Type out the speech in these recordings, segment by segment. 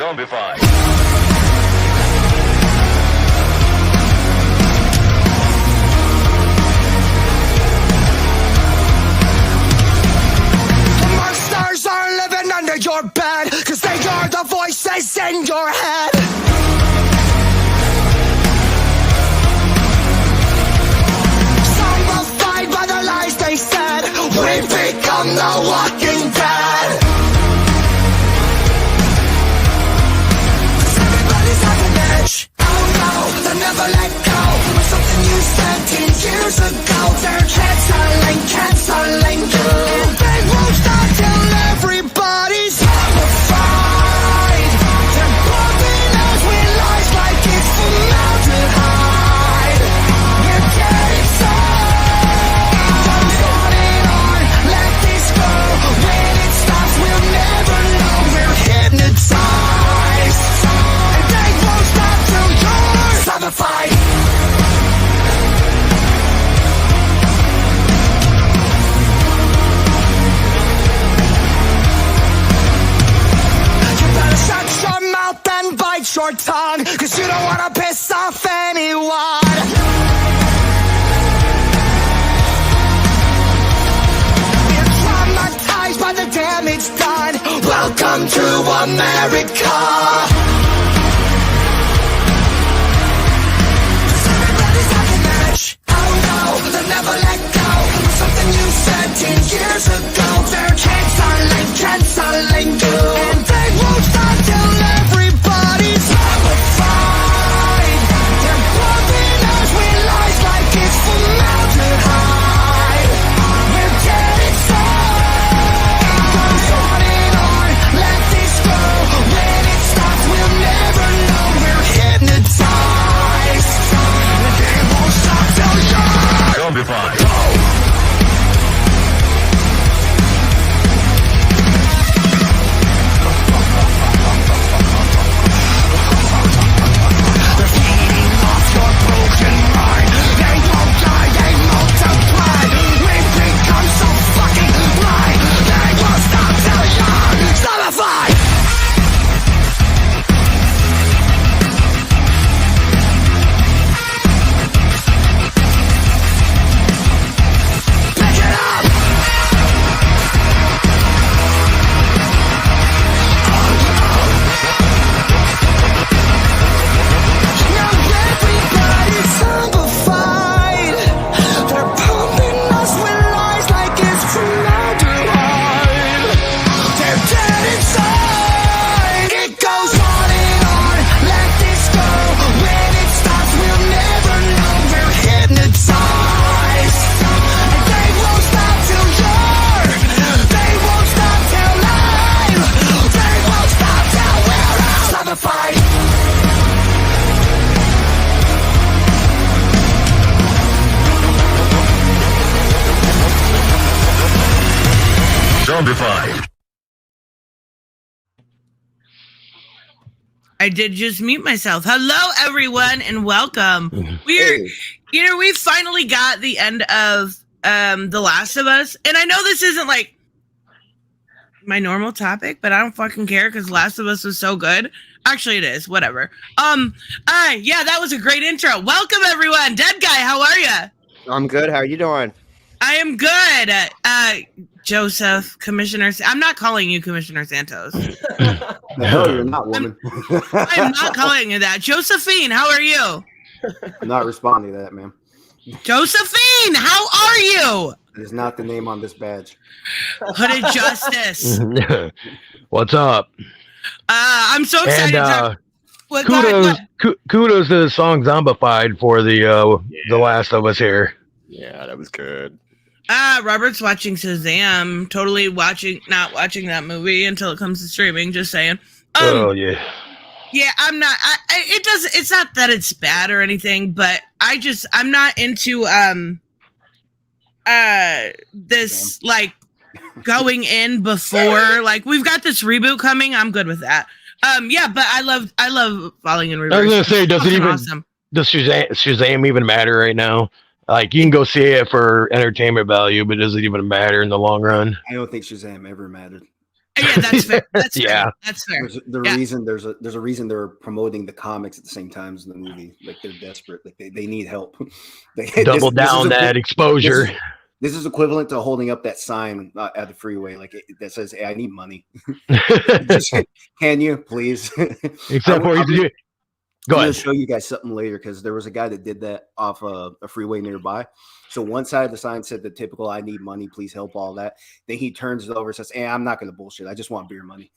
Zombified. Monsters are living under your bed, cause they are the voices in your head. Zombified by the lies they said, we become the walking dead. Everybody's on an edge. Oh no, they'll never let go of something you said 10 years ago. They're canceling you, and they won't stop till everybody's zombified. They're pumping us with lies like it's formaldehyde. We're dead inside. Don't want it on, let this go. When it stops, we'll never know. We're hypnotized, and they won't stop till you're zombified. Shut your mouth and bite your tongue, cause you don't wanna piss off anyone. We're traumatized by the damage done. Welcome to America. Cause everybody's on an edge. Oh no, they'll never let go of something you said 10 years ago. They're canceling you, and they won't stop till everybody's zombified. They're pumping us with lies like it's formaldehyde. We're dead inside. Don't want it on, let this go. When it stops, we'll never know. We're hypnotized, and they won't stop till you're Zombified. Zombified. I did just mute myself. Hello, everyone, and welcome. We finally got the end of The Last of Us, and I know this isn't like my normal topic, but I don't fucking care because Last of Us was so good. Actually, it is. Whatever. Yeah, that was a great intro. Welcome, everyone. Dead Guy, how are you? I'm good. How are you doing? I am good. Joseph, Commissioner. I'm not calling you Commissioner Santos. No, you're not, woman. I'm not calling you that. Josephine, how are you? I'm not responding to that, ma'am. Josephine, how are you? It is not the name on this badge. Hooded Justice. What's up? I'm so excited. And, kudos to the song "Zombified" for the Last of Us here. Yeah, that was good. Robert's watching Shazam. Totally not watching that movie until it comes to streaming. Just saying. Oh yeah. Yeah, I'm not. It's not that it's bad or anything, but I'm not into this like going in before like we've got this reboot coming. I'm good with that. Yeah, but I love Falling in Reverse. I was gonna say, does Shazam even matter right now? Like, you can go see it for entertainment value, but does it even matter in the long run? I don't think Shazam ever mattered. Yeah, that's fair. That's Yeah. fair. That's fair. There's a reason they're promoting the comics at the same time as the movie. Like they're desperate. Like they need help. Double down that exposure. This is equivalent to holding up that sign at the freeway, like that says, "Hey, I need money. Can you please?" Except for you. Go ahead. I'm going to show you guys something later because there was a guy that did that off a freeway nearby. So one side of the sign said the typical "I need money, please help," all that. Then he turns it over and says, "Hey, I'm not going to bullshit. I just want beer money."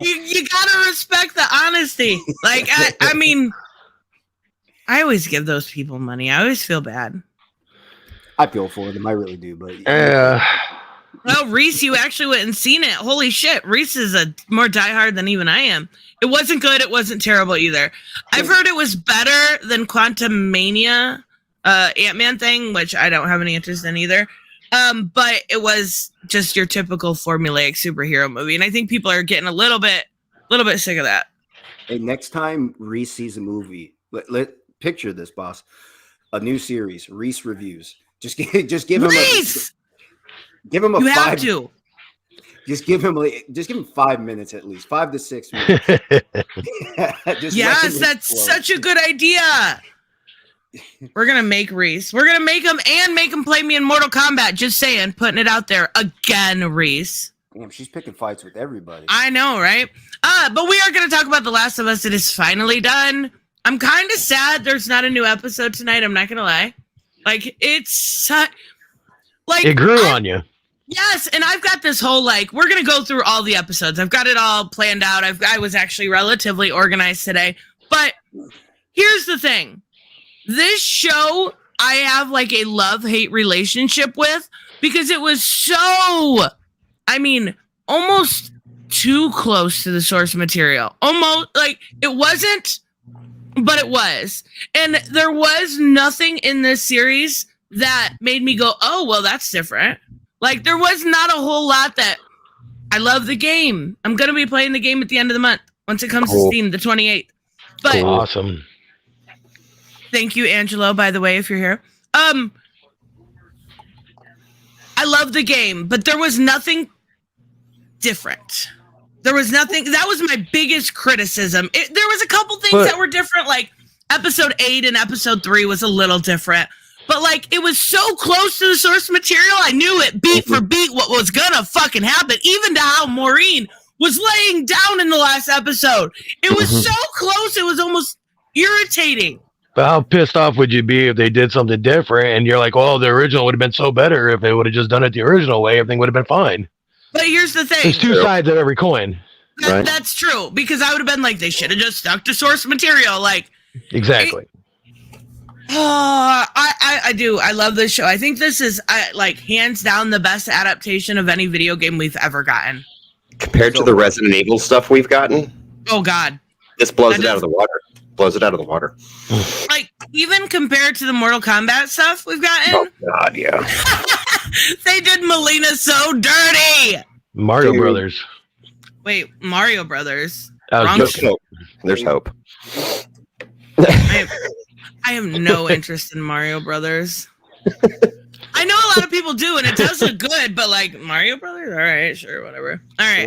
you gotta respect the honesty. Like I mean, I always give those people money. I always feel bad. I feel for them. I really do. But well, Reese, you actually went and seen it. Holy shit, Reese is a more diehard than even I am. It wasn't good. It wasn't terrible either. I've heard it was better than Quantum Mania, Ant-Man thing, which I don't have any interest in either. But it was just your typical formulaic superhero movie, and I think people are getting a little bit sick of that. Hey, next time Reese sees a movie, let picture this, boss. A new series, Reese Reviews. Just give him Reese! Give him a you 5. Have to. Just give him 5 minutes at least, 5 to 6 minutes. Yes, that's such a good idea. We're gonna make Reese. We're gonna make him and make him play me in Mortal Kombat. Just saying, putting it out there again, Reese. Damn, she's picking fights with everybody. I know, right? But we are gonna talk about The Last of Us. It is finally done. I'm kind of sad there's not a new episode tonight. I'm not gonna lie. Like it's like it grew on you. Yes, and I've got this whole we're gonna go through all the episodes. I've got it all planned out. I was actually relatively organized today. But here's the thing: this show I have a love-hate relationship with because it was so, almost too close to the source material. Almost it wasn't, but it was, and there was nothing in this series that made me go, "Oh, well, that's different." There was not a whole lot that I love the game. I'm going to be playing the game at the end of the month once it comes to Steam, the 28th. But awesome. Thank you, Angelo, by the way, if you're here. I love the game, but there was nothing different. There was nothing. That was my biggest criticism. There was a couple things that were different, like episode 8 and episode 3 was a little different. But it was so close to the source material, I knew it beat for beat what was gonna fucking happen, even to how Maureen was laying down in the last episode. It was so close, it was almost irritating. But how pissed off would you be if they did something different and you're like, "Oh, the original would have been so better if they would have just done it the original way, everything would have been fine." But here's the thing. There's two sides of every coin. Right? That's true, because I would have been like, they should have just stuck to source material. Exactly. I do. I love this show. I think this is hands down the best adaptation of any video game we've ever gotten. Compared to the Resident Evil stuff we've gotten. Oh God. This blows it out of the water. Blows it out of the water. Even compared to the Mortal Kombat stuff we've gotten. Oh God, yeah. They did Melina so dirty. Mario Brothers. Wait, Mario Brothers. There's hope. There's hope. I have no interest in Mario Brothers. I know a lot of people do, and it does look good, but Mario Brothers? All right, sure, whatever. All right.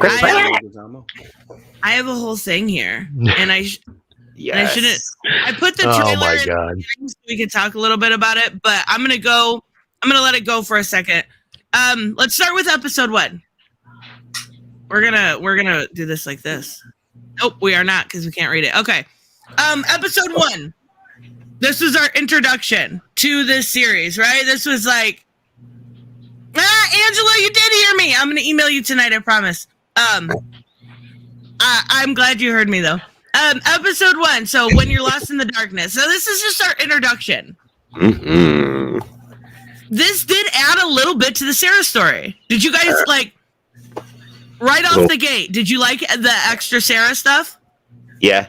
I have a whole thing here, and I shouldn't. I put the trailer in so we could talk a little bit about it, but I'm gonna let it go for a second. Let's start with episode 1. We're gonna do this like this. Nope, we are not, because we can't read it. Okay. Episode 1. This was our introduction to this series, right? This was Angela, you did hear me. I'm going to email you tonight, I promise. I'm glad you heard me, though. Episode 1, so When You're Lost in the Darkness. So this is just our introduction. Mm-hmm. This did add a little bit to the Sarah story. Did you guys, right off the gate, did you like the extra Sarah stuff? Yeah.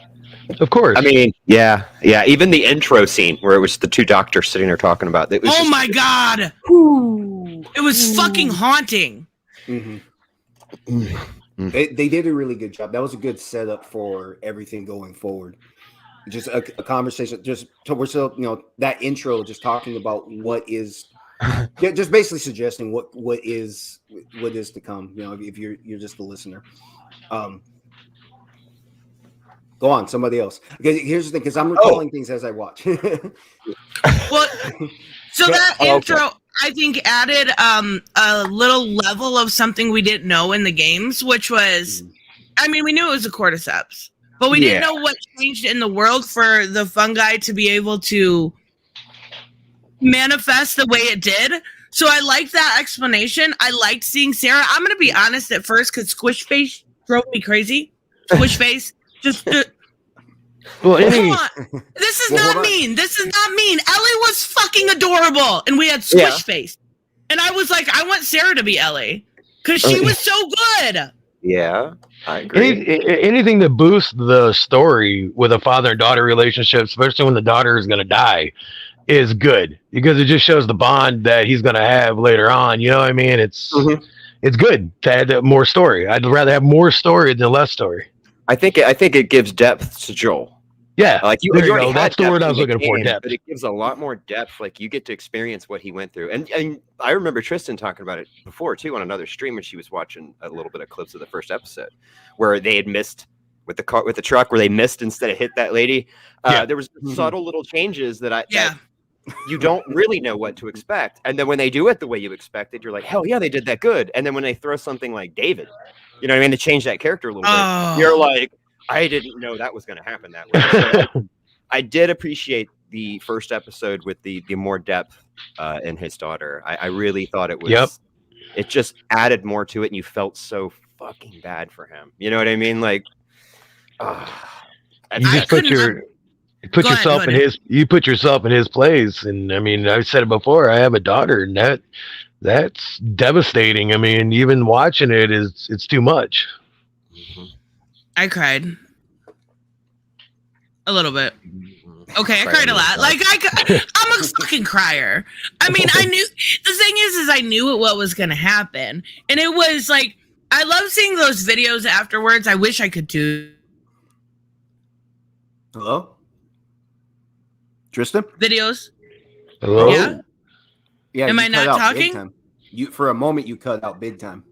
Of course. Yeah. Even the intro scene where it was the two doctors sitting there talking about it. Oh my God. It was fucking haunting. Mm-hmm. They did a really good job. That was a good setup for everything going forward. Just a conversation. Just so we're still, that intro, just talking about what is Yeah, just basically suggesting what is to come. You know, if you're just the listener. Go on, somebody else. Okay, here's the thing, because I'm recalling things as I watch. Well, so that intro, I think, added a little level of something we didn't know in the games, which was, I mean, we knew it was a cordyceps, but we didn't know what changed in the world for the fungi to be able to manifest the way it did. So I liked that explanation. I liked seeing Sarah. I'm going to be honest at first, because Squish Face drove me crazy. Squish Face. Come on. This is not mean. This is not mean. Ellie was fucking adorable, and we had Squish Face. And I was like, I want Sarah to be Ellie, because she was so good. Yeah, I agree. Anything that boosts the story with a father and daughter relationship, especially when the daughter is going to die, is good, because it just shows the bond that he's going to have later on. You know what I mean? It's good to add more story. I'd rather have more story than less story. I think it gives depth to Joel. Yeah, like you there already you go. That's the word I was looking for. Depth, but it gives a lot more depth. Like you get to experience what he went through, and I remember Tristan talking about it before too on another stream when she was watching a little bit of clips of the first episode where they had missed with the truck where they missed instead of hit that lady. There was subtle little changes that you don't really know what to expect, and then when they do it the way you expected, you're like, hell yeah, they did that good. And then when they throw something like David, you know what I mean, to change that character a little bit, you're like, I didn't know that was going to happen that way. So I did appreciate the first episode with the more depth in his daughter. I really thought it was. It just added more to it, and you felt so fucking bad for him. You know what I mean? Like, you just put yourself in his place, and I mean, I've said it before. I have a daughter, and that's devastating. I mean, even watching it's too much. I cried a little bit. Okay, I cried a lot. Like I'm a fucking crier. I mean, I knew the thing is I knew what was gonna happen, and it was like I love seeing those videos afterwards. I wish I could do. Hello, Tristan. Videos. Hello. Yeah. Am I not talking? You for a moment you cut out big time.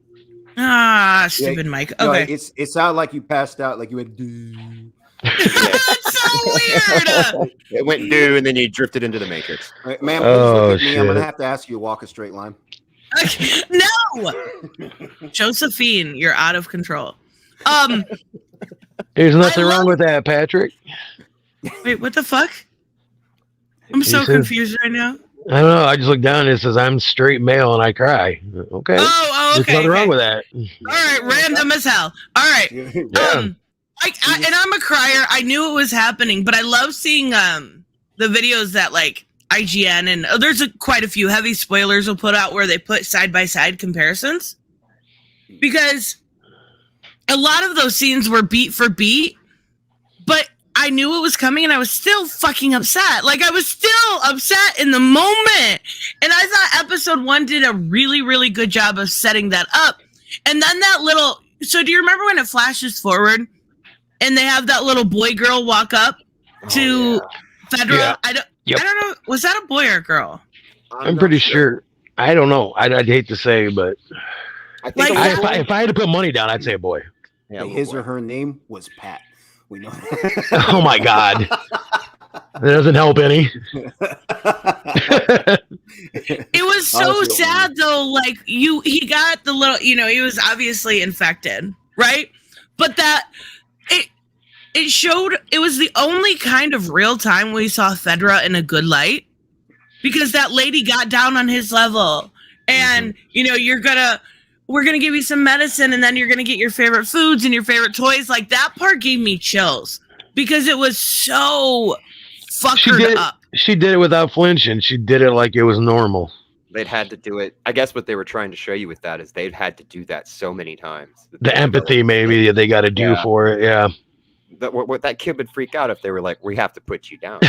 Stupid mic. Okay. No, it sounded like you passed out, like you went do. That's so weird. It went do, and then you drifted into the Matrix. Right, ma'am, please look at me. I'm gonna have to ask you to walk a straight line. No, Josephine, you're out of control. There's nothing wrong with that, Patrick. Wait, what the fuck? I'm so confused right now. I don't know. I just look down and it says I'm straight male and I cry. Okay. Oh, okay. There's nothing wrong with that. All right, random as hell. All right. And I'm a crier. I knew it was happening, but I love seeing the videos that like IGN and there's quite a few heavy spoilers will put out where they put side by side comparisons, because a lot of those scenes were beat for beat, but I knew it was coming and I was still fucking upset. Like I was still upset in the moment. And I thought episode 1 did a really, really good job of setting that up. And then so do you remember when it flashes forward and they have that little boy girl walk up to Fedra? Yeah. I don't know. Was that a boy or a girl? I'm pretty sure. I don't know. I'd hate to say, but I think if I had to put money down, I'd say a boy. Yeah, his or her name was Pat. We know. Oh my God. That doesn't help any. It was so sad though. Like he got the little, he was obviously infected, right? But it showed, it was the only kind of real time we saw Fedra in a good light, because that lady got down on his level and, we're going to give you some medicine and then you're going to get your favorite foods and your favorite toys. Like that part gave me chills because it was so fuckered up. She did it without flinching. She did it like it was normal. They'd had to do it. I guess what they were trying to show you with that is they'd had to do that so many times. The empathy maybe they got to do for it. Yeah. That kid would freak out if they were like, we have to put you down.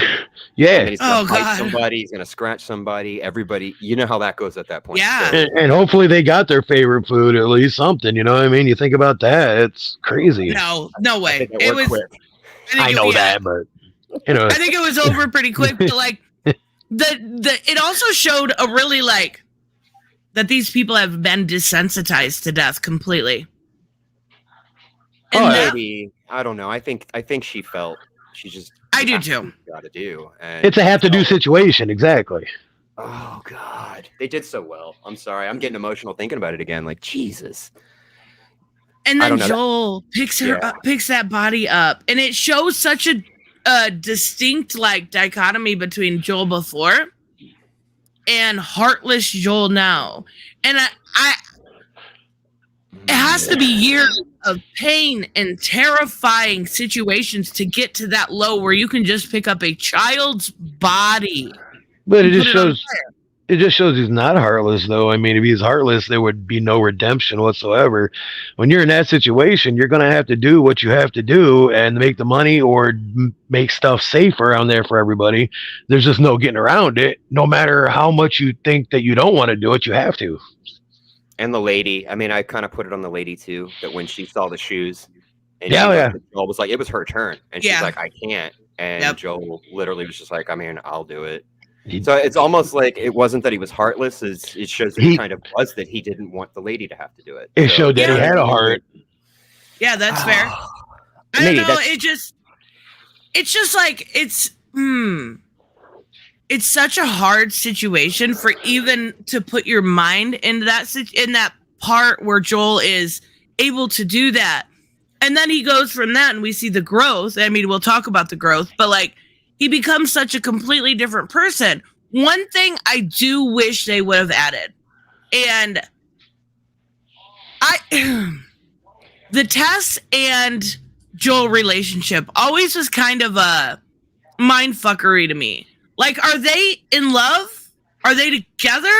Yeah. He's going to bite somebody. He's going to scratch somebody. Everybody, you know how that goes at that point. Yeah. And hopefully they got their favorite food, at least something. You know what I mean? You think about that. It's crazy. No way. It was quick. I know that, but I think it was over pretty quick. But like, it also showed a really like that these people have been desensitized to death completely. And Maybe I don't know. I think she felt she just. I do too. Got to do. And It's a have to do situation, exactly. Oh God, they did so well. I'm sorry, I'm getting emotional thinking about it again. Like Jesus. And then Joel picks her up, picks that body up, and it shows such a distinct like dichotomy between Joel before and heartless Joel now. And I it has to be years of pain and terrifying situations to get to that low where you can just pick up a child's body. But it just shows he's not heartless, though. I mean, if he's heartless, there would be no redemption whatsoever. When you're in that situation, you're going to have to do what you have to do and make the money or make stuff safe around there for everybody. There's just no getting around it. No matter how much you think that you don't want to do it, you have to. And the lady, I mean, I kind of put it on the lady too, that when she saw the shoes, and Joel was like, it was her turn, and she's like, I can't, and Joel literally was just like, I mean, I'll do it. So it's almost like it wasn't that he was heartless; it shows that he kind of was, that he didn't want the lady to have to do it. It showed that he had a heart. Yeah, that's fair. I don't know. It's just like it's such a hard situation for even to put your mind into that part where Joel is able to do that. And then he goes from that and we see the growth. I mean, we'll talk about the growth, but like he becomes such a completely different person. One thing I do wish they would have added, and the Tess and Joel relationship always was kind of a mindfuckery to me. Like, are they in love? Are they together?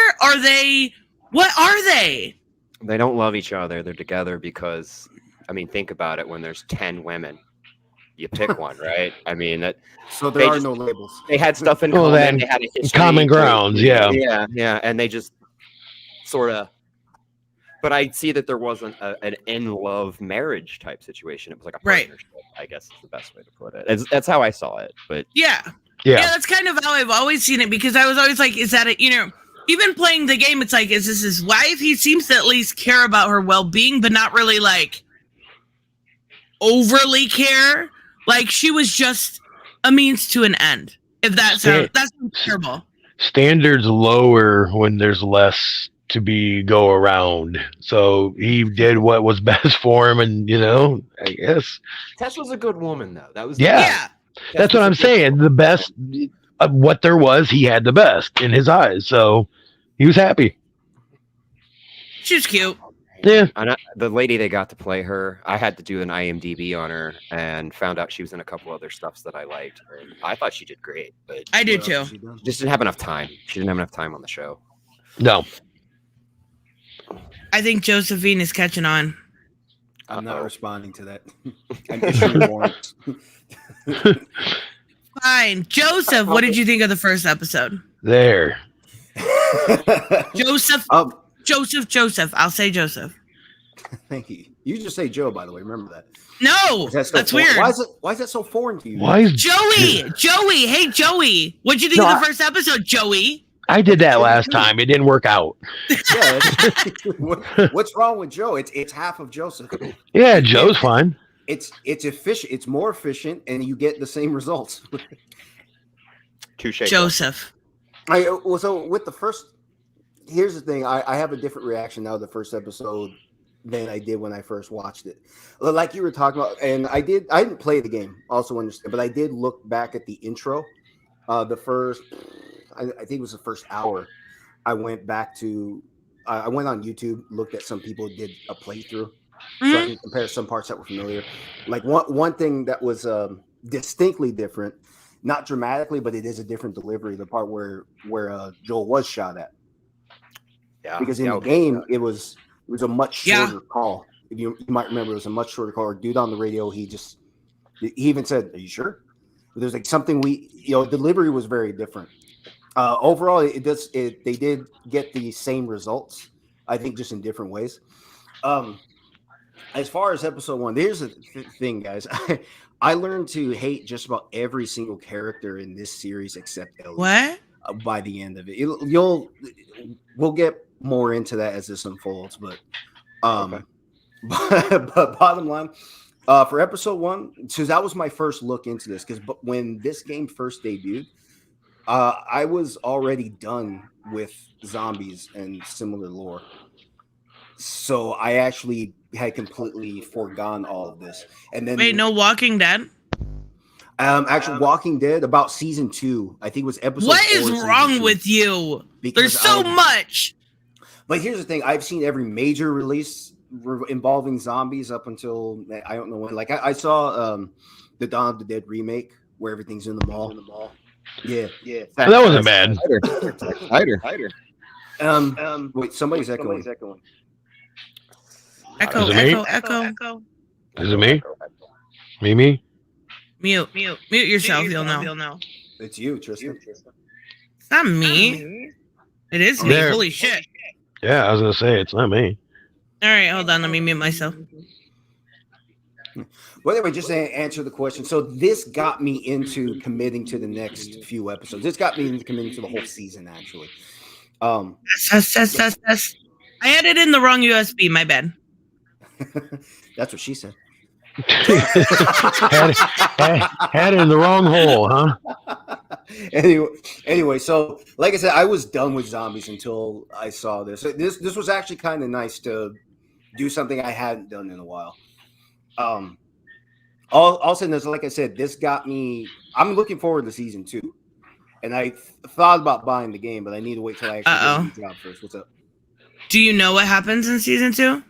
What are they? They don't love each other. They're together because, I mean, think about it. When there's 10 women, you pick one, right? I mean, that. So there are no labels. They had stuff in common. They had a history, common grounds, yeah. Yeah. And they just sort of. But I see that there wasn't an in-love marriage type situation. It was like a partnership, I guess is the best way to put it. That's how I saw it. But yeah, that's kind of how I've always seen it, because I was always like, is that it? You know, even playing the game, it's like, is this his wife? He seems to at least care about her well-being, but not really like overly care. Like she was just a means to an end. If that's terrible. Standards lower when there's less to go around. So he did what was best for him, and I guess Tess was a good woman, though. That was that's what I'm saying. The best of what there was, he had the best in his eyes. So he was happy. She's cute. Yeah. And the lady they got to play her, I had to do an IMDb on her and found out she was in a couple other stuffs that I liked. And I thought she did great, but I did too. She just didn't have enough time. She didn't have enough time on the show. No. I think Josephine is catching on. I'm not responding to that. I'm issuing warrants. Fine. Joseph, what did you think of the first episode? There. Joseph. Joseph. I'll say Joseph. Thank you. You just say Joe, by the way. Remember that. No, that's weird. Why is that so foreign to you? Why is Joey? Hey, Joey. What'd you think of the first episode, Joey? I did that last time. It didn't work out. Yeah, what's wrong with Joe? It's half of Joseph. Yeah, Joe's fine. It's efficient. It's more efficient, and you get the same results. Touche. Joseph. So with the first, here's the thing. I have a different reaction now to the first episode than I did when I first watched it. Like you were talking about, and I didn't play the game, also understand, but I did look back at the intro. The first, I think it was the first hour. I went back to, I went on YouTube, looked at some people did a playthrough, so I can compare some parts that were familiar. Like one thing that was distinctly different, not dramatically, but it is a different delivery. The part where Joel was shot at. Yeah, because in the game it was a much shorter call. If you might remember, it was a much shorter call. Dude on the radio, he even said, "Are you sure?" But there's like something delivery was very different. Overall, they did get the same results. I think just in different ways. As far as episode 1, here's the thing, guys. I learned to hate just about every single character in this series except Ellie. What? by the end of it. We'll get more into that as this unfolds, but Okay. but bottom line, for episode 1, so that was my first look into this, because when this game first debuted, I was already done with zombies and similar lore. So I actually had completely forgone all of this. And then Wait, no Walking Dead? actually Walking Dead, about season 2, I think it was episode What 4 is of season wrong 2, with you? because There's so much. But here's the thing: I've seen every major release involving zombies up until I don't know when. Like I saw the Dawn of the Dead remake where everything's in the mall. Yeah. That wasn't bad. Hider. Wait, somebody's echoing. Echo, Is it me? echo. Is it me? Me? Mute yourself. You'll know. It's you, Tristan. It's not me. It is me. There. Holy shit. Yeah, I was gonna say it's not me. All right, hold on. Let me mute myself. Well, anyway, just to answer the question. So this got me into committing to the next few episodes. This got me into committing to the whole season, actually. Yes. I added in the wrong USB. My bad. That's what she said. had it in the wrong hole, huh? Anyway, so like I said, I was done with zombies until I saw this. This was actually kind of nice to do something I hadn't done in a while. All saying this, like I said, this got me. I'm looking forward to season 2, and I thought about buying the game, but I need to wait till I actually get a new job first. What's up? Do you know what happens in season 2?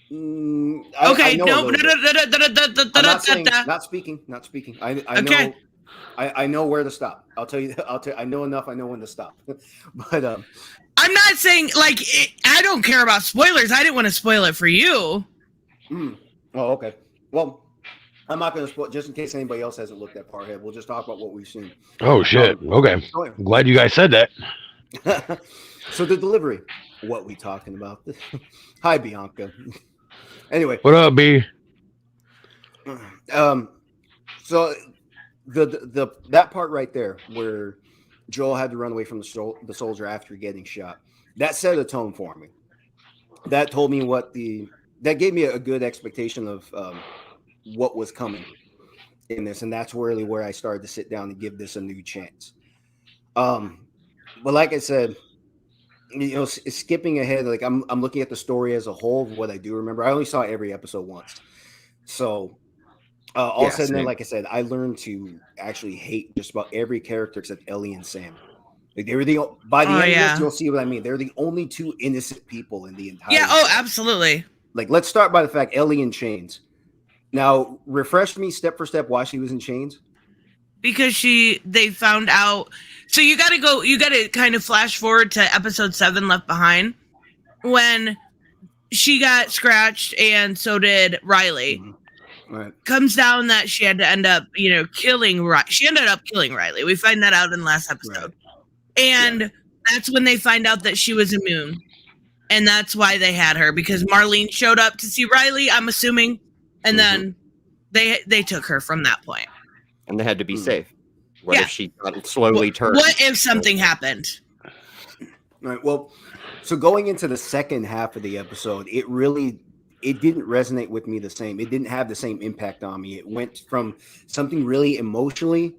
Okay, no. I'm not saying, not speaking. I Okay. know. I know where to stop. I'll tell you. I know enough. I know when to stop. But I'm not saying I don't care about spoilers. I didn't want to spoil it for you. Oh, okay. Well, I'm not going to spoil, just in case anybody else hasn't looked that far ahead. We'll just talk about what we've seen. Oh shit. Okay. I'm glad you guys said that. So the delivery, what we talking about? Hi, Bianca. Anyway, What up, B? So the that part right there where Joel had to run away from the soldier after getting shot, that set a tone for me. That told me that gave me a good expectation of what was coming in this, and that's really where I started to sit down and give this a new chance. But like I said, skipping ahead, like I'm looking at the story as a whole. What I do remember, I only saw every episode once, so all said and done, like I said, I learned to actually hate just about every character except Ellie and Sam. Like they were by the end of this, you'll see what I mean. They're the only 2 innocent people in the entire. Yeah. Oh, absolutely. Like, let's start by the fact Ellie in chains. Now, refresh me step for step why she was in chains. Because they found out. So you got to kind of flash forward to episode 7, Left Behind, when she got scratched and so did Riley. Mm-hmm. Right. Comes down that she had to end up, killing Riley. She ended up killing Riley. We find that out in the last episode. Right. And that's when they find out that she was immune. And that's why they had her, because Marlene showed up to see Riley, I'm assuming. And then they took her from that point. And they had to be safe. What if she slowly turned? What if something happened? All right. Well, so going into the second half of the episode, it didn't resonate with me the same. It didn't have the same impact on me. It went from something really emotionally,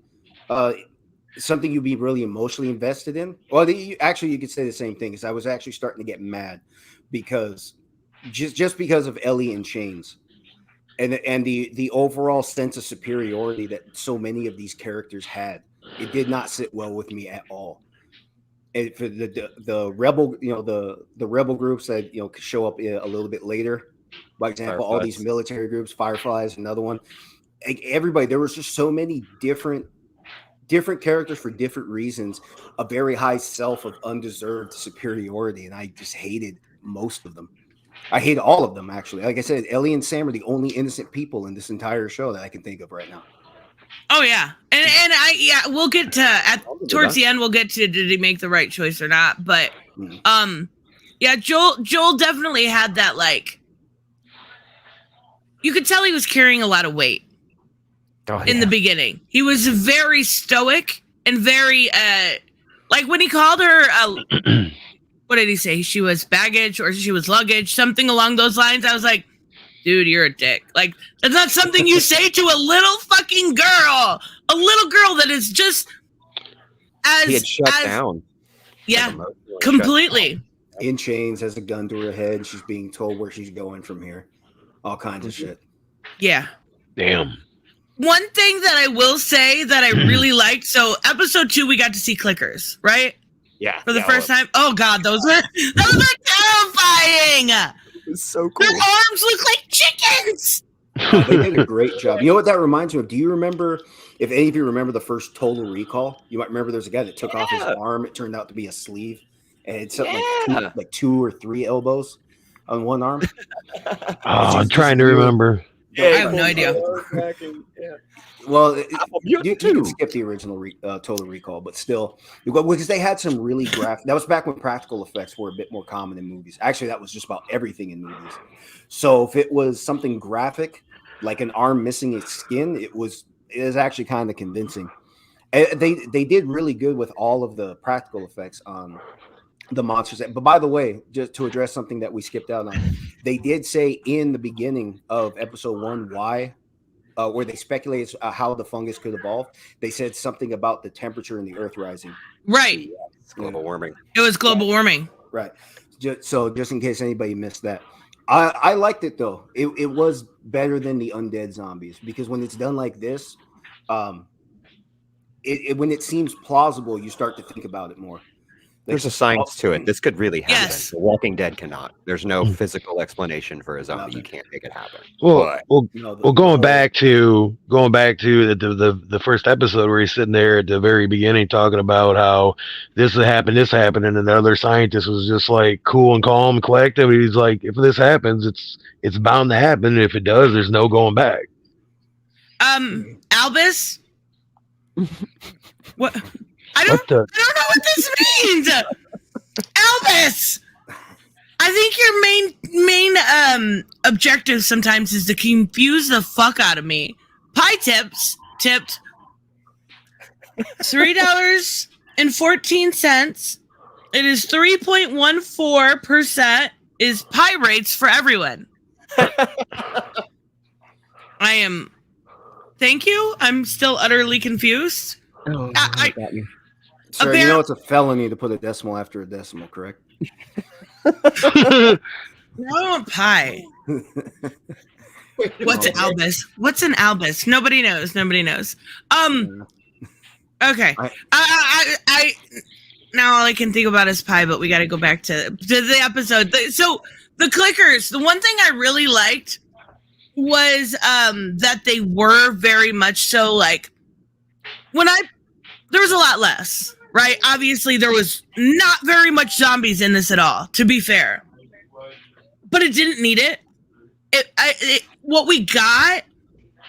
something you'd be really emotionally invested in. Well, you could say the same thing, because I was actually starting to get mad because just because of Ellie in chains. And the overall sense of superiority that so many of these characters had, it did not sit well with me at all. And for the rebel, the rebel groups that show up a little bit later, by example, all these military groups, Fireflies, another one, like everybody, there was just so many different characters for different reasons, a very high self of undeserved superiority, and I just hated most of them. I hate all of them, actually. Like I said, Ellie and Sam are the only innocent people in this entire show that I can think of right now. Oh yeah, and we'll get to towards the end. We'll get to did he make the right choice or not? But Joel definitely had that, like, you could tell he was carrying a lot of weight in the beginning. He was very stoic and very like when he called her what did he say? She was baggage or she was luggage, something along those lines. I was like, dude, you're a dick. Like, that's not something you say to a little fucking girl. A little girl that is just He had shut down. Yeah, completely. In chains, has a gun to her head. She's being told where she's going from here. All kinds of shit. Yeah. Damn. One thing that I will say that I really liked. So episode 2, we got to see clickers, right? Yeah. For the first time. Oh God, those were terrifying. It was so cool. Their arms look like chickens. Oh, they did a great job. You know what that reminds me of? Do you remember, if any of you remember the first Total Recall? You might remember there's a guy that took off his arm. It turned out to be a sleeve. And it's something like 2 or 3 elbows on one arm. I'm trying to remember. I have no idea. Well, you can skip the original Total Recall, but still, because they had some really graphic. That was back when practical effects were a bit more common in movies. Actually, that was just about everything in movies. So if it was something graphic, like an arm missing its skin, it was actually kind of convincing. They did really good with all of the practical effects on the monsters. But by the way, just to address something that we skipped out on, they did say in the beginning of episode 1 why. Where they speculated how the fungus could evolve. They said something about the temperature and the earth rising. Right. It's global warming. It was global warming. Right. So just in case anybody missed that. I liked it though. It was better than the undead zombies because when it's done like this, when it seems plausible, you start to think about it more. There's a science to it. This could really happen. Yes. The Walking Dead cannot. There's no physical explanation for a zombie. You can't make it happen. Well, going back to the first episode where he's sitting there at the very beginning talking about how this happened, and then the other scientist was just like cool and calm and collective. He's like, if this happens, it's bound to happen. And if it does, there's no going back. Albus? What? I don't know what this means. Albus, I think your main objective sometimes is to confuse the fuck out of me. Pie tipped $3.14. It is 3.14% is pie rates for everyone. Thank you. I'm still utterly confused. Oh, Sir, you know it's a felony to put a decimal after a decimal, correct? I want pie. What's an albus? What's an albus? Nobody knows. Okay. I now all I can think about is pie, but we got to go back to the episode. So the clickers. The one thing I really liked was that they were very much so like there was a lot less. Right? Obviously, there was not very much zombies in this at all, to be fair. But it didn't need it. What we got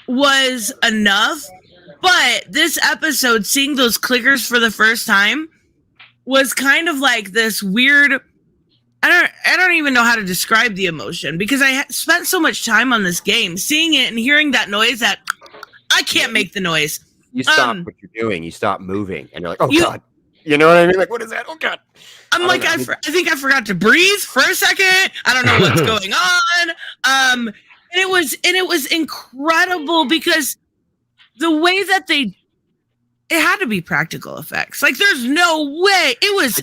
was enough. But this episode, seeing those clickers for the first time, was kind of like this weird... I don't even know how to describe the emotion, because I spent so much time on this game, seeing it and hearing that noise that I can't make the noise. You stop what you're doing. You stop moving. And you're like, oh, God. You know what I mean? Like, what is that? Oh, God. I'm like, I think I forgot to breathe for a second. I don't know what's going on. And it was incredible because the way that it had to be practical effects. Like, there's no way. It was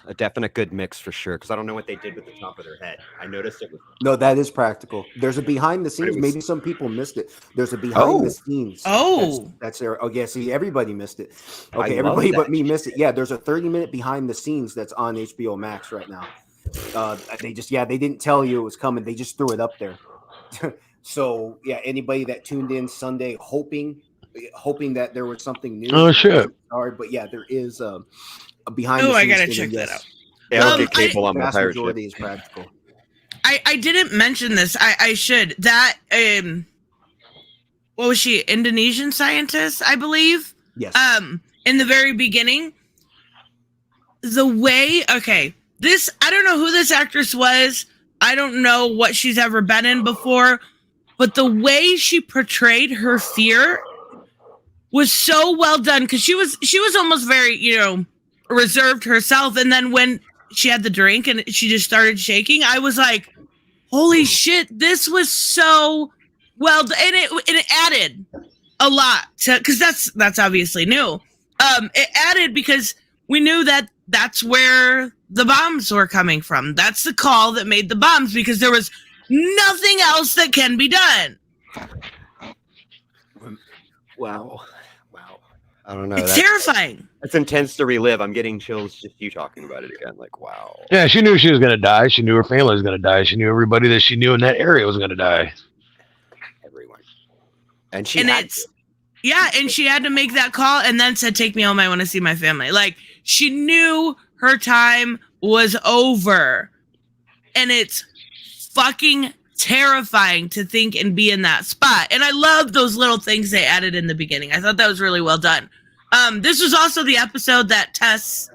a definite good mix for sure. Because I don't know what they did with the top of their head. I noticed it was. No, that is practical. There's a behind the scenes. Maybe some people missed it. There's a behind the scenes. Oh, that's there. Oh, yeah. See, everybody missed it. Okay, everybody but me missed it. Yeah, there's a 30-minute behind the scenes that's on HBO Max right now. They didn't tell you it was coming. They just threw it up there. So yeah, anybody that tuned in Sunday hoping that there was something new. Oh shit! Sorry, but yeah, there is a behind. Oh, I gotta check that out. Yeah, I'll get cable on my pirate ship. Is practical. I didn't mention this. I should. That what was she? Indonesian scientist, I believe. Yes. In the very beginning, the way. Okay, this I don't know who this actress was. I don't know what she's ever been in before, but the way she portrayed her fear was so well done because she was almost very, reserved herself. And then when she had the drink and she just started shaking, I was like, holy shit, this was so well done. And it added a lot to, because that's obviously new. It added because we knew that that's where the bombs were coming from. That's the call that made the bombs, because there was nothing else that can be done. Wow. I don't know. It's terrifying. That's intense to relive. I'm getting chills just you talking about it again. Like, wow. Yeah, she knew she was going to die. She knew her family was going to die. She knew everybody that she knew in that area was going to die. Everyone. And she had to make that call and then said, take me home. I want to see my family. Like, she knew her time was over. And it's fucking terrifying to think and be in that spot. And I love those little things they added in the beginning. I thought that was really well done. This was also the episode that Tess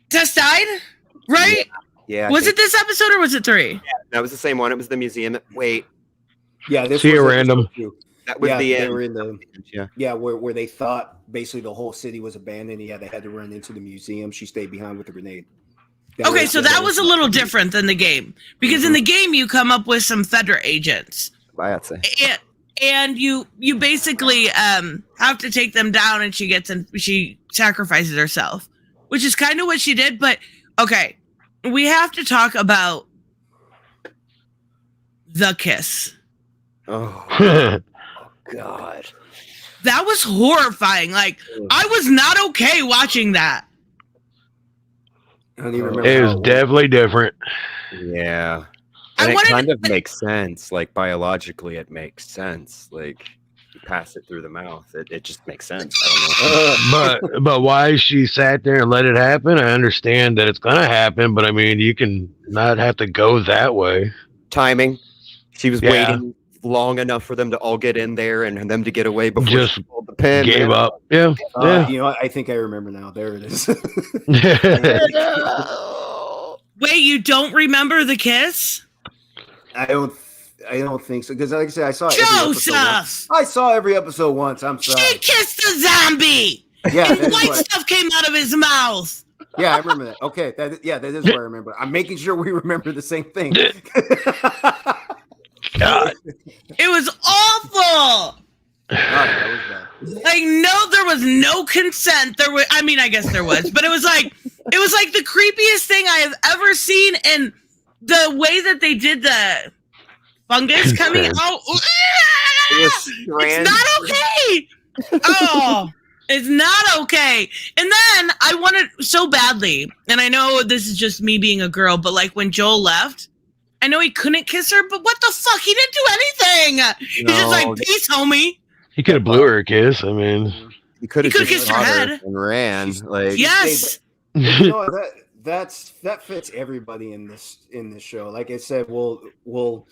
died, right? Yeah. Was it this episode or was it 3? Yeah, that was the same one. It was the museum. Wait. Yeah, this was random. That was the end. They were in the where they thought basically the whole city was abandoned. Yeah, they had to run into the museum. She stayed behind with the grenade. So that was a little different than the game, because in the game you come up with some Fedra agents, and you basically have to take them down, and she sacrifices herself, which is kind of what she did. But okay, we have to talk about the kiss. Oh God, that was horrifying. Like, I was not okay watching that. I don't even remember. It was definitely different. Yeah. And it kind of makes sense. Like, biologically, it makes sense. Like, you pass it through the mouth. It just makes sense. I don't know. But why she sat there and let it happen, I understand that it's going to happen. But, I mean, you can not have to go that way. Timing. She was waiting long enough for them to all get in there and them to get away before just she pulled the pin. Gave up. Yeah. I think I remember now. There it is. Wait, you don't remember the kiss? I don't think so, because like I said, I saw Joseph. I saw every episode once. I'm sorry. She kissed a zombie. Yeah, and white stuff came out of his mouth. Yeah, I remember that. Okay, that is what I remember. I'm making sure we remember the same thing. God, it was awful. That was bad. Like, no, there was no consent. I guess there was, but it was like the creepiest thing I have ever seen, and the way that they did the fungus coming out. It's not okay. Oh, it's not okay. And then I wanted so badly, and I know this is just me being a girl, but like when Joel left, I know he couldn't kiss her, but what the fuck? He didn't do anything. He's just like, peace, homie. He could have blew her a kiss. I mean, he could have kissed her head and ran. Like, yes. That fits everybody in this show. Like I said, we'll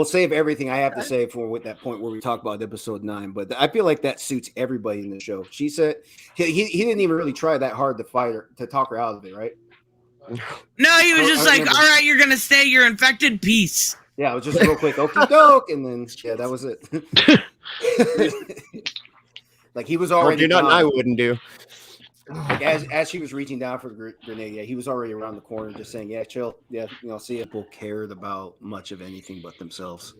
save everything I have to say for with that point where we talk about episode 9. But I feel like that suits everybody in the show. She said he didn't even really try that hard to fight her, to talk her out of it, right? No, he was just like, all right, you're going to stay. You're infected. Peace. Yeah, it was just real quick. Okie doke. And then, that was it. Like, he was already. I wouldn't do. Like, as she was reaching down for the grenade, he was already around the corner just saying, yeah, chill. Yeah, see if people cared about much of anything but themselves.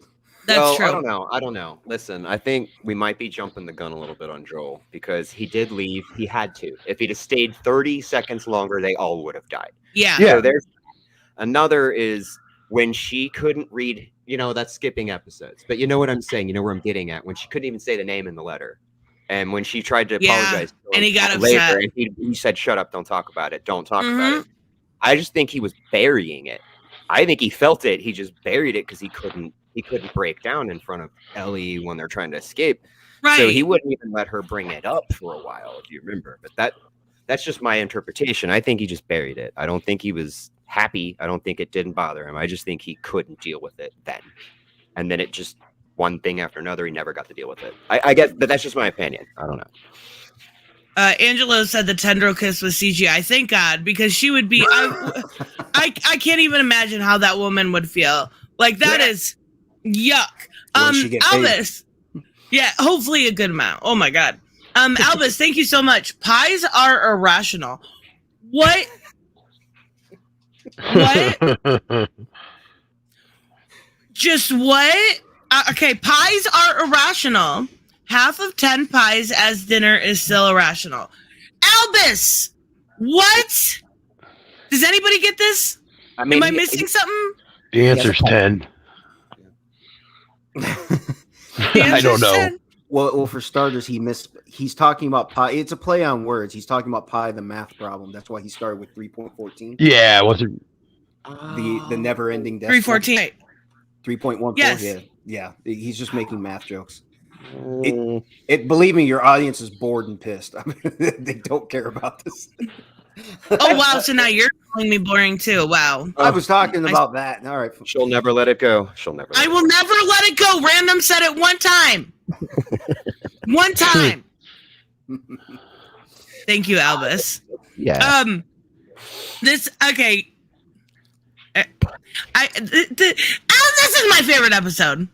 That's true. I don't know. Listen, I think we might be jumping the gun a little bit on Joel, because he did leave. He had to. If he'd have stayed 30 seconds longer, they all would have died. Yeah. So there's another is when she couldn't read, that's skipping episodes. But you know what I'm saying? You know where I'm getting at? When she couldn't even say the name in the letter. And when she tried to apologize to him, and he got later, upset. and he said, shut up, don't talk about it. Don't talk about it. I just think he was burying it. I think he felt it. He just buried it because he couldn't break down in front of Ellie when they're trying to escape. Right. So he wouldn't even let her bring it up for a while, if you remember. But that's just my interpretation. I think he just buried it. I don't think he was happy. I don't think it didn't bother him. I just think he couldn't deal with it then. And then it just, one thing after another, he never got to deal with it. I get, but that's just my opinion. I don't know. Angelo said the tendril kiss was CGI. Thank God, because she would be. I can't even imagine how that woman would feel. Like, that is yuck. Elvis, Yeah, hopefully a good amount. Oh my god. Albus, thank you so much. Pies are irrational. What? What? Just what? Okay, pies are irrational. Half of 10 pies as dinner is still irrational. Albus, what? Does anybody get this? I mean, Am I missing something? The answer's 10. I don't know. 10? Well, for starters, he's talking about pi. It's a play on words. He's talking about pi, the math problem. That's why he started with 3.14. Yeah, what's it? The never-ending decimal. 314. 3.14. Yes. Yeah. He's just making math jokes. Believe me, your audience is bored and pissed. I mean, they don't care about this. Oh wow! So now you're calling me boring too. Wow. I was talking about that. All right. She'll never let it go. She'll never. I will never let it go. Random said it one time. One time. Thank you, Albus. Yeah. This okay. This is my favorite episode.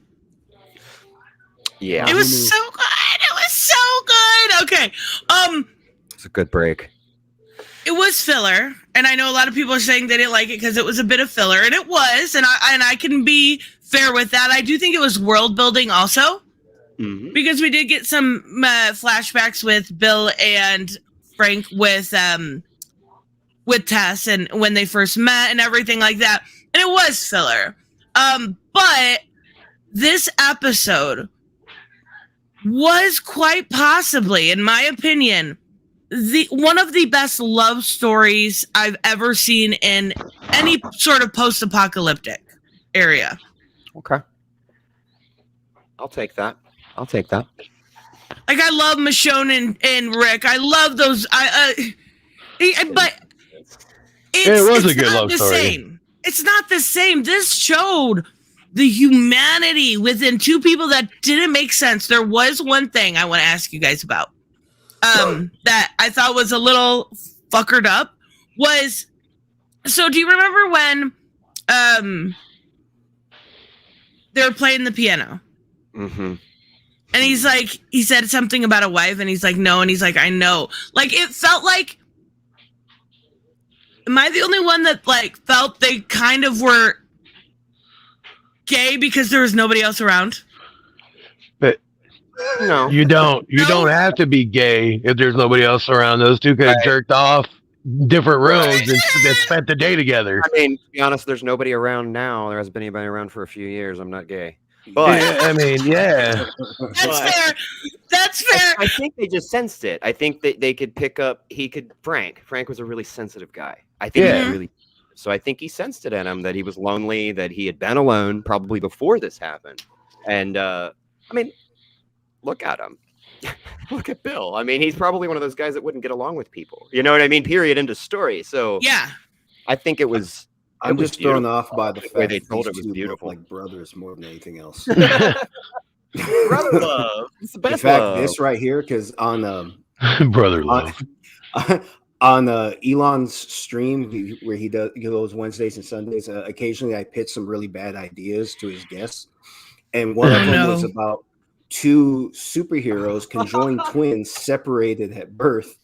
Yeah. It was so good. It was so good. Okay. It's a good break. It was filler, and I know a lot of people are saying they didn't like it because it was a bit of filler, and it was, and I can be fair with that. I do think it was world building also, because we did get some flashbacks with Bill and Frank with Tess and when they first met and everything like that, and it was filler. But this episode was quite possibly, in my opinion, one of the best love stories I've ever seen in any sort of post-apocalyptic area. Okay. It's take that. I'll take that. Like, I love Michonne and Rick. I love those. But it was a good love story. Same. It's not the same. This showed the humanity within two people that didn't make sense. There was one thing I want to ask you guys about. That I thought was a little fuckered up was, so do you remember when they were playing the piano? Mm-hmm. And he's like, he said something about a wife, and he's like, no, and he's like, I know. Like, it felt like, am I the only one that like felt they kind of were gay because there was nobody else around? But no, you don't have to be gay if there's nobody else around. Those two could have jerked off different rooms and spent the day together. I mean, to be honest, there's nobody around now. There hasn't been anybody around for a few years. I'm not gay. But yeah, I mean, yeah. That's fair. That's fair. I think they just sensed it. I think that they could pick up. Frank was a really sensitive guy. I think so I think he sensed it in him that he was lonely, that he had been alone probably before this happened. And I mean, look at him. Look at Bill. I mean, he's probably one of those guys that wouldn't get along with people. You know what I mean? Period. End of story. So yeah, I think it was. I'm just thrown off by the fact they that told these it was two beautiful. look like brothers more than anything else. Brother love. It's the best. In fact, love. this right here, because on Brother love. on Elon's stream where he goes Wednesdays and Sundays, occasionally I pitch some really bad ideas to his guests, and one of them was about two superheroes, conjoined twins separated at birth.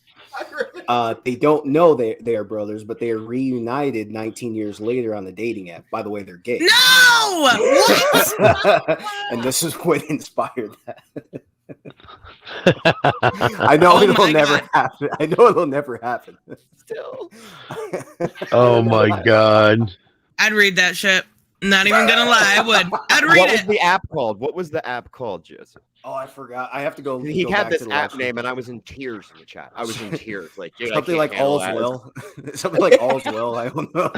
They don't know they are brothers, but they are reunited 19 years later on the dating app. By the way, they're gay. No, what? And this is what inspired that. I know it'll never happen. I know it'll never happen. Still. Oh my god. I'd read that shit. Not even gonna lie, I would. I'd read What it. was the app called? What was the app called, Joseph? Oh, I forgot. I have to go. He go had back this to the app last name, one. and I was in tears in the chat. I was in tears, like dude, Something I like can't handle All's that. Well. Something like All's Well. I don't know.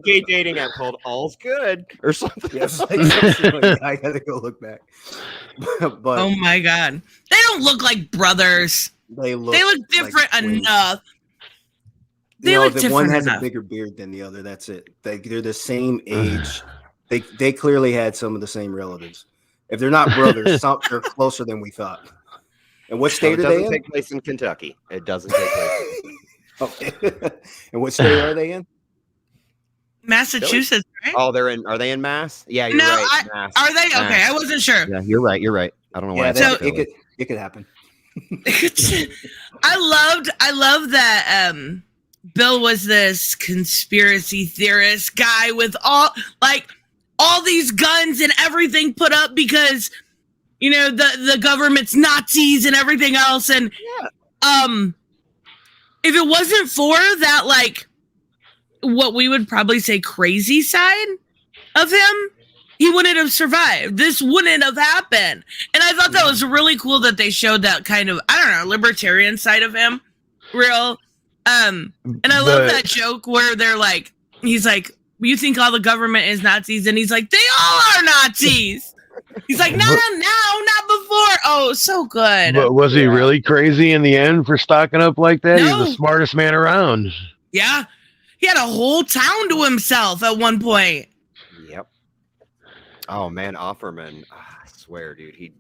Gay dating app called All's Good or something. Yes, I gotta go look back. But Oh my god, they don't look like brothers. they look different like twins. enough. The one has a bigger beard than the other. That's it. They're the same age. They clearly had some of the same relatives. If they're not brothers, they're closer than we thought. And what state it are they doesn't in? take place in Kentucky. It doesn't take place. Okay. And what state are they in? Massachusetts, right? Oh, are they in Mass? Yeah, you're No, right. Mass. Are they? Mass. Okay, I wasn't sure. Yeah, you're right. I don't know why. Yeah, I thought it could happen. I love that Bill was this conspiracy theorist guy with all these guns and everything put up because the government's Nazis and everything else. And if it wasn't for that, what we would probably say crazy side of him, he wouldn't have survived. This wouldn't have happened. And I thought that was really cool that they showed that kind of, I don't know, libertarian side of him. Real. And I love that joke where they're like, he's like, you think all the government is Nazis? And he's like, they all are Nazis. He's like, not now, not before. Oh, so good. But was he really crazy in the end for stocking up like that? No. He's the smartest man around. Yeah. He had a whole town to himself at one point. Yep. Oh man, Offerman. I swear, dude.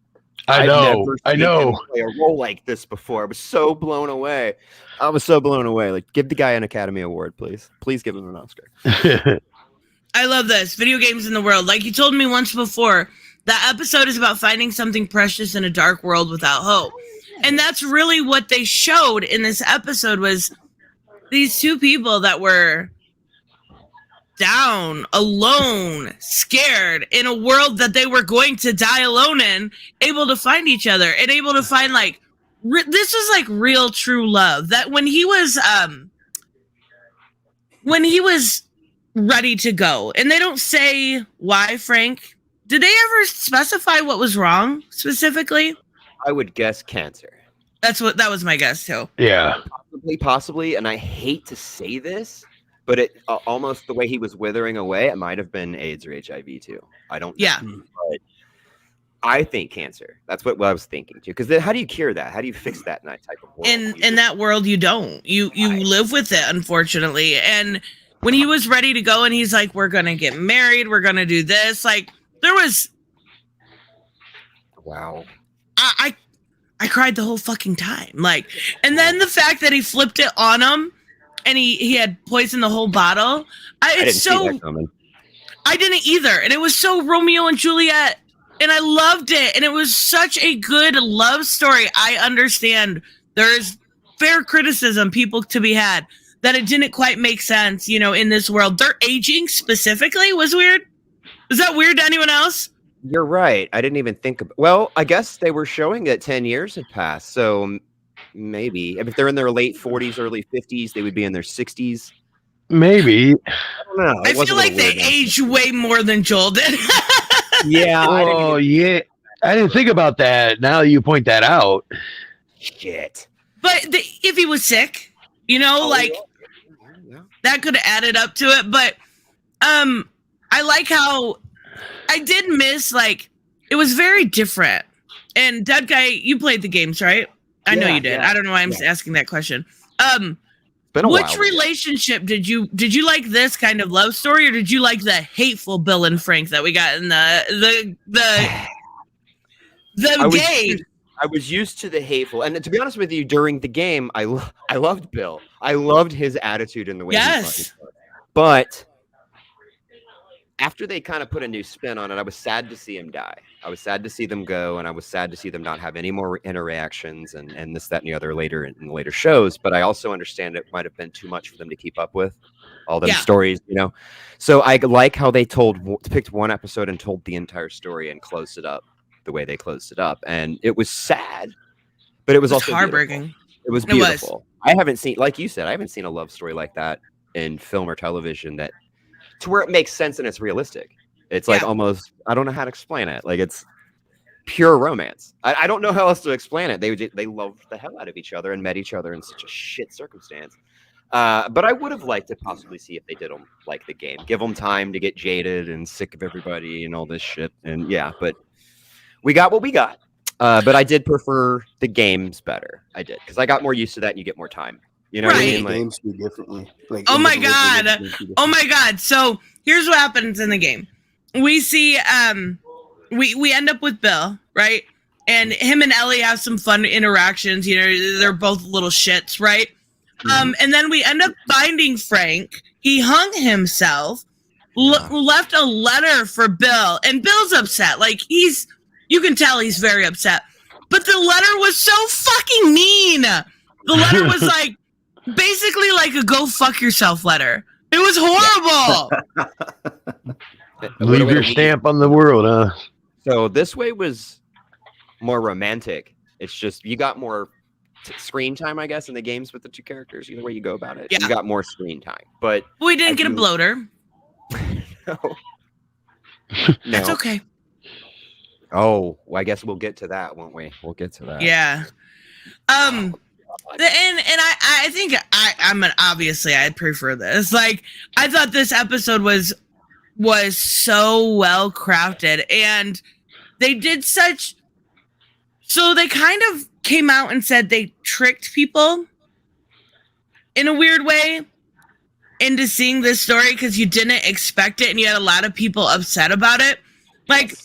I know. Play a role like this before. I was so blown away. Like, give the guy an Academy Award, please. Please give him an Oscar. I love this. Video games in the world. Like you told me once before, that episode is about finding something precious in a dark world without hope. And that's really what they showed in this episode was these two people that were down, alone, scared in a world that they were going to die alone in, able to find each other and able to find this was like real true love. That when he was ready to go, and they don't say why, Frank. Did they ever specify what was wrong specifically? I would guess cancer. That was my guess too. Yeah. Possibly, and I hate to say this, but it almost the way he was withering away, it might have been AIDS or HIV too. I don't know. Yeah. But I think cancer. That's what I was thinking too. Because then how do you cure that? How do you fix that in that type of world? In that world, you don't. You live with it, unfortunately. And when he was ready to go and he's like, we're going to get married, we're going to do this. Like, there was... Wow. I cried the whole fucking time. Like, and then the fact that he flipped it on him and he had poisoned the whole bottle. I didn't see that coming. I didn't either. And it was so Romeo and Juliet. And I loved it. And it was such a good love story. I understand there's fair criticism, people to be had, that it didn't quite make sense, in this world. Their aging specifically was weird. Was that weird to anyone else? You're right. I didn't even think about. Well, I guess they were showing that 10 years had passed. So maybe if they're in their late 40s, early 50s, they would be in their 60s. Maybe. I don't know. I feel like they aged way more than Joel did. Yeah. Yeah. I didn't think about that. Now that you point that out. Shit. But if he was sick, that could have added up to it. But I like how I did miss, it was very different. And Dead Guy, you played the games, right? I know you did. Yeah. I don't know why I'm asking that question. Which relationship did you like, this kind of love story, or did you like the hateful Bill and Frank that we got in the game? I was used to the hateful, and to be honest with you, during the game, I loved Bill. I loved his attitude and the way he fucking was. But after they kind of put a new spin on it, I was sad to see him die. I was sad to see them go, and I was sad to see them not have any more interactions and this, that, and the other later in later shows. But I also understand it might have been too much for them to keep up with all them stories, So I like how they picked one episode and told the entire story and closed it up the way they closed it up. And it was sad, but it was also heartbreaking. Beautiful. It was beautiful. I haven't seen, like you said, I haven't seen a love story like that in film or television that to where it makes sense and it's realistic. It's like almost, I don't know how to explain it. Like, it's pure romance. I don't know how else to explain it. They loved the hell out of each other and met each other in such a shit circumstance. But I would have liked to possibly see if they did them like the game. Give them time to get jaded and sick of everybody and all this shit. And but we got what we got. But I did prefer the games better. I did, because I got more used to that and you get more time. You know what I mean? Like, games do differently. Oh my god! So here's what happens in the game. We see we end up with Bill, right? And him and Ellie have some fun interactions. They're both little shits, right? Mm-hmm. And then we end up finding Frank. He hung himself, left a letter for Bill, and Bill's upset. Like, he's You can tell he's very upset. But the letter was so fucking mean. The letter was like basically like a go fuck yourself letter. It was horrible. Leave your stamp on the world, huh? So this way was more romantic. It's just you got more screen time, I guess, in the games with the two characters. Either way you go about it, you got more screen time. But we didn't get a bloater. No. That's okay. Oh, well, I guess we'll get to that, won't we? We'll get to that. Yeah. And I think obviously I'd prefer this. Like, I thought this episode was so well crafted, and they did such. So they kind of came out and said they tricked people in a weird way into seeing this story because you didn't expect it, and you had a lot of people upset about it. Like,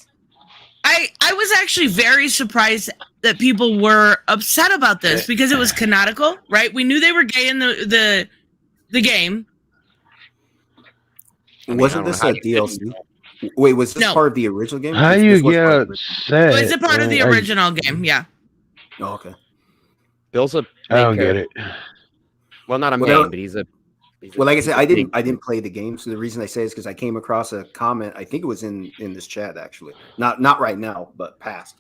I was actually very surprised that people were upset about this because it was canonical, right? We knew they were gay in the game. Wasn't this a DLC? Wait, was this part of the original game? How you get upset? Was it part of the original game? Yeah. Oh, okay. Bill's a. I don't get it. Well, not a main, but he's a. Well, like I said, I didn't play the game, so the reason I say is because I came across a comment. I think it was in this chat actually, not right now, but past,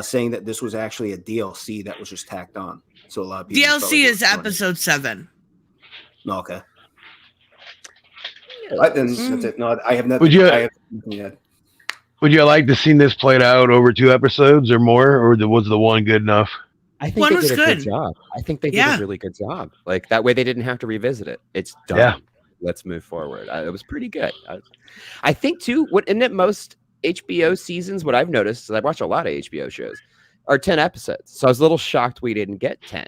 saying that this was actually a DLC that was just tacked on. So a lot of people DLC is episode 7. No, okay. Then that's it. No, I have nothing. Would you like to see this played out over 2 episodes or more, or was the one good enough? I think they did a good job. I think they did a really good job. Like that way, they didn't have to revisit it. It's done. Yeah. Let's move forward. It was pretty good. I think too. What in it most HBO seasons? What I've noticed is I watch a lot of HBO shows are 10 episodes. So I was a little shocked we didn't get 10.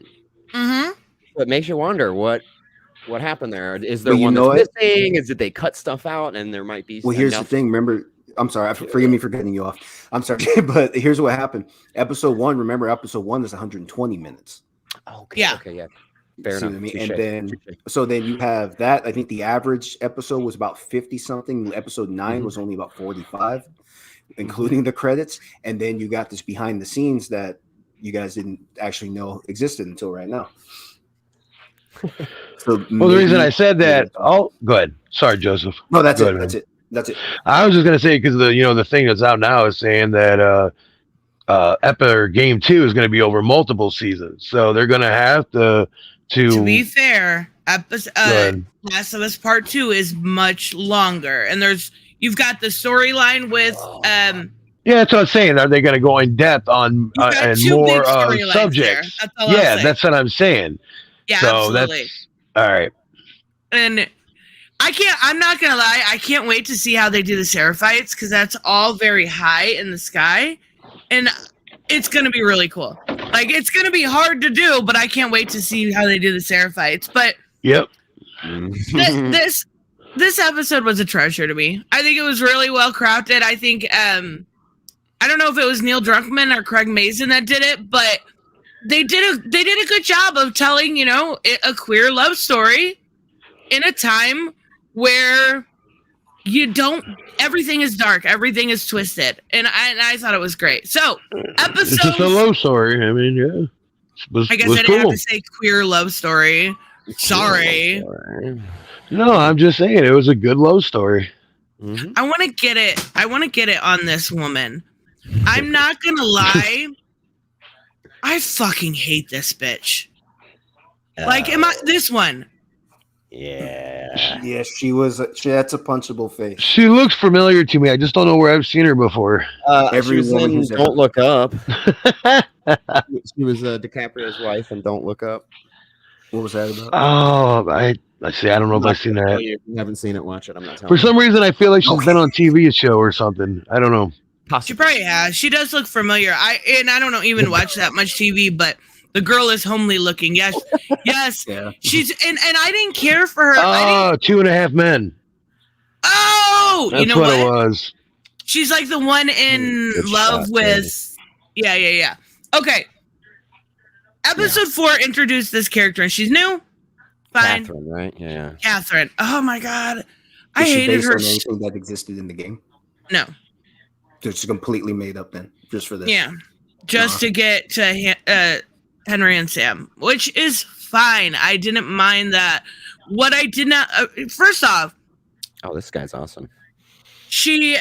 Mm-hmm. So it makes you wonder what happened there. Is there one that's missing? Did they cut stuff out? And there might be. Well, here's the thing. Remember. I'm sorry. Forgive me for cutting you off. I'm sorry, but here's what happened. Episode 1. Remember, episode 1 is 120 minutes. Okay. Yeah. Okay. Yeah. Fair enough. And then, so then you have that. I think the average episode was about 50 something. Episode 9 was only about 45, including the credits. And then you got this behind the scenes that you guys didn't actually know existed until right now. So, well, the reason I said that. Oh, go ahead. Sorry, Joseph. No, that's it. That's it. That's it. I was just gonna say because the thing that's out now is saying that Game 2 is gonna be over multiple seasons, so they're gonna have to. To be fair, Last of Us Part 2 is much longer, and you've got the storyline with Yeah, that's what I'm saying. Are they gonna go in depth on and more subjects? That's what I'm saying. Yeah, so absolutely. That's all right. And I'm not gonna lie, I can't wait to see how they do the Seraphites because that's all very high in the sky, and it's gonna be really cool. Like, it's gonna be hard to do, but I can't wait to see how they do the Seraphites. But yep, this episode was a treasure to me. I think it was really well crafted. I think I don't know if it was Neil Druckmann or Craig Mazin that did it, but they did a good job of telling a queer love story in a time where everything is dark, everything is twisted, and I thought it was great. So, it's just a love story. I mean, yeah, I guess I didn't have to say queer love story. Sorry. No, I'm just saying it was a good love story. Mm-hmm. I want to get it on this woman. I'm not gonna lie. I fucking hate this bitch. This one? Yeah. Yeah, that's a punchable face. She looks familiar to me. I just don't know where I've seen her before. Every woman who's Don't Look Up. She was DiCaprio's wife in Don't Look Up. What was that about? Oh, I see. I don't know if I've seen that. If you haven't seen it, watch it. I'm not telling For some reason, I feel like she's been on TV show or something. I don't know. Possibly. She probably has. She does look familiar. I don't even watch that much TV, but the girl is homely looking. Yes. Yeah. She's and I didn't care for her. Oh, 2.5 Men. Oh, that's you know what it was. She's like the one in love with. Yeah. Okay. Episode 4 introduced this character, and she's new. Fine. Catherine, right? Yeah. Catherine. Oh my god, I hated her. Anything that existed in the game? No. Just completely made up then, just for this. Yeah, just to get to Henry and Sam, which is fine. I didn't mind that. What I did not, first off, Oh, this guy's awesome. she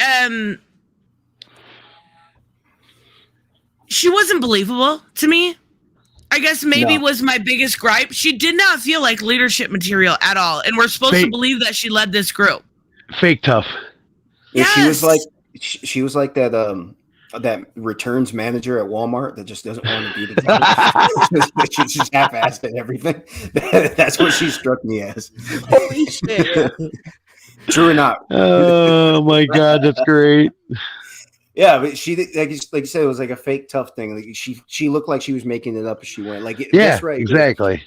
wasn't believable to me. I guess maybe was my biggest gripe. She did not feel like leadership material at all, and we're supposed to believe that she led this group. Fake tough. Yeah, Yes. she was like that that returns manager at Walmart that just doesn't want to do the job. She's just half-assed at everything. That's what she struck me as. Holy shit! True or not? Oh my god, that's great. Yeah, but she like you said, it was like a fake tough thing. Like she looked like she was making it up as she went. Like Yeah, that's right. exactly.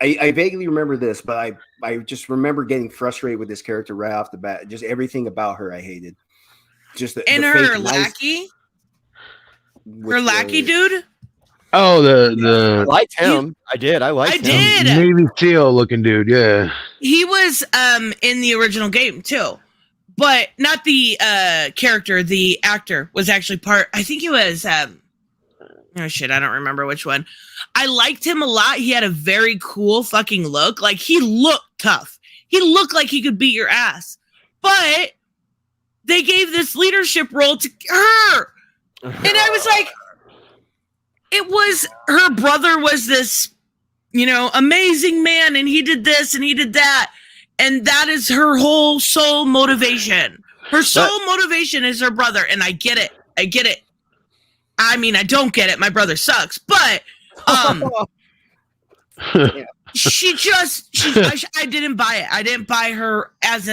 I vaguely remember this, but I just remember getting frustrated with this character right off the bat. Just everything about her I hated. Just the Her fake lackey, with her lackey dude. Oh, I the liked him. I did. I liked him. did. Navy SEAL looking dude. Yeah. He was in the original game too, but not the character. The actor was actually part. I think he was. Oh shit, I don't remember which one. I liked him a lot. He had a very cool fucking look. Like he looked tough. He looked like he could beat your ass. But they gave this leadership role to her, and I was like, it was her brother was this, amazing man, and he did this and he did that. And that is her whole sole motivation. Her sole motivation is her brother. And I get it. I mean, I don't get it. My brother sucks. But I didn't buy it. I didn't buy her as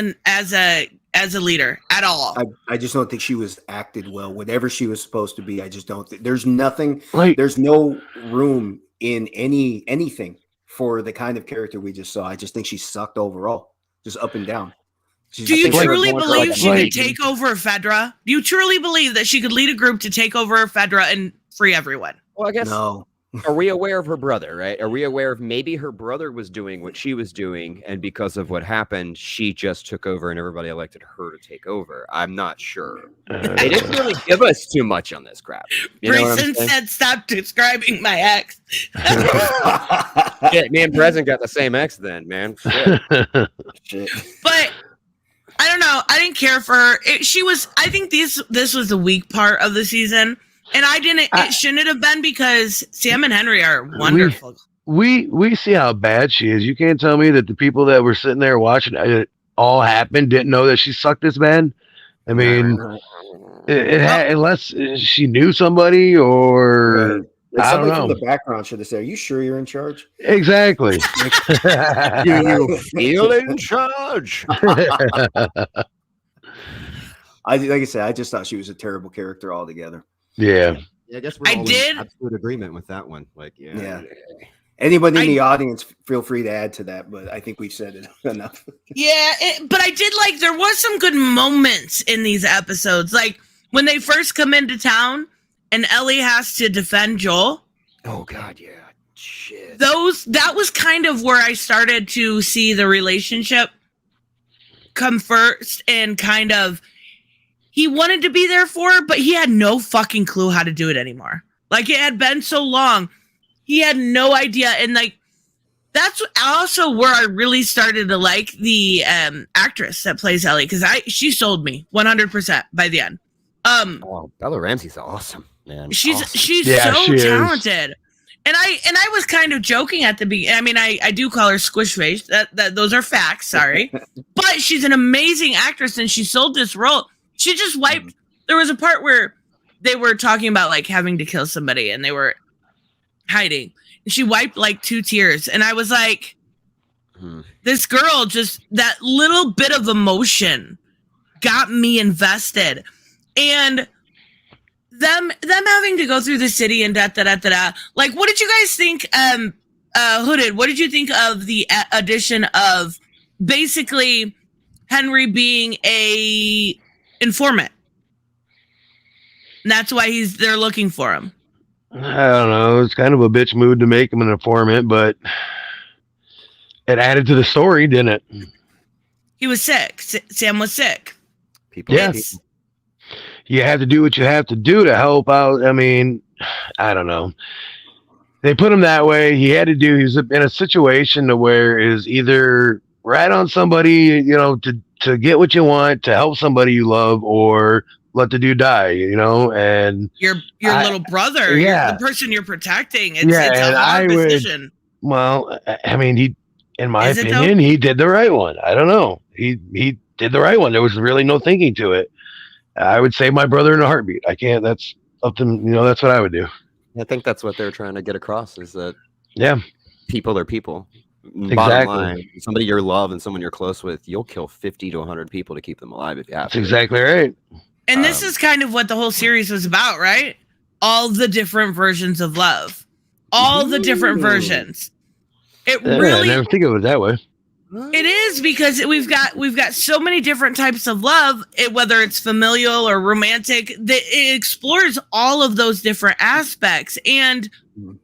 a leader at all. I just don't think she was acted well. Whatever she was supposed to be, I just don't think there's nothing. Like, there's no room in anything for the kind of character we just saw. I just think she sucked overall, just up and down. Do you truly believe she could take over Fedra? Do you truly believe that she could lead a group to take over Fedra and free everyone? Well, I guess. No. Are we aware of her brother, right? Are we aware of maybe her brother was doing what she was doing, and because of what happened, she just took over and everybody elected her to take over? I'm not sure. They didn't really give us too much on this crap. You know what I'm Grayson saying? said, "Stop describing my ex." Yeah, me and Present got the same ex then, man. Shit. Shit. But I don't know. I didn't care for her. I think this was the weak part of the season. And it shouldn't have been, because Sam and Henry are wonderful. We see how bad she is. You can't tell me that the people that were sitting there watching it all happen didn't know that she sucked this bad. I mean, unless she knew somebody or I don't know. From the background should have said, "Are you sure you're in charge?" Exactly. Do you feel in charge? Like I said, I just thought she was a terrible character altogether. Yeah. Yeah, I guess we're all did. in absolute agreement with that one. Like, yeah. Anybody in the audience, feel free to add to that, but I think we've said it enough. Yeah, but I did like, there was some good moments in these episodes. Like when they first come into town and Ellie has to defend Joel. Oh God, yeah. Shit. That was kind of where I started to see the relationship come first, and kind of he wanted to be there for her, but he had no fucking clue how to do it anymore. Like, it had been so long. He had no idea. And like, that's also where I really started to like the actress that plays Ellie, because she sold me 100% by the end. Bella Ramsey's awesome, man. She's awesome. she talented. And I was kind of joking at the beginning. I mean, I do call her squish face. That those are facts. Sorry, but she's an amazing actress, and she sold this role. She just wiped. There was a part where they were talking about like having to kill somebody, and they were hiding. And she wiped like 2 tears, and I was like, this girl, just that little bit of emotion got me invested, and them having to go through the city and da. Like, what did you guys think? Hooded, what did you think of the addition of basically Henry being a informant? And that's why they're looking for him. I don't know. It's kind of a bitch mood to make him an informant, but it added to the story, didn't it? He was sick. Sam was sick. People. Yes. you have to do what you have to do to help out. I mean, I don't know. They put him that way. He had to do. He was in a situation to where is either rat on somebody, to get what you want, to help somebody you love, or let the dude die, and your little brother, yeah. the person you're protecting. It's and a hard decision. Well, I mean, in my Is it opinion, he did the right one. I don't know. He did the right one. There was really no thinking to it. I would save my brother in a heartbeat. I can't. That's up to that's what I would do. I think that's what they're trying to get across is that people are people. Exactly. Bottom line, somebody you love and someone you're close with, you'll kill 50 to 100 people to keep them alive if you have to. That's exactly right. And this is kind of what the whole series was about, right? All the different versions of love. All the different versions. It really I never think of it that way. It is, because we've got so many different types of love, whether it's familial or romantic, that it explores all of those different aspects. And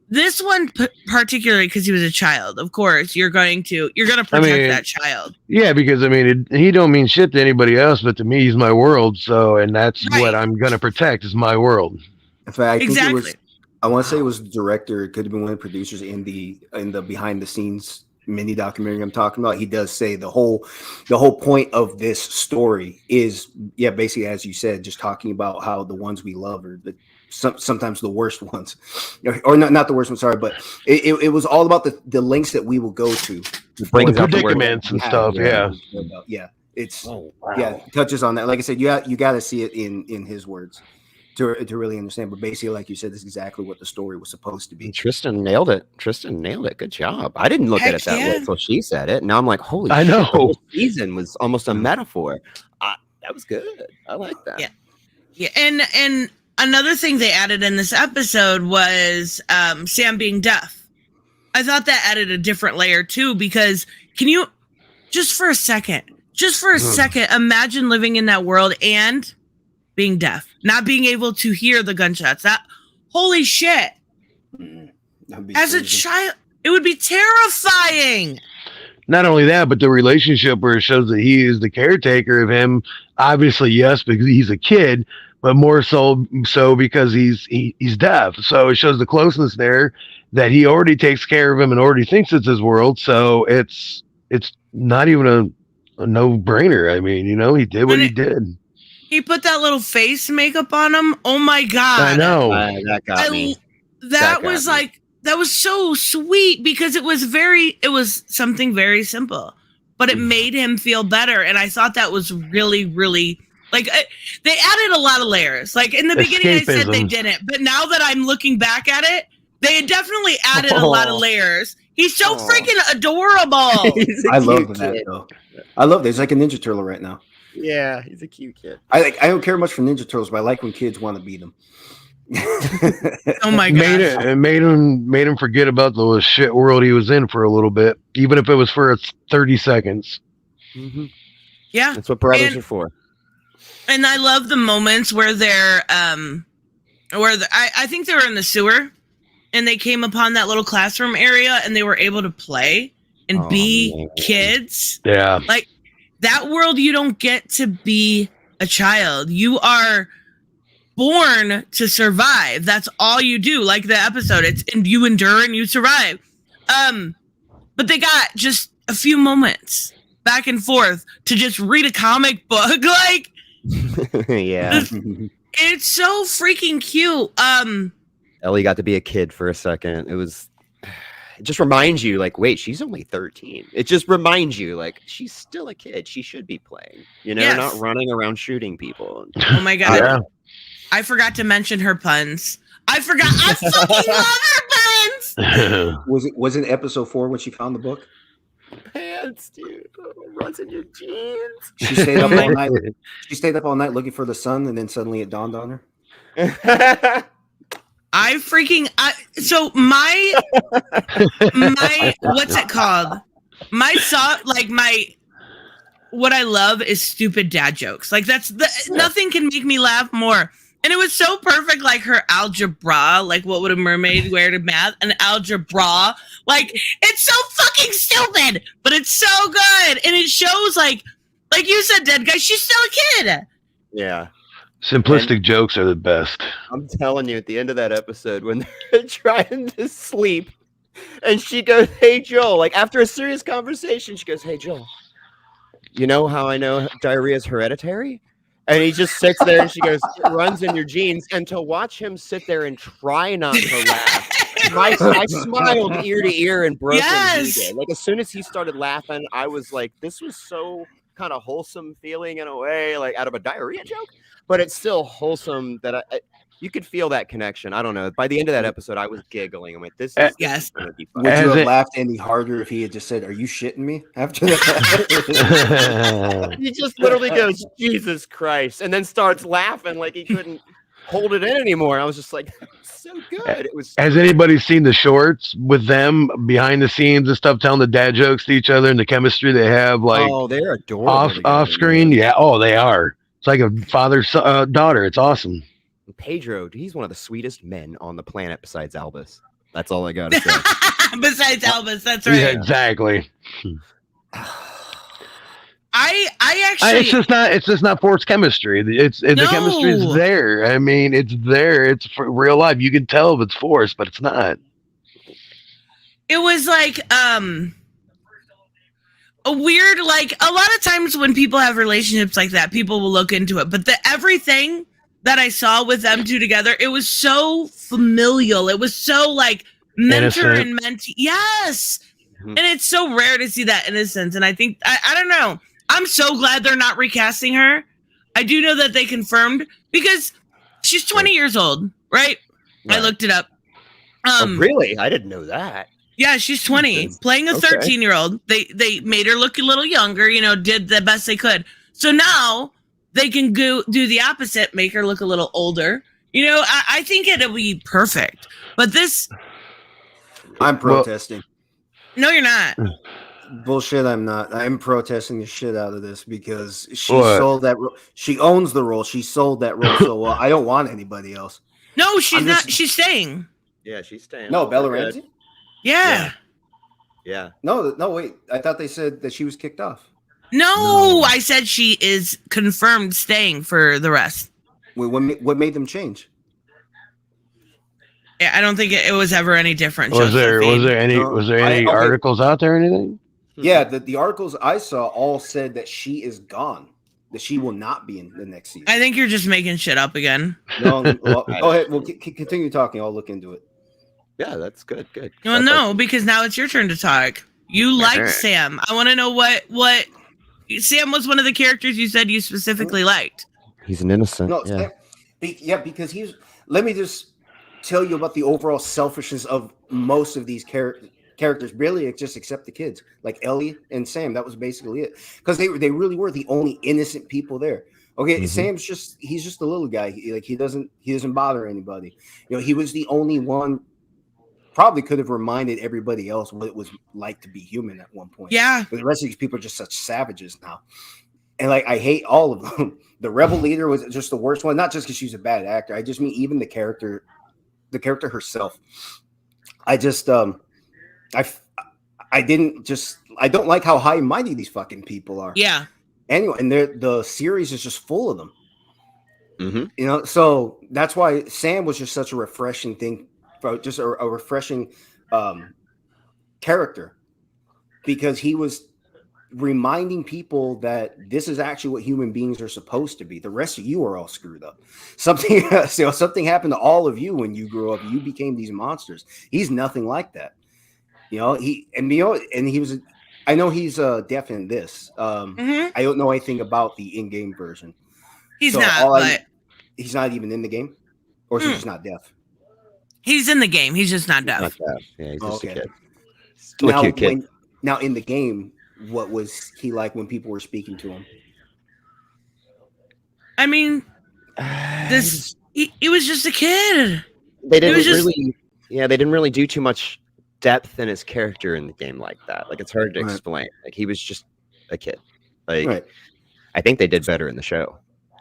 this one particularly, because he was a child, of course, you're gonna protect that child. Yeah, because he don't mean shit to anybody else, but to me, he's my world. So, and that's what I'm gonna protect is my world. In fact, I think Exactly. it was. I want to say it was the director. It could have been one of the producers in the behind the scenes mini documentary I'm talking about. He does say the whole point of this story is basically, as you said, just talking about how the ones we love are sometimes the worst ones, or not the worst ones. Sorry, but it was all about the lengths that we will go to, the predicaments and stuff. It's touches on that. Like I said, you got to see it in his words to really understand. But basically, like you said, this is exactly what the story was supposed to be. Tristan nailed it. Good job. I didn't look at it that way until she said it. Now I'm like, holy shit, know. The whole season was almost a metaphor. That was good. I like that. Yeah. And another thing they added in this episode was Sam being deaf. I thought that added a different layer too, because can you just for a second imagine living in that world and being deaf, not being able to hear the gunshots? That holy shit. As a child, it would be terrifying. Not only that, but the relationship where it shows that he is the caretaker of him. Obviously, yes, because he's a kid, but more so because he's deaf. So it shows the closeness there that he already takes care of him and already thinks it's his world. So it's not even a no-brainer. I mean, he did what he did. He put that little face makeup on him. Oh my god! I know. That got me. That was so sweet, because it was something very simple, but it made him feel better. And I thought that was really, really, like, they added a lot of layers. Like in the beginning, I said they didn't, but now that I'm looking back at it, they definitely added a lot of layers. He's so freaking adorable. I love that though. I love that. He's like a Ninja Turtle right now. Yeah, he's a cute kid. I don't care much for Ninja Turtles, but I like when kids want to beat them. Oh my god! It made him forget about the shit world he was in for a little bit, even if it was for 30 seconds. Mm-hmm. Yeah, that's what brothers are for. And I love the moments where they're I think they were in the sewer, and they came upon that little classroom area, and they were able to play and be kids. Yeah, like that world. You don't get to be a child. You are born to survive. That's all you do. Like the episode, and you endure and you survive. But they got just a few moments back and forth to just read a comic book. Like, yeah, it's so freaking cute. Ellie got to be a kid for a second. It just reminds you, like, wait, she's only 13. It just reminds you, like, she's still a kid. She should be playing, not running around shooting people. Oh my god. Yeah. I forgot to mention her puns. I fucking love her puns. Was it episode 4 when she found the book? Pants, dude. Runs in your jeans. She stayed up all night. She stayed up all night looking for the sun, and then suddenly it dawned on her. So my what's it called? What I love is stupid dad jokes. Like nothing can make me laugh more. And it was so perfect, like her algebra, like what would a mermaid wear to math? An algebra. Like, it's so fucking stupid, but it's so good. And it shows, like you said, dead guy, she's still a kid. Yeah. Simplistic jokes are the best. I'm telling you, at the end of that episode, when they're trying to sleep, and she goes, "Hey Joel," like after a serious conversation, she goes, "Hey Joel, you know how I know diarrhea is hereditary?" And he just sits there, and she goes, "It runs in your genes." And to watch him sit there and try not to laugh, I smiled ear to ear and broke when he did. Like as soon as he started laughing, I was like, "This was so kind of wholesome feeling in a way, like out of a diarrhea joke." But it's still wholesome that you could feel that connection. I don't know. By the end of that episode, I was giggling. I'm like, this is gonna be fun. Would you have laughed any harder if he had just said, "Are you shitting me?" After that, he just literally goes, "Jesus Christ," and then starts laughing like he couldn't hold it in anymore. I was just like, so good. It was. Has anybody seen the shorts with them behind the scenes and stuff, telling the dad jokes to each other and the chemistry they have? Like, oh, they're adorable off screen. Yeah. Oh, they are. It's like a father daughter. It's awesome. Pedro, he's one of the sweetest men on the planet besides Albus. That's all I got to say. Besides Albus, that's right. Yeah, exactly. I actually, it's just not forced chemistry. The chemistry is there. I mean, it's there. It's for real life. You can tell if it's forced, but it's not. It was like a weird, like a lot of times when people have relationships like that, people will look into it. But everything that I saw with them two together, it was so familial. It was so like mentor and mentee. Yes. Mm-hmm. And it's so rare to see that innocence. And I think, I don't know. I'm so glad they're not recasting her. I do know that they confirmed because she's 20 years old, right? I looked it up. Oh, really? I didn't know that. Yeah, she's 20, playing a 13-year-old. They made her look a little younger, did the best they could. So now they can do the opposite, make her look a little older. I think it'll be perfect. But this... I'm protesting. No, you're not. Bullshit, I'm not. I'm protesting the shit out of this because she sold that role. She owns the role. She sold that role so well. I don't want anybody else. No, she's not. She's staying. Yeah, she's staying. No, Bella Ramsey? Yeah. No, wait. I thought they said that she was kicked off. No, I said she is confirmed staying for the rest. Wait, what made them change? Yeah, I don't think it was ever any different. Was there any articles out there or anything? Yeah, the articles I saw all said that she is gone, that she will not be in the next season. I think you're just making shit up again. No, well, go ahead. We'll continue talking. I'll look into it. Yeah, that's good. Well, no, because now it's your turn to talk. You liked Sam. I want to know what Sam was one of the characters you said you specifically liked. He's an innocent. No, because he's. Let me just tell you about the overall selfishness of most of these characters. Really, just except the kids, like Ellie and Sam. That was basically it, because they really were the only innocent people there. Okay, Sam's he's just a little guy. He doesn't bother anybody. He was the only one. Probably could have reminded everybody else what it was like to be human at one point. Yeah, but the rest of these people are just such savages now, and I hate all of them. The rebel leader was just the worst one. Not just because she's a bad actor. I just mean even the character herself. I just I don't like how high and mighty these fucking people are. Yeah. Anyway, and the series is just full of them. Mm-hmm. So that's why Sam was just such a refreshing thing, just a refreshing character, because he was reminding people that this is actually what human beings are supposed to be. The rest of you are all screwed up. Something happened to all of you when you grew up. You became these monsters. He's nothing like that. He was. I know he's deaf in this. I don't know anything about the in-game version. He's not. He's not even in the game, or is he just not deaf? He's in the game. He's just not deaf. Yeah, he's just a kid. Still a cute kid. Now in the game, what was he like when people were speaking to him? I mean, he was just a kid. They didn't really do too much depth in his character in the game like that. Like, it's hard to explain. Like, he was just a kid. Like, I think they did better in the show.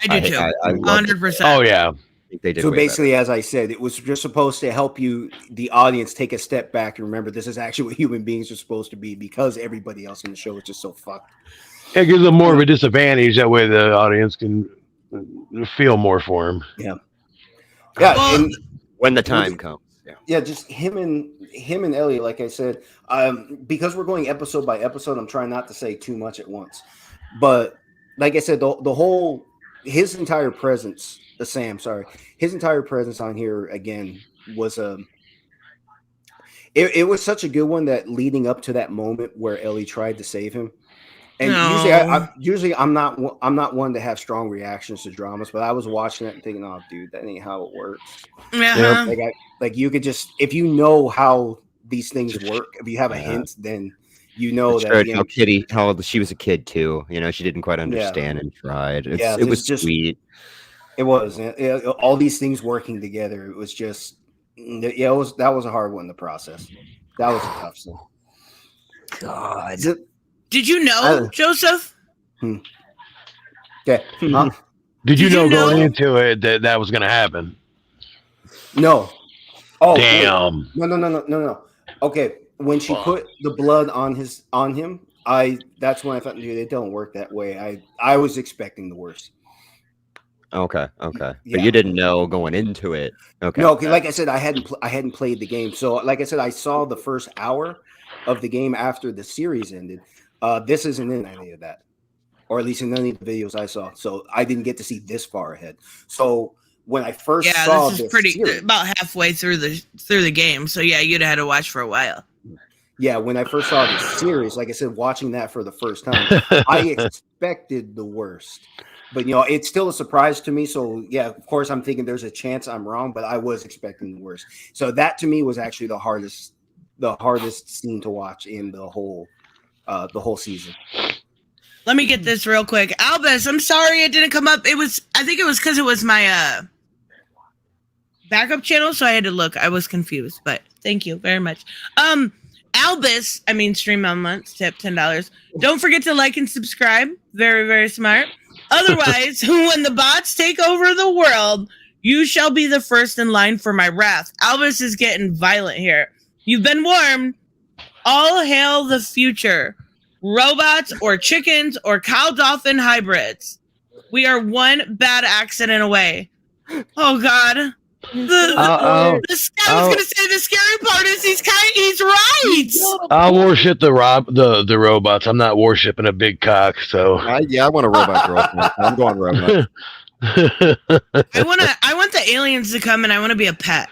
I do too. 100%. Oh yeah. They did so basically, as I said, it was just supposed to help you, the audience, take a step back and remember this is actually what human beings are supposed to be, because everybody else in the show is just so fucked. It gives them more of a disadvantage. That way the audience can feel more for him. Yeah, Well, and When the time comes. yeah, just him and Ellie. Like I said, because we're going episode by episode, I'm trying not to say too much at once. But like I said, the whole his entire presence, his entire presence on here again was it was such a good one that leading up to that moment where Ellie tried to save him. And No. usually I'm not one to have strong reactions to dramas, but I was watching it and thinking, oh, dude, that ain't how it works. Uh-huh. Like you could just, if you know how these things work, if you have a hint, then you know that. Showed how Kitty, how she was a kid too. You know, she didn't quite understand and tried. It was just sweet. It was all these things working together. It was just, yeah, that was a hard one to process. That was a tough one. God. Did you know, Joseph? Okay. Huh? Did you Did you know going know- into it that was going to happen? No. Oh, Damn. wait. No. Okay. When she put the blood on him, that's when I thought, dude, it don't work that way. I was expecting the worst. Okay. Yeah. But you didn't know going into it. Okay. No, like I said, I hadn't played the game. So, like I said, I saw the first hour of the game after the series ended. This isn't in any of that, or at least in any of the videos I saw. So I didn't get to see this far ahead. So when I first saw this is pretty series, about halfway through the game. So yeah, you'd have had to watch for a while. yeah, when I first saw the series, like I said, watching that for the first time, I expected the worst. But it's still a surprise to me. So yeah, of course, I'm thinking there's a chance I'm wrong, but I was expecting the worst. So that to me was actually the hardest scene to watch in the whole season. Let me get this real quick. Albus, I'm sorry it didn't come up. I think it was because it was my backup channel, so I had to look. I was confused, but thank you very much. Albus, Stream Months, tip $10. Don't forget to like and subscribe. Very, very smart. Otherwise, when the bots take over the world, you shall be the first in line for my wrath. Albus is getting violent here. You've been warned. All hail the future. Robots or chickens or cow dolphin hybrids. We are one bad accident away. Oh God. The sky was gonna say the scary part is he's right. I'll worship the robots. I'm not worshiping a big cock, so I want a robot girl. I'm going robot. I want the aliens to come and I want to be a pet.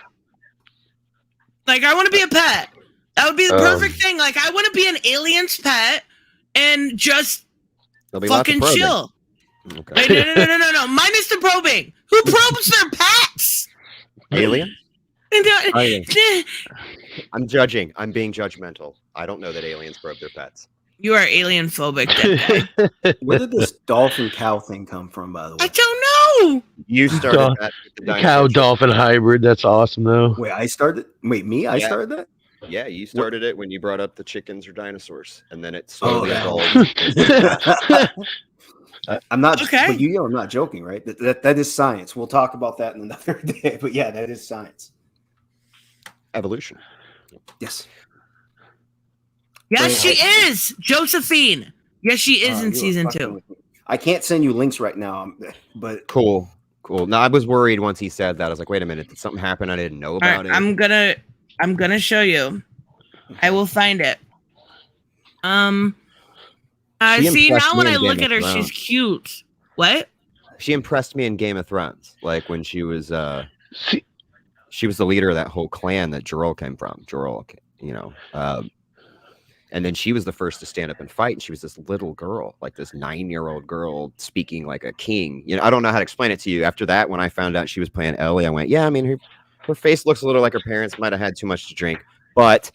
Like I want to be a pet. That would be the perfect thing. Like I want to be an alien's pet and just fucking chill. Okay. Wait, no. Minus the probing. Who probes their pets? Alien? I'm judging. I'm being judgmental. I don't know that aliens probe their pets. You are alien phobic. Where did this dolphin cow thing come from, by the way? I don't know. You started that with the cow dinosaur dolphin hybrid. That's awesome, though. Wait, I started that? Yeah, you started it when you brought up the chickens or dinosaurs, and then it slowly evolved. I'm not. Okay. But I'm not joking, right? That is science. We'll talk about that in another day. But yeah, that is science. Evolution. Yes. Yes, she is. Josephine. Yes, she is in season 2. I can't send you links right now, but Cool. No, I was worried once he said that. I was like, wait a minute, did something happen I didn't know about it? I'm gonna show you. I will find it. See now when I look at her, she's cute. What? She impressed me in Game of Thrones, like when she was she was the leader of that whole clan that Jorel came from. And then she was the first to stand up and fight. And she was this little girl, like this 9-year-old girl speaking like a king. I don't know how to explain it to you. After that, when I found out she was playing Ellie, I went, yeah, her face looks a little like her parents might have had too much to drink, but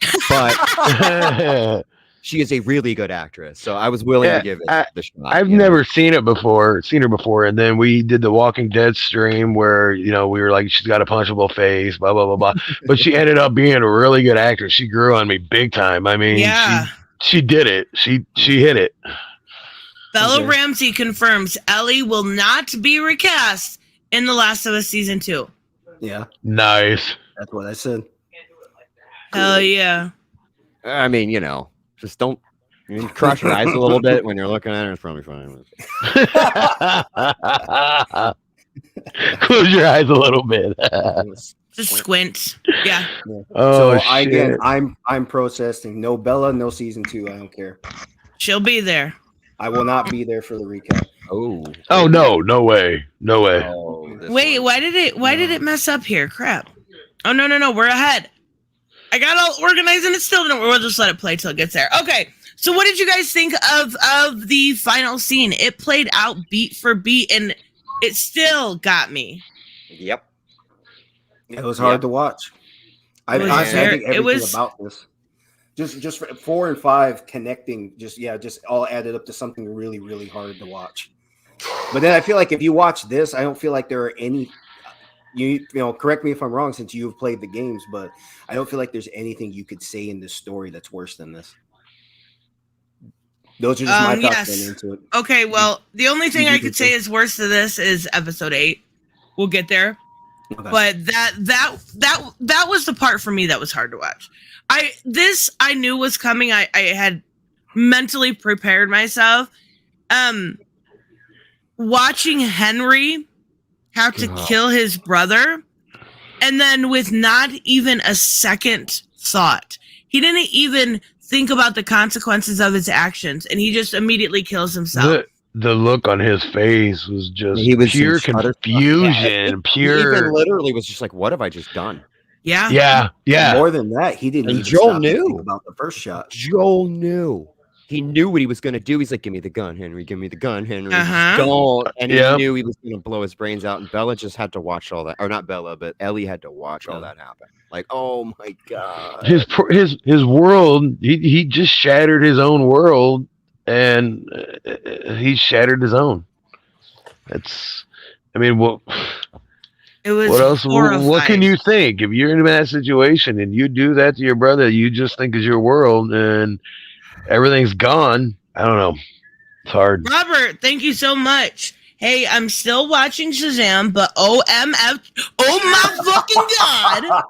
she is a really good actress. So I was willing to give it the shot. I've never seen her before. And then we did the Walking Dead stream where, we were like, she's got a punchable face, blah, blah, blah, blah. But she ended up being a really good actress. She grew on me big time. She did it. She hit it. Bella Ramsey confirms Ellie will not be recast in The Last of Us season 2. Yeah. Nice. That's what I said. Hell yeah. Just don't cross your eyes a little bit when you're looking at her. It's probably fine. Close your eyes a little bit. Just squint. Yeah. Oh, so shit. again, I'm protesting. No Bella, no season 2. I don't care. She'll be there. I will not be there for the recap. Oh no way. No way. Wait, why did it mess up here? Crap. Oh no, we're ahead. I got all organized and it still didn't. We'll just let it play till it gets there. Okay. So what did you guys think of the final scene? It played out beat for beat and it still got me. Yep. It was hard to watch. I think everything about this. Just for 4 and 5 connecting, just all added up to something really, really hard to watch. But then I feel like if you watch this, I don't feel like there are any. You know, correct me if I'm wrong, since you've played the games, but I don't feel like there's anything you could say in this story that's worse than this. Those are just my thoughts going into it. Okay, well, the only thing I could say is worse than this is episode 8. We'll get there. Okay. But that was the part for me that was hard to watch. I knew was coming. I had mentally prepared myself. Watching Henry have to kill his brother, and then with not even a second thought, he didn't even think about the consequences of his actions, and he just immediately kills himself. The look on his face was just pure confusion. He even literally was just like, "What have I just done?" Yeah. More than that, he didn't. And Joel knew about the first shot. Joel knew. He knew what he was going to do. He's like, "Give me the gun, Henry. Give me the gun, Henry." Don't. And he knew he was going to blow his brains out. And Bella just had to watch all that, or not Bella, but Ellie had to watch all that happen. Like, oh my god, his world. He just shattered his own world, and he shattered his own. It's. I mean, well. It was what else? horrifying. What can you think if you're in that situation and you do that to your brother? You just think is your world and everything's gone. I don't know. It's hard. Robert, thank you so much. Hey, I'm still watching Shazam, but OMF, oh my fucking god,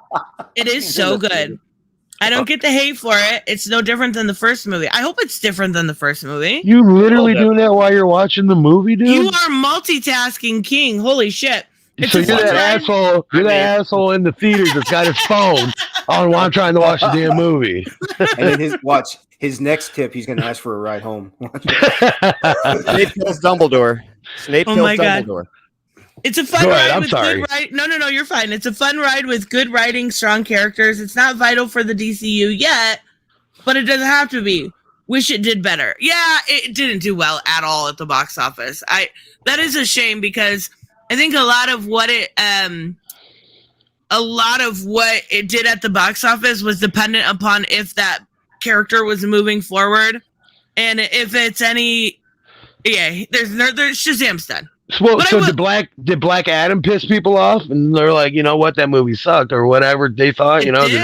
it is so good. I don't get the hate for it. It's no different than the first movie. I hope it's different than the first movie. You literally doing that while you're watching the movie, dude? You are multitasking king. Holy shit. So you're that asshole. You're that asshole in the theaters that's got his phone on while I'm trying to watch the damn movie. And then his next tip, he's going to ask for a ride home. Snape kills Dumbledore. Snape kills Dumbledore. It's a fun ride with good writing. No, you're fine. It's a fun ride with good writing, strong characters. It's not vital for the DCU yet, but it doesn't have to be. Wish it did better. Yeah, it didn't do well at all at the box office. That is a shame because I think a lot of what it did at the box office was dependent upon if that character was moving forward, and if it's any, there's Shazam's done. Well, so did Black Adam piss people off, and they're like, you know what, that movie sucked, or whatever they thought, you know, did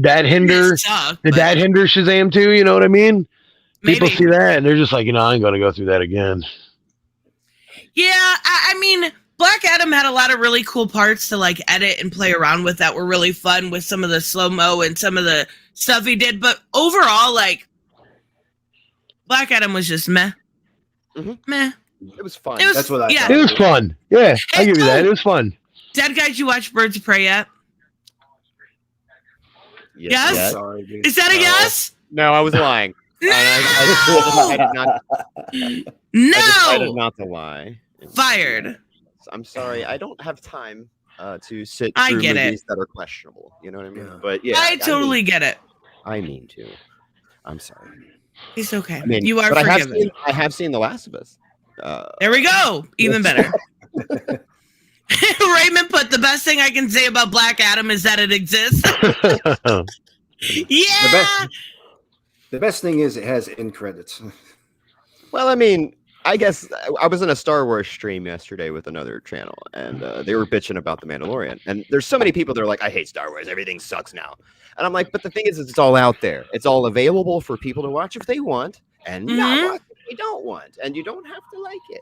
that hinder Shazam too? You know what I mean? Maybe. People see that and they're just like, you know, I ain't gonna go through that again. Yeah, I mean, Black Adam had a lot of really cool parts to like edit and play around with that were really fun with some of the slow-mo and some of the stuff he did. But overall, like, Black Adam was just meh. Mm-hmm. Meh. It was fun. That's what I thought. It was fun. Yeah, I give you that. It was fun. Dad, guys, you watch Birds of Prey yet? Yes? Sorry, dude. Is that a yes? No, I was lying. No! I did not. No! I decided not to lie. Fired. I'm sorry. I don't have time to sit through movies that are questionable. You know what I mean? But yeah, I totally get it. I mean to. I'm sorry. It's okay. I mean, you are forgiven. I have seen The Last of Us. There we go. Even better. Raymond put the best thing I can say about Black Adam is that it exists. Yeah. The best thing is it has end credits. Well, I mean, I guess I was in a Star Wars stream yesterday with another channel, and they were bitching about The Mandalorian. And there's so many people that are like, I hate Star Wars. Everything sucks now. And I'm like, but the thing is it's all out there. It's all available for people to watch if they want, and not watch if they don't want. And you don't have to like it.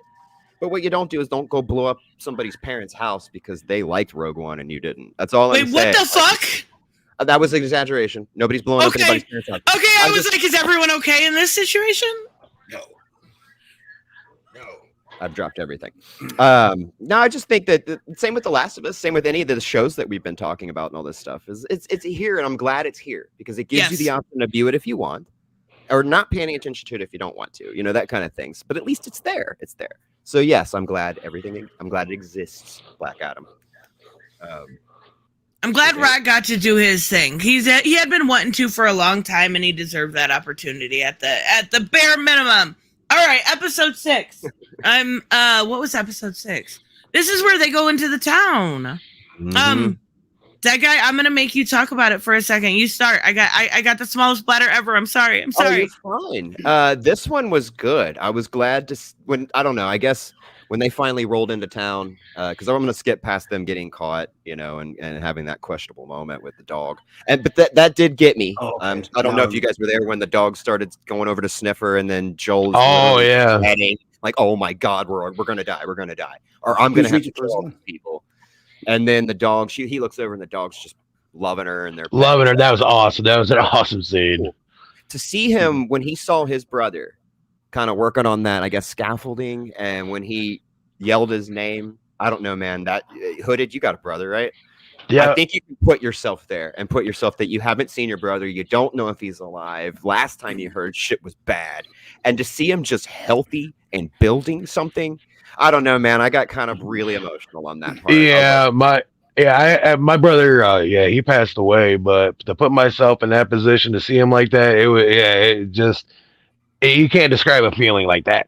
But what you don't do is don't go blow up somebody's parents' house because they liked Rogue One and you didn't. That's all I'm saying. Wait, what the fuck? That was an exaggeration. Nobody's blowing up anybody's parents' house. Okay, I was like, is everyone okay in this situation? No. I've dropped everything. No, I just think that same with The Last of Us, same with any of the shows that we've been talking about and all this stuff is it's here, and I'm glad it's here because it gives you the option to view it if you want, or not paying attention to it if you don't want to, that kind of things. But at least it's there. It's there. So yes, I'm glad it exists. Black Adam. I'm glad Rod got to do his thing. He had been wanting to for a long time, and he deserved that opportunity at the bare minimum. All right, episode 6. What was episode 6? This is where they go into the town. Mm-hmm. That guy, I'm gonna make you talk about it for a second. You start. I got the smallest bladder ever. I'm sorry. Oh, you're fine. This one was good. I was glad to I guess when they finally rolled into town, because I'm going to skip past them getting caught, and having that questionable moment with the dog. But that did get me. Oh, okay. I don't know if you guys were there when the dog started going over to Sniffer, and then Joel. Heading, like, oh my God, we're going to die. We're going to die, or I'm going to have to kill all these people. And then the dog, he looks over, and the dog's just loving her, and they're loving her. That was awesome. That was an awesome scene. Cool. To see him when he saw his brother kind of working on that, I guess, scaffolding, and when he yelled his name, I don't know, man, that Hooded, you got a brother, right? Yeah. I think you can put yourself there and put yourself that you haven't seen your brother, you don't know if he's alive, last time you heard shit was bad, and to see him just healthy and building something, I don't know, man, I got kind of really emotional on that part. My brother, he passed away, but to put myself in that position, to see him like that, you can't describe a feeling like that.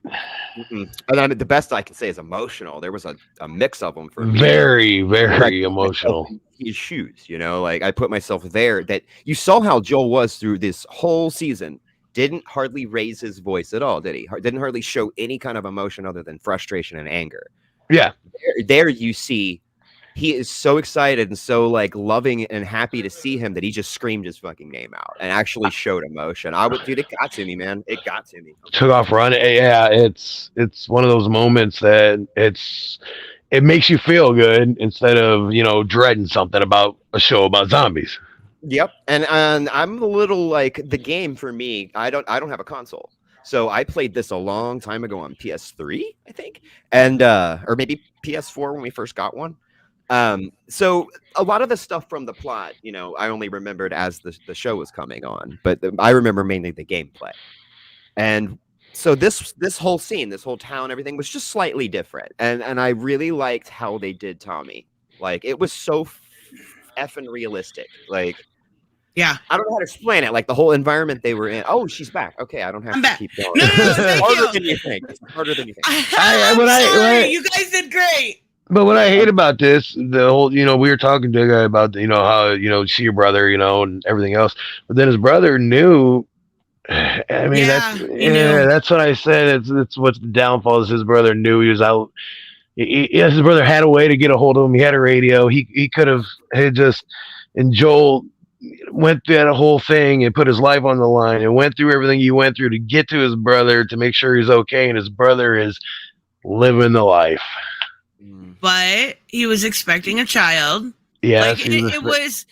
And the best I can say is emotional. There was a mix of them for me. Very, very emotional. His shoes, like I put myself there. That you saw how Joel was through this whole season. Didn't hardly raise his voice at all, did he? Didn't hardly show any kind of emotion other than frustration and anger. Yeah. There you see. He is so excited and so like loving and happy to see him that he just screamed his fucking name out and actually showed emotion. It got to me, man. It got to me. Took off running. Yeah, it's one of those moments that it makes you feel good instead of dreading something about a show about zombies. Yep, and I'm a little like the game for me. I don't have a console, so I played this a long time ago on PS3, I think, and or maybe PS4 when we first got one. So a lot of the stuff from the plot, I only remembered as the show was coming on, but I remember mainly the gameplay. And so this whole scene, this whole town, everything was just slightly different. And I really liked how they did Tommy. Like, it was so effing realistic. Like, yeah, I don't know how to explain it. Like the whole environment they were in. Oh, she's back. Okay, I don't have to keep going. No, it's harder than you think. It's harder than you think. You guys did great. But what I hate about this, the whole, we were talking to a guy about, how, see your brother, and everything else. But then his brother knew. I mean, that's what I said. It's what's the downfall is his brother knew he was out. His brother had a way to get a hold of him. He had a radio. He could have and Joel went through that whole thing and put his life on the line and went through everything he went through to get to his brother to make sure he's okay. And his brother is living the life. But he was expecting a child. Yeah, it was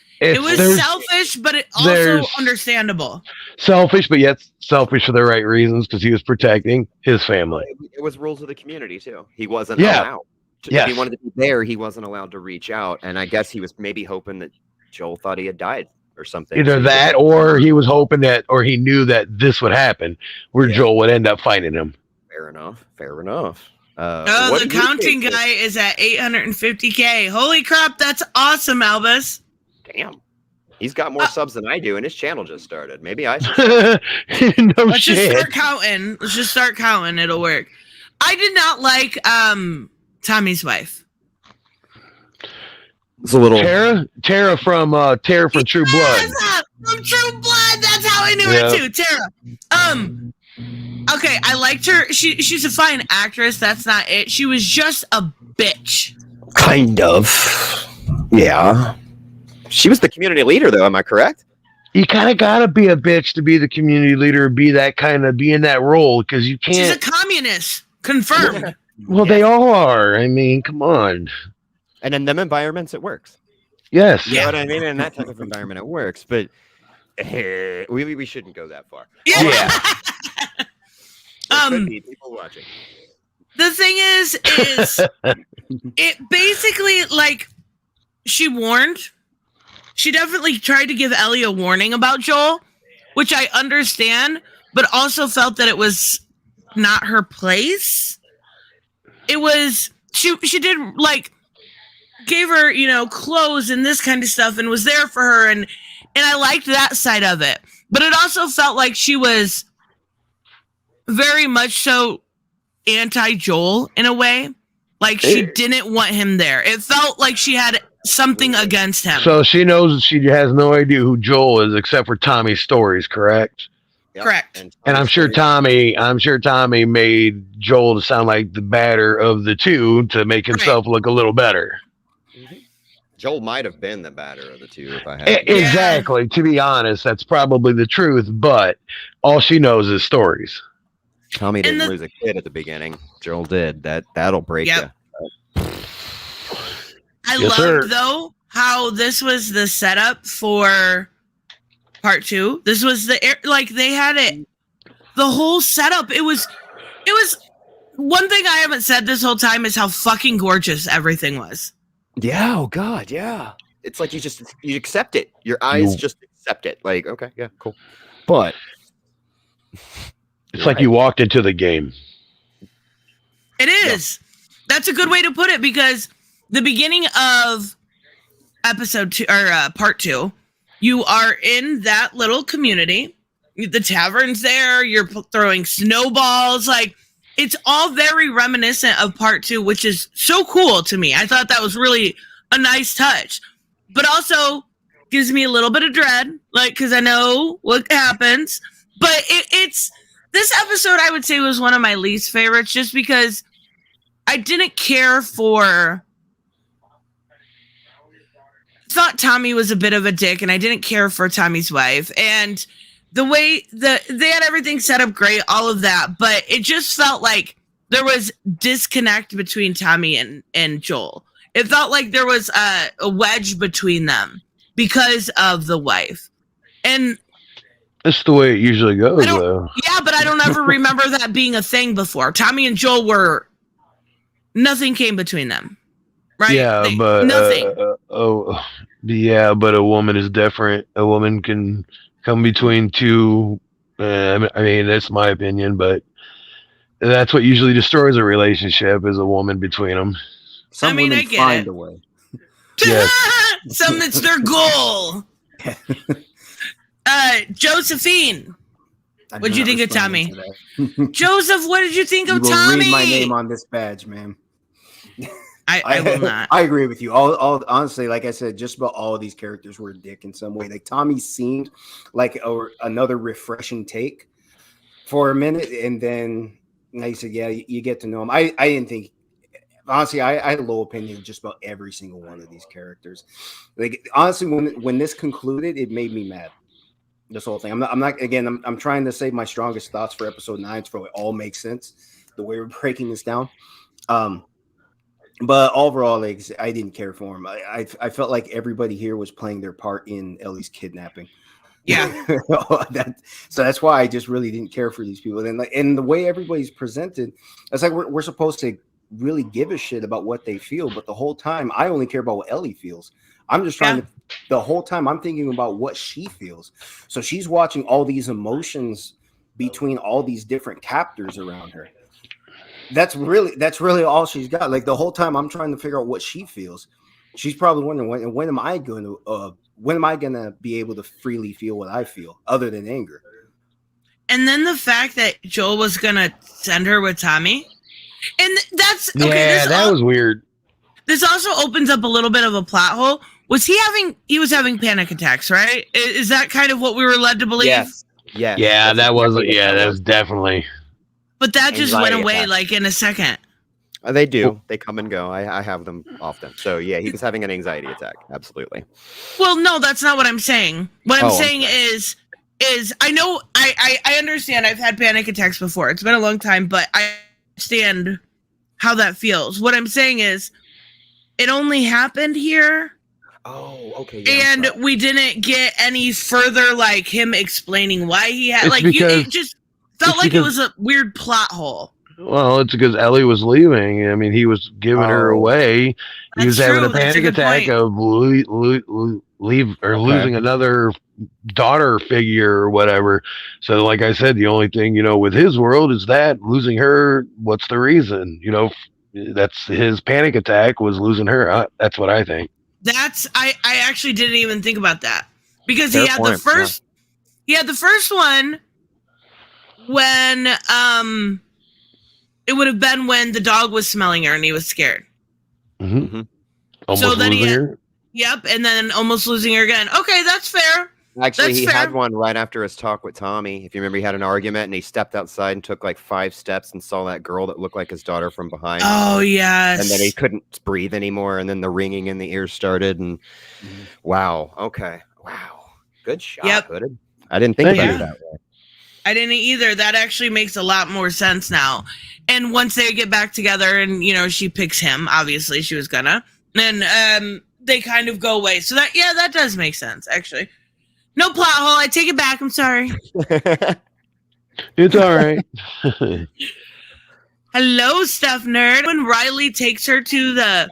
selfish, but it also understandable. Selfish, but yet selfish for the right reasons because he was protecting his family. It was rules of the community too. He wasn't allowed. If he wanted to be there, he wasn't allowed to reach out. And I guess he was maybe hoping that Joel thought he had died or something. Either that, or he was hoping that, or he knew that this would happen, where Joel would end up finding him. Fair enough. The counting guy is at 850K. Holy crap, that's awesome, Albus. Damn. He's got more subs than I do, and his channel just started. Maybe I should. Let's just start counting. It'll work. I did not like Tommy's wife. It's a little Tara from True Blood. From True Blood. That's how I knew it too. Tara. Okay, I liked her. She's a fine actress. That's not it. She was just a bitch. Kind of. Yeah. She was the community leader, though. Am I correct? You kind of gotta be a bitch to be the community leader, be in that role, because you can't. She's a communist. Confirmed. Well, they all are. I mean, come on. And in them environments, it works. Yes. You know what I mean? In that type of environment, it works. But we shouldn't go that far. Yeah. Could be people watching. The thing is it basically, like, she warned. She definitely tried to give Ellie a warning about Joel, which I understand, but also felt that it was not her place. It was, she did, like, gave her, you know, clothes and this kind of stuff and was there for her, and I liked that side of it. But it also felt like she was very much so anti-Joel in a way. Like, she didn't want him there. It felt like she had something against him. So she knows she has no idea who Joel is except for Tommy's stories, correct? Yep. Correct. And I'm sure Tommy made Joel to sound like the badder of the two to make himself look a little better. Joel might have been the badder of the two, if I had. Exactly. Yeah. To be honest, that's probably the truth. But all she knows is stories. Tommy didn't lose a kid at the beginning. Joel did. That'll break you. I loved though how this was the setup for part 2. This was like they had it, the whole setup. It was one thing I haven't said this whole time is how fucking gorgeous everything was. Yeah. Oh God. Yeah. It's like you accept it. Your eyes just accept it. Like, okay, yeah, cool. But it's like you walked into the game. It is. Yeah. That's a good way to put it, because the beginning of episode 2 or part 2, you are in that little community. The tavern's there. You're throwing snowballs. Like, it's all very reminiscent of part 2, which is so cool to me. I thought that was really a nice touch, but also gives me a little bit of dread, like, because I know what happens. But it's this episode, I would say, was one of my least favorites, just because I didn't care for. Thought Tommy was a bit of a dick, and I didn't care for Tommy's wife, and the way that they had everything set up great, all of that, but it just felt like there was disconnect between Tommy and Joel. It felt like there was a wedge between them because of the wife. And that's the way it usually goes, though. Yeah, but I don't ever remember that being a thing before. Tommy and Joel nothing came between them. Right? Yeah, but nothing. Yeah, but a woman is different. A woman can come between two. I mean, that's my opinion, but that's what usually destroys a relationship is a woman between them. Some women find a way. Yes. It's their goal. Josephine, what did you think of Tommy? Joseph, what did you think of Tommy? Read my name on this badge, man. I will not. I agree with you. All honestly, like I said, just about all of these characters were a dick in some way. Like Tommy seemed like another refreshing take for a minute, and then like you said, yeah, you get to know him. I didn't think, honestly, I had a low opinion of just about every single one of these characters. Like honestly, when this concluded, it made me mad. This whole thing. I'm trying to save my strongest thoughts for episode 9 so it all makes sense the way we're breaking this down. But overall, like, I didn't care for him. I felt like everybody here was playing their part in Ellie's kidnapping. Yeah. So that's why I just really didn't care for these people. And the way everybody's presented, it's like we're supposed to really give a shit about what they feel, but the whole time I only care about what Ellie feels. I'm just trying to. The whole time I'm thinking about what she feels. So she's watching all these emotions between all these different captors around her. That's really all she's got. Like the whole time I'm trying to figure out what she feels. She's probably wondering when am I going to be able to freely feel what I feel other than anger. And then the fact that Joel was going to send her with Tommy. And that's okay. Yeah, that was weird. This also opens up a little bit of a plot hole. He was having panic attacks, right? Is that kind of what we were led to believe? Yes. Yeah. Yeah, that was definitely. But that just went away like in a second. They do. They come and go. I have them often. So yeah, he was having an anxiety attack. Absolutely. Well, no, that's not what I'm saying. What I'm saying is I know I understand I've had panic attacks before. It's been a long time, but I understand how that feels. What I'm saying is it only happened here. Oh, okay. Yeah, and we didn't get any further, like him explaining why he had, it's like, it just felt like it was a weird plot hole. Well, it's because Ellie was leaving. I mean, he was giving her away. He was having a panic attack of losing another daughter figure or whatever. So, like I said, the only thing, with his world is that losing her. What's the reason? That's his panic attack was losing her. That's what I think. I actually didn't even think about that because he had the first one when it would have been when the dog was smelling her and he was scared. Mm-hmm. Almost losing her? Yep, and then almost losing her again. Okay, that's fair. Actually, he had one right after his talk with Tommy. If you remember, he had an argument and he stepped outside and took like 5 steps and saw that girl that looked like his daughter from behind. Oh, yes. And then he couldn't breathe anymore. And then the ringing in the ears started. And wow. Okay. Wow. Good shot, Hooded. I didn't think about it that way. I didn't either. That actually makes a lot more sense now. And once they get back together and, she picks him, obviously she was gonna, then they kind of go away. So that does make sense, actually. No plot hole. I take it back. I'm sorry. It's all right. Hello, Stuff Nerd. When Riley takes her to the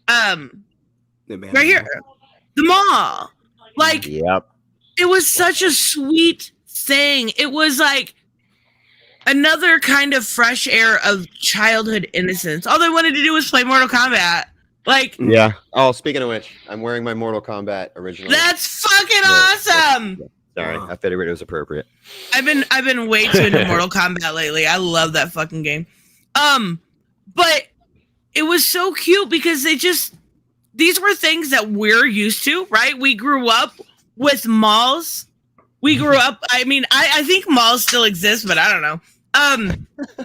right here, the mall. Like, yep. It was such a sweet thing. It was like another kind of fresh air of childhood innocence. All they wanted to do was play Mortal Kombat. Like, yeah. Oh, speaking of which, I'm wearing my Mortal Kombat original. That's fucking awesome. Sorry, I figured it was appropriate. I've been way too into Mortal Kombat lately. I love that fucking game. But it was so cute because these were things that we're used to, right? We grew up with malls. We grew up. I mean, I think malls still exist, but I don't know.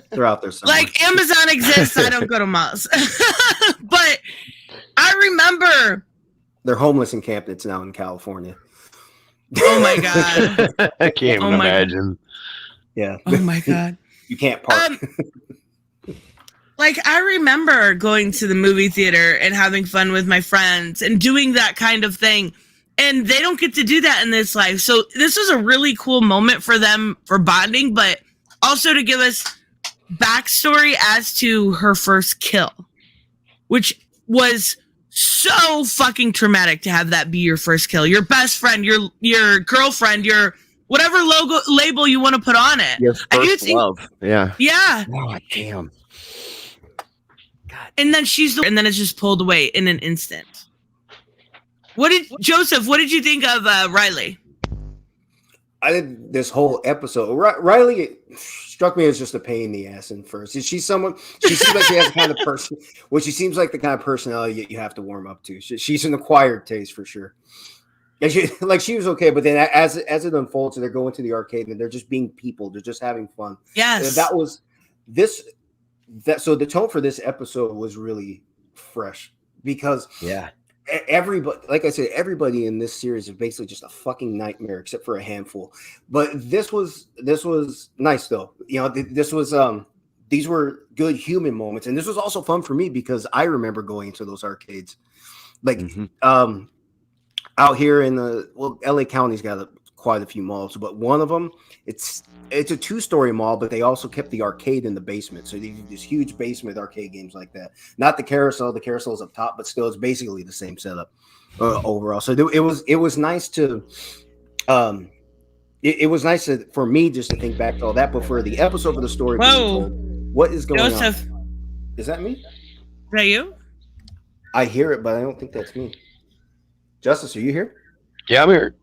They're out there somewhere. Like Amazon exists. I don't go to malls. But I remember they're homeless encampments now in California. Oh my god. I can't even imagine. Yeah. Oh my god. You can't park. Like, I remember going to the movie theater and having fun with my friends and doing that kind of thing. And they don't get to do that in this life. So this was a really cool moment for them for bonding, but also to give us backstory as to her first kill, which was so fucking traumatic to have that be your first kill. Your best friend, your girlfriend, your whatever label you want to put on it. Your first love. Yeah. Yeah. Oh, damn. God. And then and then it's just pulled away in an instant. What did you think of Riley? I did this whole episode. Riley struck me as just a pain in the ass in first. She seems like she has the kind of person, she seems like the kind of personality you have to warm up to. She's an acquired taste for sure. And she was okay, but then as it unfolds, and they're going to the arcade and they're just being people, they're just having fun. Yes, so the tone for this episode was really fresh because everybody, like I said, everybody in this series is basically just a fucking nightmare except for a handful. But this was nice though. This was these were good human moments, and this was also fun for me because I remember going to those arcades, like out here in LA County's got quite a few malls, but one of them it's a 2-story mall, but they also kept the arcade in the basement. So they do this huge basement arcade games like that. Not the carousel. The carousel's up top, but still it's basically the same setup overall. So it was nice to it was nice for me just to think back to all that. But for the episode of the story, what is going on? Is that me? Is that you? I hear it, but I don't think that's me. Justice, are you here? Yeah, I'm here.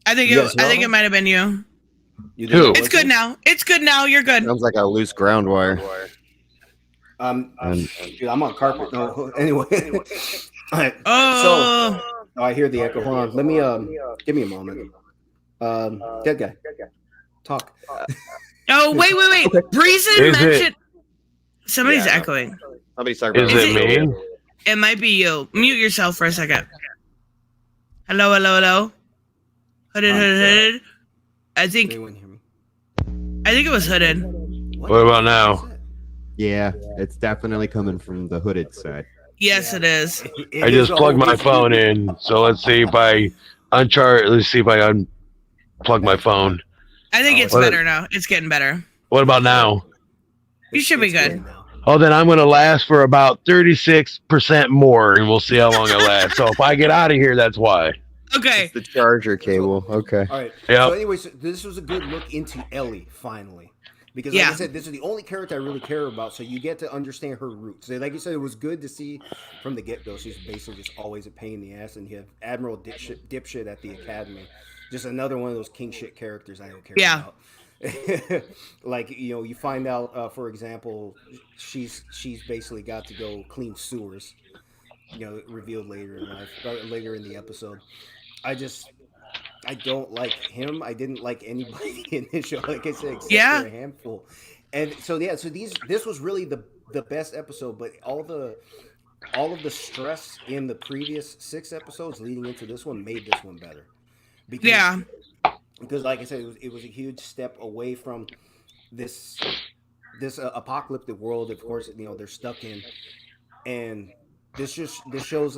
I think it might have been you. Who? It's good now. It's good now. You're good. Sounds like a loose ground wire. Dude, I'm on carpet. No, anyway. All right. Oh. So I hear the echo. Hold on. Let me give me a moment. Dead guy. Talk. Oh, wait. Okay. Breezen mentioned somebody's echoing. Somebody's talking about Is it me? It might be you. Mute yourself for a second. Hello. Hooded. I think it was Hooded. What about now? Yeah, it's definitely coming from the hooded side. Yes, it is. I just plugged my phone in, so let's see if I unplug my phone. I think it's better now. It's getting better. What about now? You should be It's good. now. Oh, then I'm going to last for about 36% more, and we'll see how long I last. So if I get out of here, that's why. Okay. It's the charger cable. Okay. All right. Yep. So, anyways, this was a good look into Ellie finally, because like I said, this is the only character I really care about. So you get to understand her roots. Like you said, it was good to see from the get go. She's basically just always a pain in the ass, and you have Admiral Dipshit at the Academy, just another one of those king shit characters I don't care about. Like, you know, you find out, for example, she's basically got to go clean sewers. You know, revealed later in life, later in the episode. I don't like him. I didn't like anybody in this show, like I said, except for a handful. And so this was really the best episode, but all of the stress in the previous 6 episodes leading into this one made this one better. Because like I said, it was a huge step away from this apocalyptic world. Of course, you know, they're stuck in, and this shows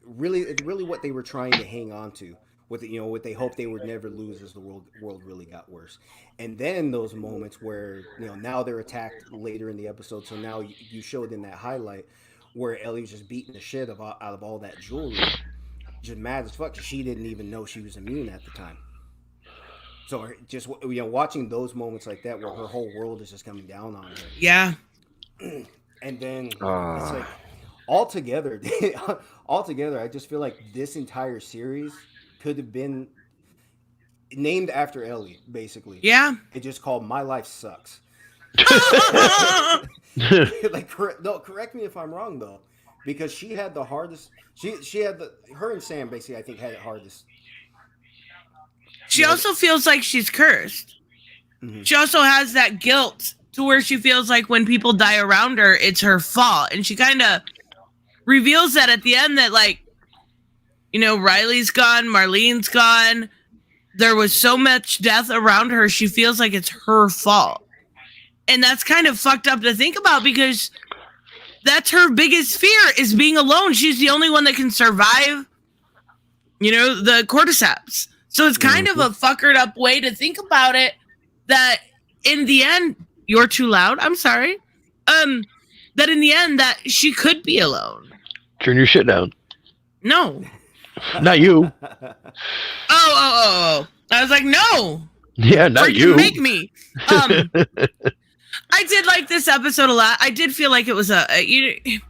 really what they were trying to hang on to, with what they hoped they would never lose as the world really got worse. And then those moments where, you know, now they're attacked later in the episode, so now you showed in that highlight where Ellie's just beating the shit out of all that jewelry, just mad as fuck. She didn't even know she was immune at the time. So just, you know, watching those moments like that where her whole world is just coming down on her. Yeah. And then it's like altogether, I just feel like this entire series could have been named after Ellie, basically. Yeah. It just called My Life Sucks. Like, correct me if I'm wrong though, because she had the hardest. Her and Sam basically, I think, had it hardest. She also feels like she's cursed. Mm-hmm. She also has that guilt to where she feels like when people die around her, it's her fault. And she kind of reveals that at the end that, like, you know, Riley's gone, Marlene's gone. There was so much death around her, she feels like it's her fault. And that's kind of fucked up to think about, because that's her biggest fear, is being alone. She's the only one that can survive, you know, the cordyceps. So it's kind of a fuckered up way to think about it, that in the end, you're too loud. I'm sorry. That in the end, that she could be alone. Turn your shit down. No. Not you. Oh. I was like, no. Yeah, not you. Make me. I did like this episode a lot. I did feel like it was it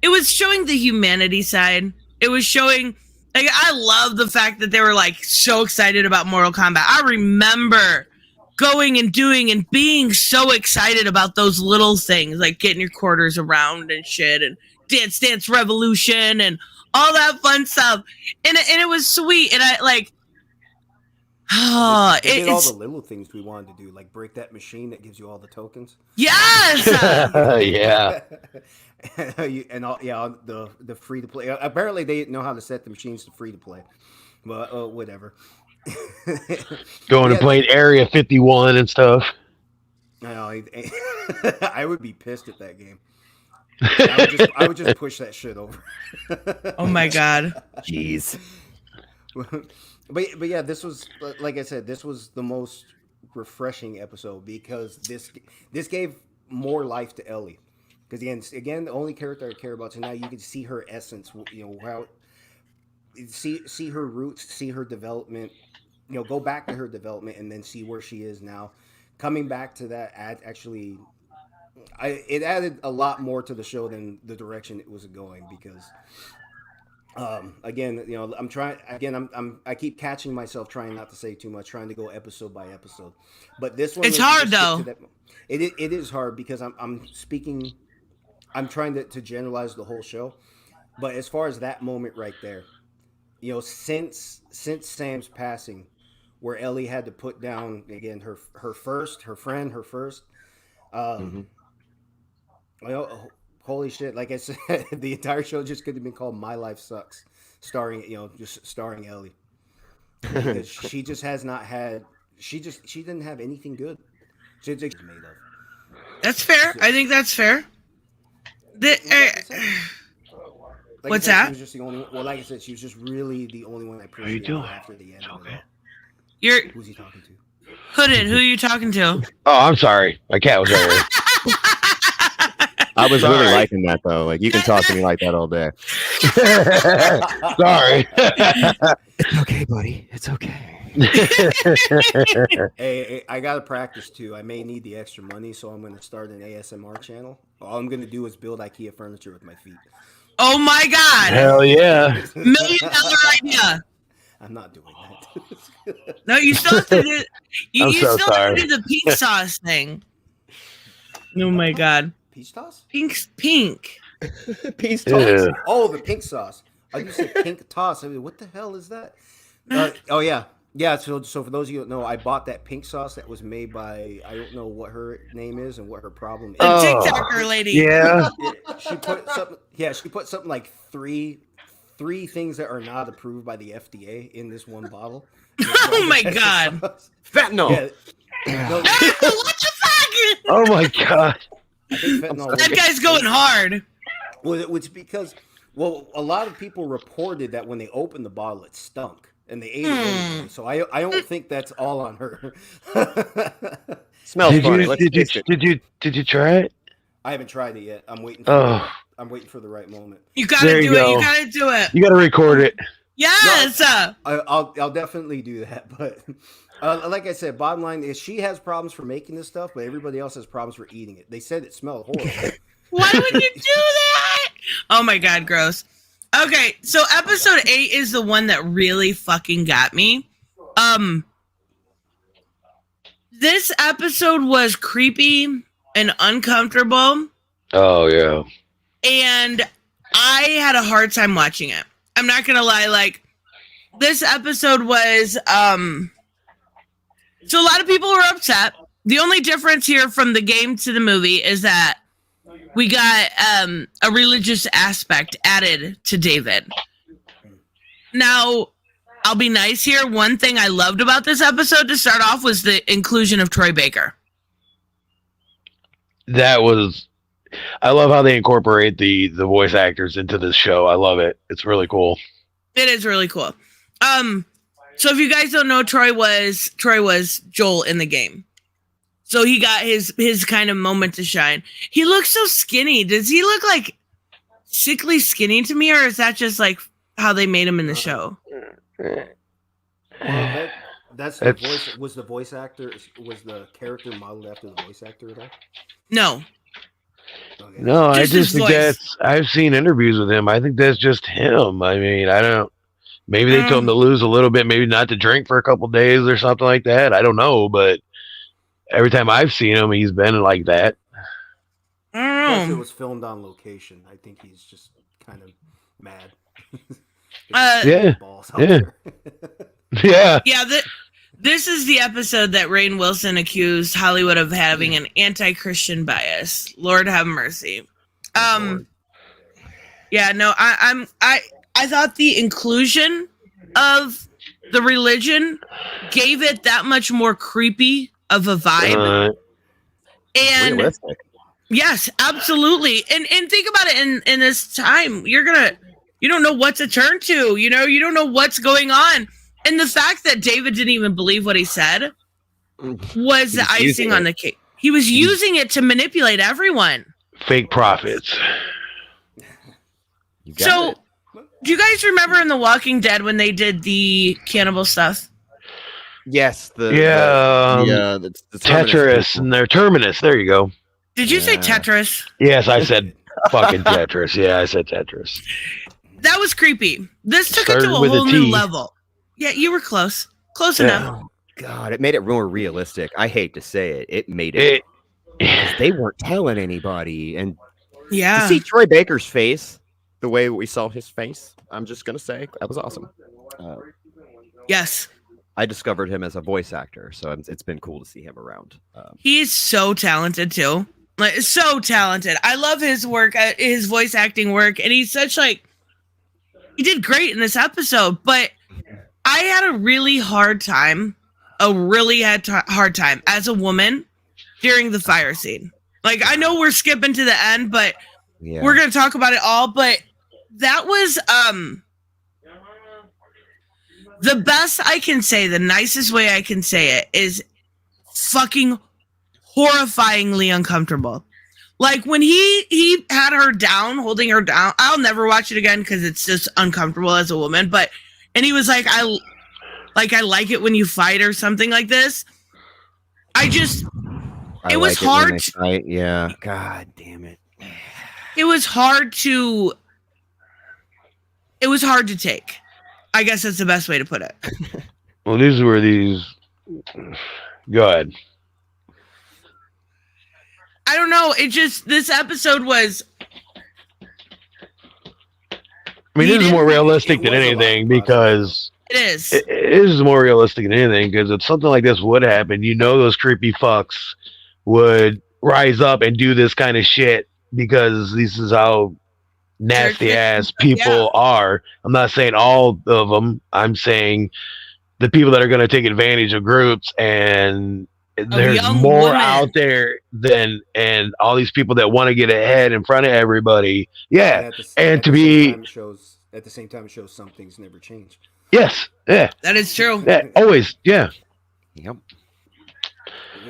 was showing the humanity side. It was showing, like, I love the fact that they were like so excited about Mortal Kombat. I remember going and doing and being so excited about those little things, like getting your quarters around and shit, and Dance Revolution and all that fun stuff. And it was sweet. And I like, they did all the little things we wanted to do, like break that machine that gives you all the tokens. Yes. Yeah. And all, the free to play. Apparently, they know how to set the machines to free to play. But whatever. Going and playing Area 51 and stuff. I would be pissed at that game. I would just push that shit over. Oh my god. Jeez. But yeah, this was, like I said, this was the most refreshing episode, because this gave more life to Ellie. Because again, the only character I care about, so now you can see her essence. You know, how see her roots, see her development. You know, go back to her development and then see where she is now. Coming back to that, it added a lot more to the show than the direction it was going, because again, you know, I keep catching myself trying not to say too much, trying to go episode by episode. But this one, it's hard though. It is hard, because I'm trying to generalize the whole show. But as far as that moment right there, you know, since Sam's passing, where Ellie had to put down again her first. Well, holy shit! Like I said, the entire show just could have been called "My Life Sucks," starring Ellie. Because she just has not had. She didn't have anything good. She's made of. That's fair. I think that's fair. What's that? She was just the only. Well, like I said, she was just really the only one I appreciated after the end. Okay. Who's he talking to? Hooded, who are you talking to? Oh, I'm sorry. My cat was right here. I was really Sorry. liking that though. Like you can talk to me like that all day. Sorry. It's okay, buddy. It's okay. Hey, I gotta practice too. I may need the extra money, so I'm gonna start an ASMR channel. All I'm gonna do is build IKEA furniture with my feet. Oh my God. Hell yeah. $1 million idea. I'm not doing that. No, you still have to do. I'm You so still have sorry. to do the pink sauce thing. Oh my God. Peach toss? Pink. Peace Yeah. Oh, the pink sauce. I used to say pink toss. I mean, what the hell is that? Oh yeah, yeah. So for those of you who don't know, I bought that pink sauce that was made by, I don't know what her name is and what her problem is. The Oh. TikToker lady. Yeah. She put something. Yeah, she put something like three things that are not approved by the FDA in this one bottle. Oh my God. Fentanyl. Yeah. No, What the fuck? Oh my god. I think fentanyl That guy's going hard. Well, it's because, well, a lot of people reported that when they opened the bottle, it stunk, and they ate it anyway. So I don't think that's all on her. Smells Did funny. you, Let's did, you, taste it. did you try it? I haven't tried it yet. I'm waiting. I'm waiting for the right moment. You gotta There do you it. go. You gotta do it. You got to record it. Yes. I'll definitely do that. But like I said, bottom line is she has problems for making this stuff, but everybody else has problems for eating it. They said it smelled horrible. Why would you do that? Oh my God, gross. Okay, so episode 8 is the one that really fucking got me. This episode was creepy and uncomfortable, Oh yeah. and I had a hard time watching it. I'm not gonna lie, like this episode was so a lot of people were upset. The only difference here from the game to the movie is that we got a religious aspect added to David. Now, I'll be nice here. One thing I loved about this episode to start off was the inclusion of Troy Baker. That was. I love how they incorporate the voice actors into this show. I love it. It's really cool. It is really cool. So if you guys don't know, Troy was Joel in the game. So he got his kind of moment to shine. He looks so skinny. Does he look like sickly skinny to me, or is that just like how they made him in the show? Well, that's the voice. Was the voice actor? Was the character modeled after the voice actor at all? No. Okay. No, I Just his just think voice. that's. I've seen interviews with him. I think that's just him. I mean, I don't. Maybe they told him to lose a little bit, maybe not to drink for a couple days or something like that. I don't know, but every time I've seen him, he's been like that. I Plus, don't it know. was filmed on location. I think he's just kind of mad. Yeah, Balls out yeah. there. Yeah. Yeah, this is the episode that Rainn Wilson accused Hollywood of having an anti-Christian bias. Lord have mercy. Yeah, no, I thought the inclusion of the religion gave it that much more creepy of a vibe. And Realistic. yes, absolutely. And think about it in this time, you don't know what to turn to, you don't know what's going on. And the fact that David didn't even believe what he said was the icing on the cake. He was using it to manipulate everyone. Fake prophets. You got So, it. do you guys remember in The Walking Dead when they did the cannibal stuff? Yes, the Tetris and their Terminus. There you go. Did you say Yeah. Tetris? Yes, I said fucking Tetris. Yeah, I said Tetris. That was creepy. This took it Started to a with a whole new T. level. Yeah, you were close. Close Yeah. enough. God, it made it more realistic. I hate to say it. It made it. 'Cause they weren't telling anybody. And to Yeah. see Troy Baker's face, the way we saw his face, I'm just going to say, that was awesome. Yes. I discovered him as a voice actor, so it's been cool to see him around. He's so talented too. Like so talented. I love his work, his voice acting work, and he's such he did great in this episode, but I had a really hard time as a woman during the fire scene. Like, I know we're skipping to the end, but Yeah. we're going to talk about it all, but that was the best I can say, the nicest way I can say it is fucking horrifyingly uncomfortable. Like when he had her down, holding her down. I'll never watch it again because it's just uncomfortable as a woman. And he was like, I like it when you fight or something like this. It was hard. Yeah. God damn it. It was hard to take. I guess that's the best way to put it. Well, go ahead. I don't know. This episode was. I mean, this is more realistic than anything because it is. It is more realistic than anything because if something like this would happen, those creepy fucks would rise up and do this kind of shit because this is how nasty ass people are. I'm not saying all of them. I'm saying the people that are going to take advantage of groups, and there's more out there and all these people that want to get ahead in front of everybody. Yeah. At the same time, it shows some things never change. Yes. Yeah. That is true. Yeah, always. Yeah. Yep.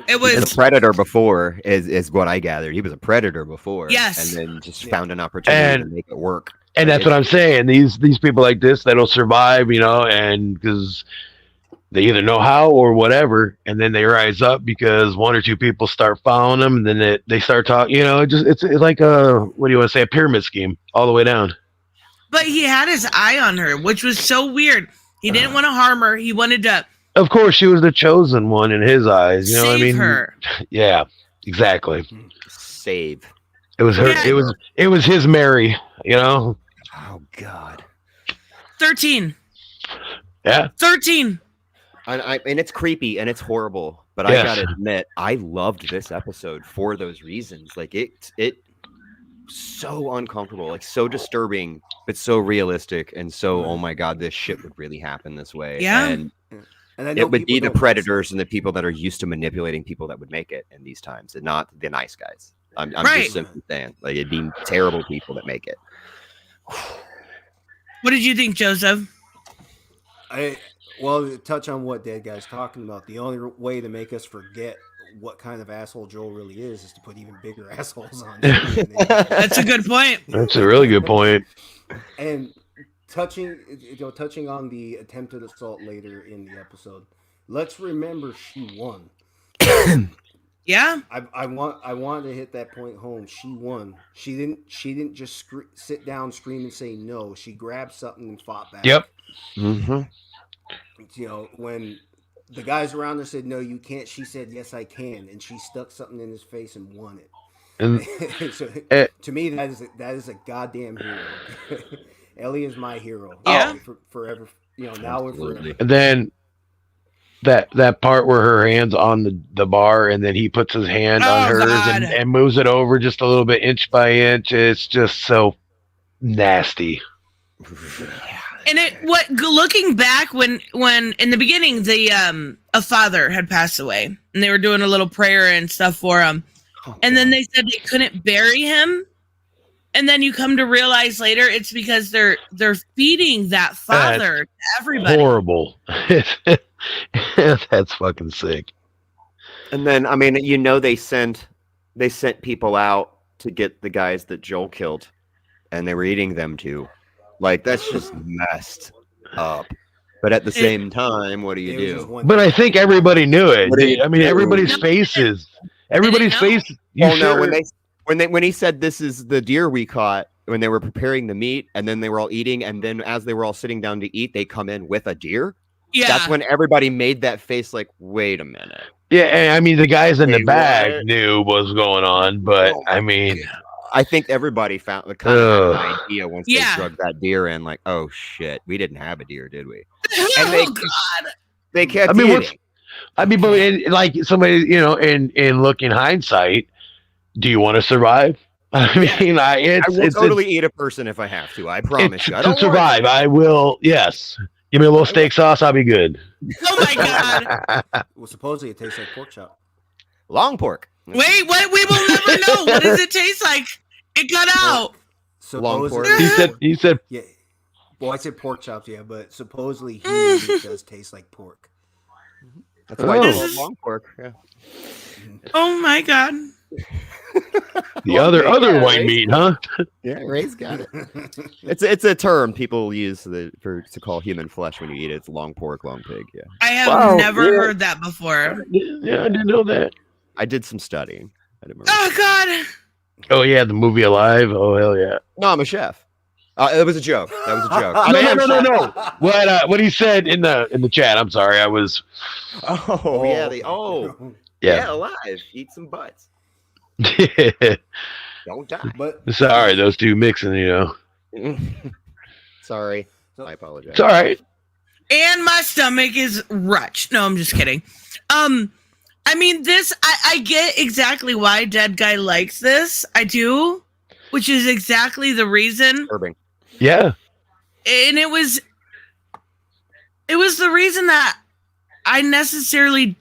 It was a predator before, is what I gathered. He was a predator before. Yes. And then just found an opportunity to make it work. And that's what I'm saying. These people like this that'll survive, and because they either know how or whatever, and then they rise up because one or two people start following them, and then they start talking. It's like a pyramid scheme all the way down. But he had his eye on her, which was so weird. He didn't want to harm her. He wanted to. Of course, she was the chosen one in his eyes. Save her. Yeah, exactly. Save. It was her. Yeah. It was his Mary. Oh God. 13. Yeah. 13. And it's creepy and it's horrible, but I gotta admit, I loved this episode for those reasons. Like it so uncomfortable, like so disturbing, but so realistic, and so oh my God, this shit would really happen this way. Yeah. And it would be the predators and the people that are used to manipulating people that would make it in these times, and not the nice guys. I'm just simply saying, like it'd be terrible people that make it. What did you think, Joseph? Well, to touch on what Dead Guy's talking about, the only way to make us forget what kind of asshole Joel really is to put even bigger assholes on. That's a good point. That's a really good point. And touching on the attempted assault later in the episode, let's remember she won. Yeah. I wanted to hit that point home. She won. She didn't just sit down, scream, and say no. She grabbed something and fought back. Yep. Mm-hmm. When the guys around her said no, you can't, she said yes, I can, and she stuck something in his face and won it. And so, to me, that is a goddamn hero. Ellie is my hero. Yeah. Forever. Now and forever. And then that part where her hand's on the bar, and then he puts his hand on hers and moves it over just a little bit, inch by inch. It's just so nasty. And looking back when in the beginning a father had passed away and they were doing a little prayer and stuff for him, and then they said they couldn't bury him, and then you come to realize later it's because they're feeding that father to everybody. Horrible. That's fucking sick. And then they sent people out to get the guys that Joel killed, and they were eating them too. Like, that's just messed up. But at the same time, what do you do? But I think everybody knew it. Everybody's faces. Everybody's face. No, when he said this is the deer we caught, when they were preparing the meat, and then they were all eating, and then as they were all sitting down to eat, they come in with a deer. Yeah. That's when everybody made that face like, wait a minute. Yeah, the guys in the back knew what was going on, but I think everybody found the kind of an idea once they drug that deer in, like, oh shit, we didn't have a deer, did we? And they kept eating. But like somebody, in looking hindsight, do you want to survive? I will totally eat a person if I have to. I promise you. To survive, I will. Yes. Give me a little steak sauce. I'll be good. Oh my God. Well, supposedly it tastes like pork chop. Long pork. Wait, what? We will never know. What does it taste like? It got out. Long pork. He said. Yeah. Well, I said pork chops, yeah, but supposedly he does taste like pork. That's why it's called long pork. Yeah. Oh my god. The Long other pig, yeah, white Ray's- meat, huh? Yeah, Ray's got it. It's a term people use to call human flesh when you eat it. It's long pork, long pig. Yeah, I have Wow, never yeah. heard that before. Yeah, I didn't know that. I did some studying. I didn't remember. Oh god. Oh yeah, the movie Alive. Oh hell yeah. No, I'm a chef. It was a joke. That was a joke. I No, am no, no, chef. no. What he said in the chat. I'm sorry. I was. Oh yeah, Yeah. alive. Eat some butts. Don't die. But Sorry, those two mixing. You know. Sorry, So- I apologize. It's all right. And my stomach is rutch. No, I'm just kidding. I mean, I get exactly why Dead Guy likes this. I do, which is exactly the reason. Irving. Yeah. And it was the reason that I necessarily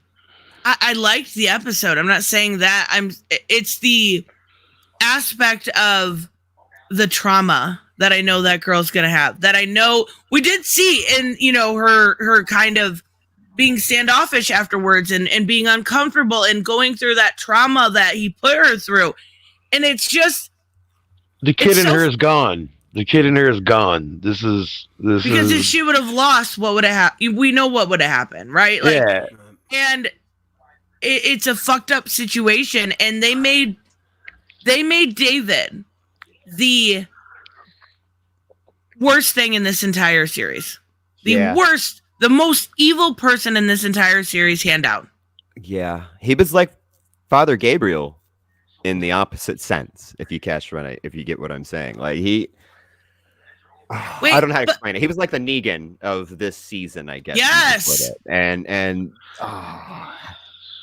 I liked the episode. I'm not saying that. It's the aspect of the trauma that I know that girl's gonna have. That I know we did see in, her kind of being standoffish afterwards and being uncomfortable and going through that trauma that he put her through. And it's just The kid It's in so- her is gone. The kid in her is gone. This because if is. she would have lost, what would have happened? We know what would have happened, right? Like, Yeah. and it's a fucked up situation, and they made David the worst thing in this entire series. Yeah. The most evil person in this entire series, hand down. Yeah, he was like Father Gabriel in the opposite sense. If you get what I'm saying, like he. Wait, I don't know how to but- explain it. He was like the Negan of this season, I guess. Yes! you could put it. And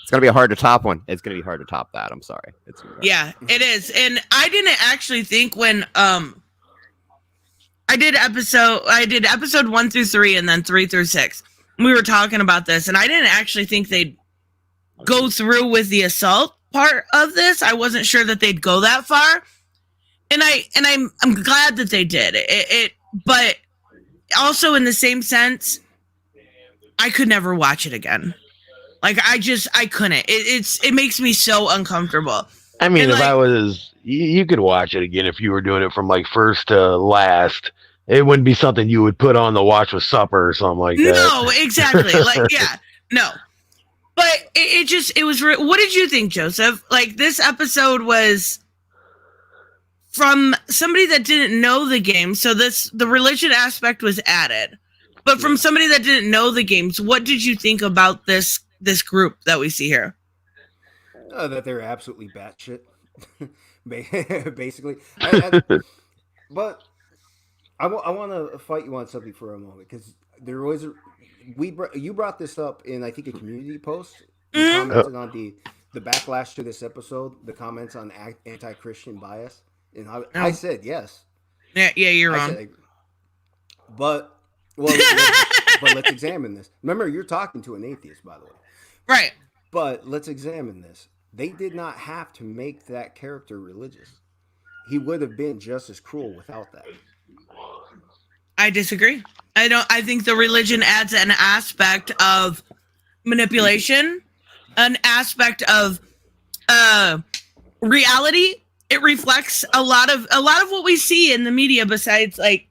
it's gonna be hard to top one. It's gonna be hard to top that. I'm sorry. It's Yeah, it is. And I didn't actually think when I did episode 1 through 3 and then 3 through 6. We were talking about this, and I didn't actually think they'd go through with the assault part of this. I wasn't sure that they'd go that far. And I'm glad that they did. But also in the same sense, I could never watch it again. Like I couldn't. It makes me so uncomfortable. I mean, And, if like- I was, you could watch it again if you were doing it from like first to last. It wouldn't be something you would put on to watch with supper or something like that. No, exactly. Like, yeah, no. But it was. What did you think, Joseph? Like, this episode was from somebody that didn't know the game. So the religion aspect was added, but from somebody that didn't know the games. What did you think about this group that we see here? That they're absolutely batshit, basically. But I want to fight you on something for a moment because there was you brought this up in I think a community post. You Mhm. commented on the backlash to this episode, the comments on anti-Christian bias, and I said yes. Yeah, you're I wrong. said, but well, but let's examine this. Remember, you're talking to an atheist, by the way. Right. But let's examine this. They did not have to make that character religious. He would have been just as cruel without that. I disagree. I think the religion adds an aspect of manipulation, an aspect of reality. It reflects a lot of what we see in the media besides like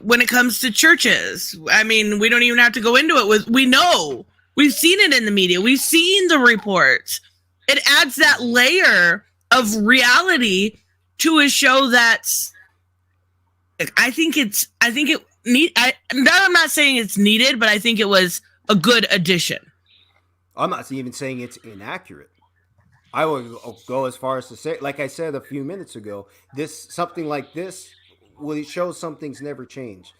when it comes to churches. I mean, we don't even have to go into it we know. We've seen it in the media. We've seen the reports. It adds that layer of reality to a show that's I'm not saying it's needed, but I think it was a good addition. I'm not even saying it's inaccurate. I would go as far as to say, like I said a few minutes ago, something like this will show some things never change.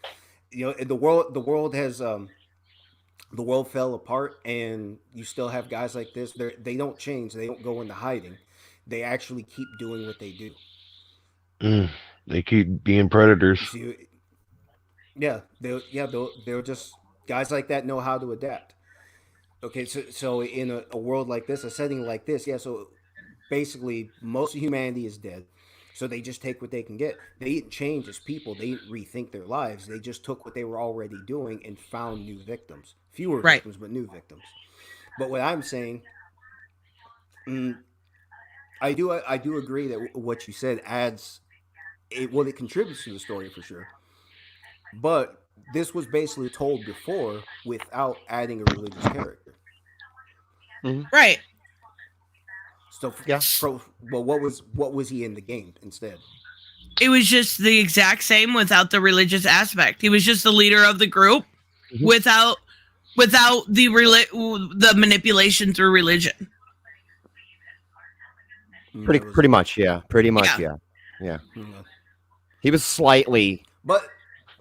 You know, the world has the world fell apart, and you still have guys like this. They don't change. They don't go into hiding. They actually keep doing what they do. They keep being predators. You see, they're just guys like that know how to adapt. Okay, so in a world like this, a setting like this, so basically most of humanity is dead. So they just take what they can get. They didn't change as people. They didn't rethink their lives. They just took what they were already doing and found new victims. Fewer Right. victims, but new victims. But what I'm saying, mm, I do agree that what you said adds it. Well, it contributes to the story for sure. But this was basically told before without adding a religious character. Right. So, Yeah. well, what was he in the game instead? It was just the exact same without the religious aspect. He was just the leader of the group without the manipulation through religion. Pretty much, yeah. Pretty much, yeah. He was slightly, but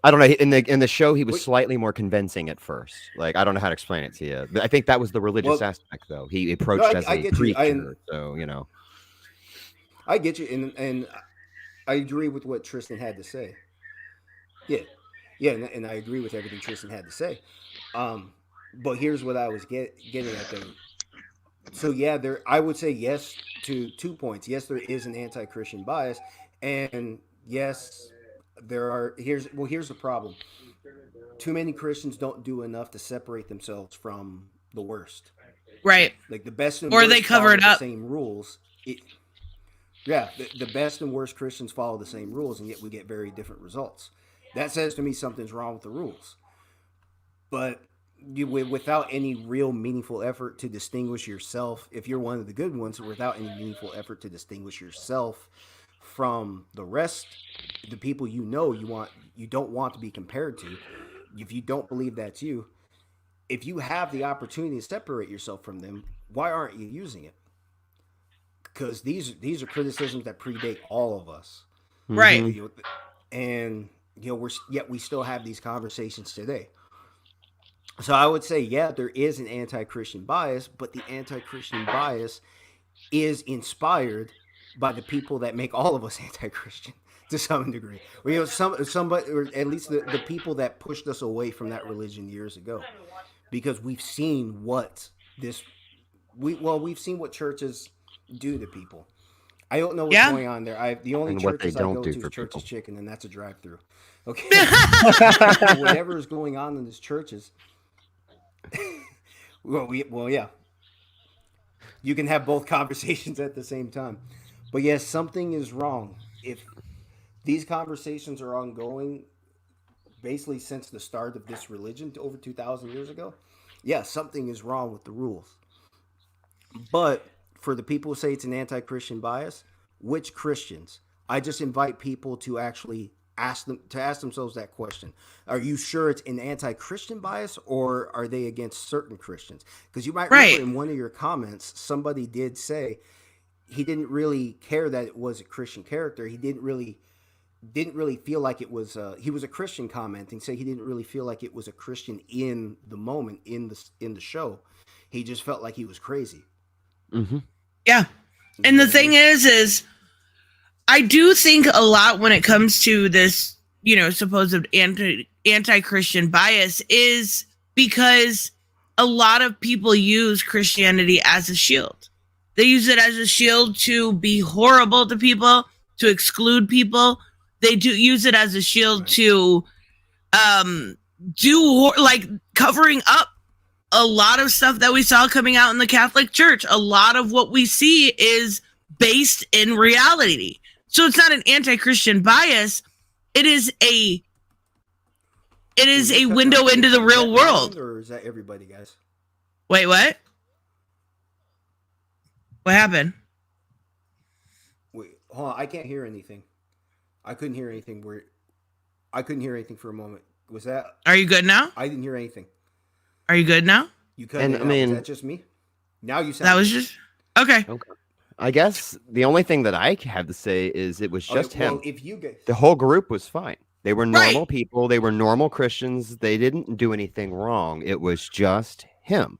I don't know. In the show, he was slightly more convincing at first. Like, I don't know how to explain it to you, but I think that was the religious aspect, though. He approached as a preacher, so you know. I get you, and I agree with what Tristan had to say. Yeah, and I agree with everything Tristan had to say. But here's what I was getting at there. So yeah, I would say yes to 2 points. Yes, there is an anti-Christian bias, and yes, there are. Here's the problem. Too many Christians don't do enough to separate themselves from the worst. Right. Like the best and or worst they cover it follow up. the same rules. The best and worst Christians follow the same rules, and yet we get very different results. That says to me something's wrong with the rules. But without any real meaningful effort to distinguish yourself, if you're one of the good ones, without any meaningful effort to distinguish yourself from the rest, the people you don't want to be compared to, if you don't believe that's you, if you have the opportunity to separate yourself from them, why aren't you using it? Because these are criticisms that predate all of us, Right? And we still have these conversations today. So I would say, yeah, there is an anti-Christian bias, but the anti-Christian bias is inspired by the people that make all of us anti-Christian to some degree. Somebody, or at least the people that pushed us away from that religion years ago, because we've seen what we've seen what churches do to people. I don't know what's going on there. The only churches I go to is Church's Chicken, and that's a drive-through. Okay, whatever is going on in these churches. Yeah. You can have both conversations at the same time. But yes, something is wrong. If these conversations are ongoing basically since the start of this religion over 2,000 years ago, yeah, something is wrong with the rules. But for the people who say it's an anti-Christian bias, which Christians? I just invite people to actually ask themselves that question. Are you sure it's an anti-Christian bias, or are they against certain Christians? Because you might remember in one of your comments, somebody did say he didn't really care that it was a Christian character. He didn't really feel like it was. He was a Christian commenting, say he didn't really feel like it was a Christian in the moment in the show. He just felt like he was crazy. Mm-hmm. Yeah, and the thing is I do think a lot when it comes to this, supposed anti-Christian bias is because a lot of people use Christianity as a shield. They use it as a shield to be horrible to people, to exclude people. They do use it as a shield to covering up a lot of stuff that we saw coming out in the Catholic Church. A lot of what we see is based in reality. So it's not an anti-Christian bias. It is a window into the real world. Or is that everybody, guys? Wait, what? What happened? Wait, hold on. I can't hear anything. I couldn't hear anything for a moment. Was that? Are you good now? I didn't hear anything. Are you good now? You cut it out. Is that just me? Now you sound. That was just okay. I guess the only thing that I have to say is it was just him. Well, the whole group was fine. They were normal people. They were normal Christians. They didn't do anything wrong. It was just him.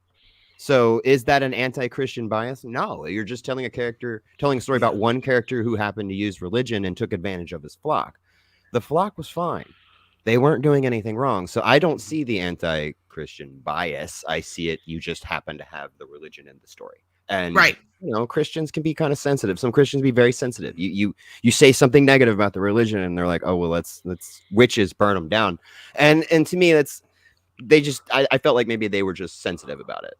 So is that an anti-Christian bias? No, you're just telling a story about one character who happened to use religion and took advantage of his flock. The flock was fine. They weren't doing anything wrong. So I don't see the anti-Christian bias. I see it. You just happen to have the religion in the story. And Christians can be kind of sensitive. Some Christians be very sensitive. You say something negative about the religion, and they're like, "Oh well, let's witches burn them down." And to me, I felt like maybe they were just sensitive about it.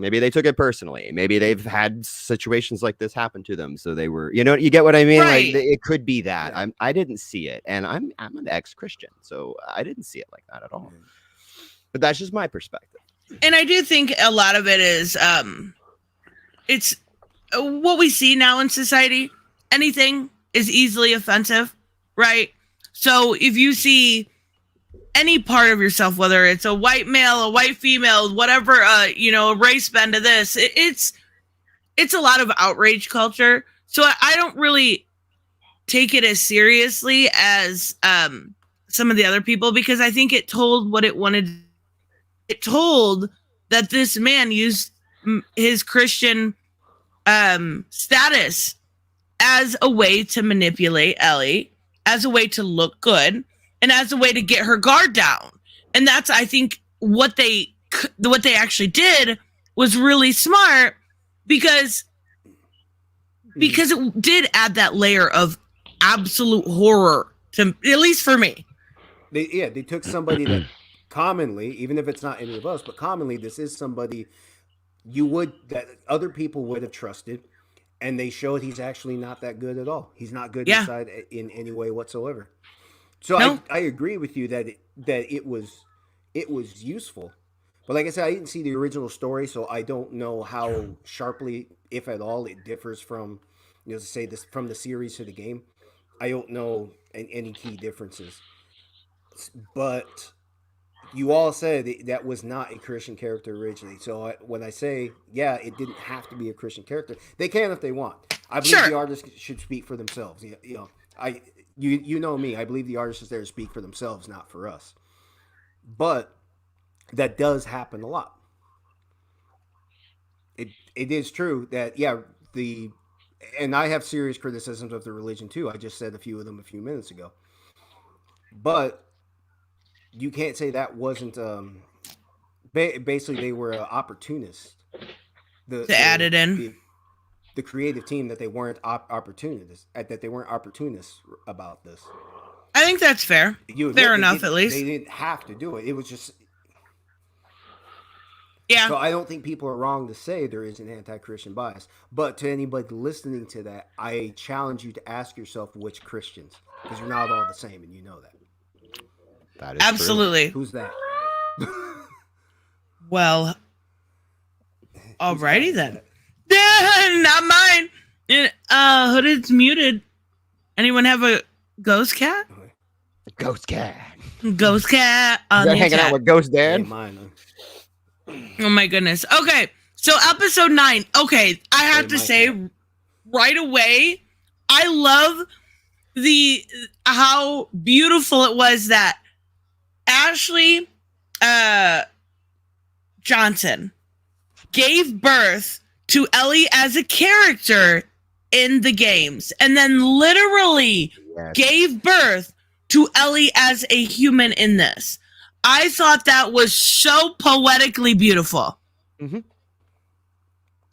Maybe they took it personally. Maybe they've had situations like this happen to them, so they were, you get what I mean? Right. Like it could be that. Yeah. I didn't see it, and I'm an ex-Christian, so I didn't see it like that at all. But that's just my perspective. And I do think a lot of it is it's what we see now in society. Anything is easily offensive, right? So if you see any part of yourself, whether it's a white male, a white female, whatever, a race bend to this, it's a lot of outrage culture. So I don't really take it as seriously as some of the other people, because I think it told what it wanted. It told that this man used his Christian status as a way to manipulate Ellie, as a way to look good, and as a way to get her guard down. And that's, I think, what they actually did was really smart, because it did add that layer of absolute horror to, at least for me. They took somebody that commonly, even if it's not any of us, but commonly this is somebody that other people would have trusted, and they showed he's actually not that good at all. He's not good inside in any way whatsoever. So no. I agree with you that it was useful, but like I said, I didn't see the original story, so I don't know how sharply, if at all, it differs from, say this from the series to the game. I don't know any key differences, but you all said that was not a Christian character originally. So when I say, it didn't have to be a Christian character, they can if they want. I believe the artists should speak for themselves. You know me. I believe the artist is there to speak for themselves, not for us. But that does happen a lot. It is true that and I have serious criticisms of the religion too. I just said a few of them a few minutes ago. But you can't say that wasn't basically they were opportunists. To add it in. The creative team, that they weren't opportunists, that they weren't opportunists about this. I think that's fair. Fair enough, at least. They didn't have to do it. It was just... Yeah. So I don't think people are wrong to say there is an anti-Christian bias. But to anybody listening to that, I challenge you to ask yourself which Christians, because you're not all the same, and you know that. That is absolutely true. Who's that? Well, alrighty then. Not mine. Hooded's muted. Anyone have a ghost cat? Ghost cat. Ghost cat. You're hanging out with Ghost Dad? Mine. Oh my goodness. Okay, so episode 9. Okay, I have to say right away, I love how beautiful it was that Ashley Johnson gave birth to Ellie as a character in the games, and then literally gave birth to Ellie as a human in this. I thought that was so poetically beautiful. Mm-hmm.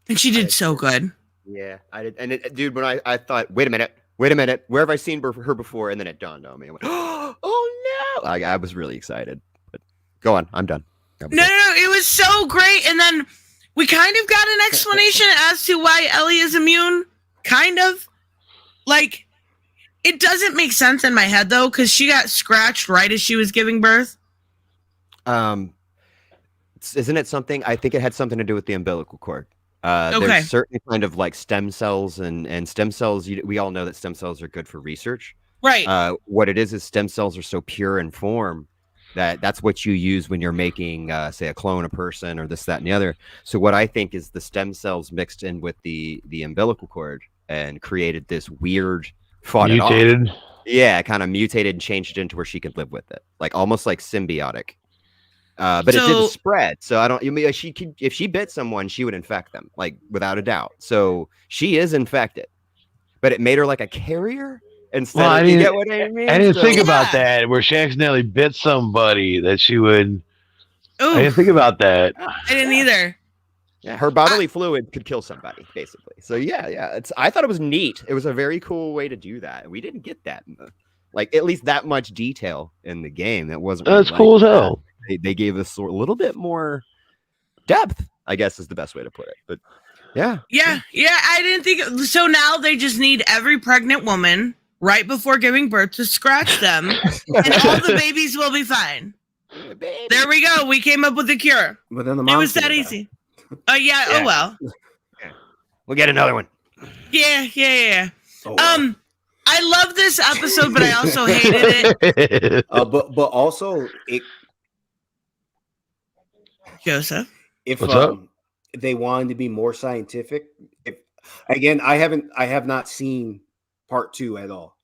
And she did so good. Yeah, I did. And dude, when I thought, wait a minute, where have I seen her before? And then it dawned on me. I went, oh no! I was really excited. But go on, I'm done. No, it was so great. And then we kind of got an explanation as to why Ellie is immune. Kind of. Like, it doesn't make sense in my head, though, because she got scratched right as she was giving birth. Isn't it something? I think it had something to do with the umbilical cord. Okay. There's certain kind of like stem cells and stem cells. We all know that stem cells are good for research. Right. What it is stem cells are so pure in form that's what you use when you're making, say, a clone, a person, or this, that, and the other. So what I think is the stem cells mixed in with the umbilical cord and created this weird mutated. Yeah, kind of mutated and changed it into where she could live with it, like almost like symbiotic. But it didn't spread, so I don't. You mean if she bit someone, she would infect them, like without a doubt. So she is infected, but it made her like a carrier instead. You get what I mean? I didn't think about that, where she accidentally bit somebody that she would. Oof. I didn't think about that. I didn't either. Yeah, her bodily fluid could kill somebody, basically. So yeah. I thought it was neat. It was a very cool way to do that. We didn't get that, like at least that much detail in the game. That wasn't. That's cool as hell. They gave us a little bit more depth I guess is the best way to put it. But yeah. Yeah. I didn't think so. Now they just need every pregnant woman right before giving birth to scratch them, and all the babies will be fine. There we go. We came up with a cure. But then the It mom was that came back. easy. Yeah. Oh well. We'll get another one. Yeah. Oh, wow. I love this episode, but I also hated it. But also Joseph. if What's up? they wanted to be more scientific, I have not seen part 2 at all,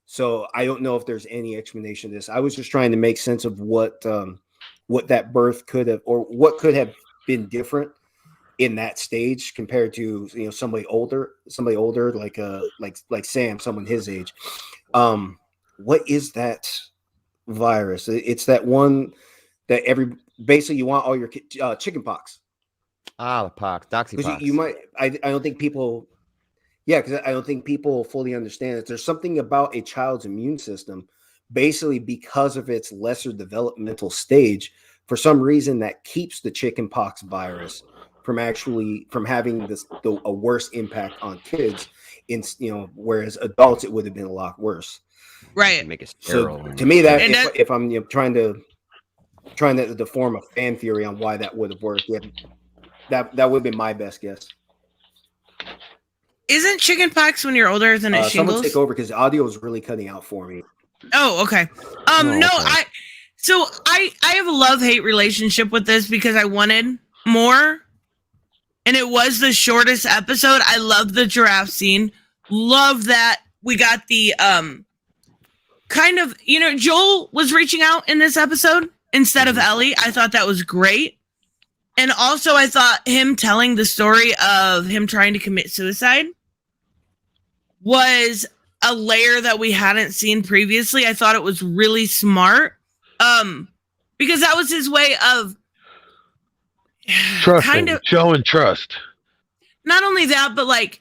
so I don't know if there's any explanation to this. I was just trying to make sense of what that birth could have, or what could have been different in that stage compared to somebody older like Sam, someone his age. What is that virus? It's that one that basically you want all your chicken pox. The pox, doxypox. You might. I don't think people. Yeah, because I don't think people fully understand that there's something about a child's immune system, basically because of its lesser developmental stage, for some reason that keeps the chickenpox virus from having a worse impact on kids. Whereas adults it would have been a lot worse. Right. Make it sterile. So to me, that And if I'm trying to form a fan theory on why that would have worked, that would have been my best guess. Isn't chickenpox when you're older than it Someone shingles? take over because audio is really cutting out for me. Oh, okay. No, I have a love-hate relationship with this because I wanted more. And it was the shortest episode. I love the giraffe scene. Love that we got the kind of, Joel was reaching out in this episode instead of Ellie. I thought that was great. And also I thought him telling the story of him trying to commit suicide was a layer that we hadn't seen previously. I thought it was really smart. Because that was his way of Trusting, kind of showing trust. Not only that, but like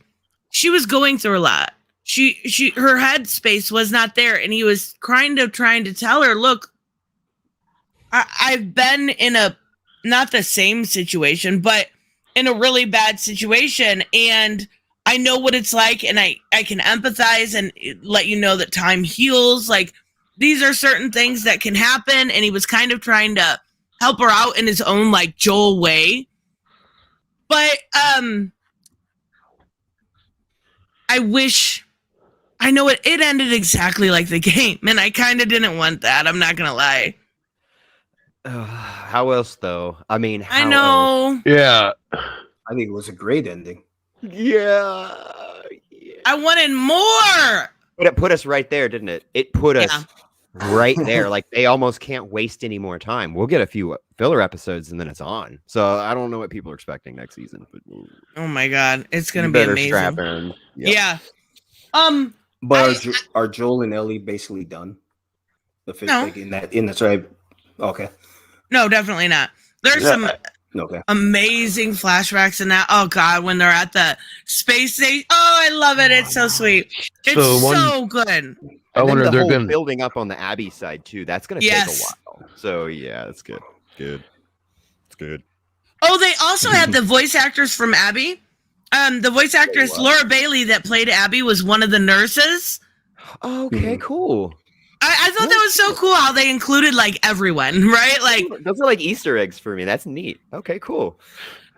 she was going through a lot. Her headspace was not there, and he was kind of trying to tell her, look, I've been in a not the same situation, but in a really bad situation, and I know what it's like, and I can empathize and let you know that time heals. Like, these are certain things that can happen, and he was kind of trying to help her out in his own, like, Joel way. But, I know it ended exactly like the game, and I kind of didn't want that. I'm not going to lie. How else, though? I mean, I know. Yeah. I think it was a great ending. Yeah. I wanted more. But it put us right there, didn't it? It put us right there. Like, they almost can't waste any more time. We'll get a few filler episodes and then it's on. So I don't know what people are expecting next season. But Oh my God. It's going to be amazing. Strap in. Yep. Yeah. But are Joel and Ellie basically done? No. Like in that sorry. Okay. No, definitely not. There's some Okay. amazing flashbacks in that. Oh God, when they're at the space station. Oh, I love it. It's so sweet. It's so good. I wonder if they're going to building up on the Abby side too. That's going to take a while. So yeah, that's good. Good. It's good. Oh, they also had the voice actors from Abby. The voice actress Laura Bailey that played Abby was one of the nurses. Okay, cool. I thought that was so cool how they included like everyone, right? Like those are like Easter eggs for me. That's neat. Okay, cool.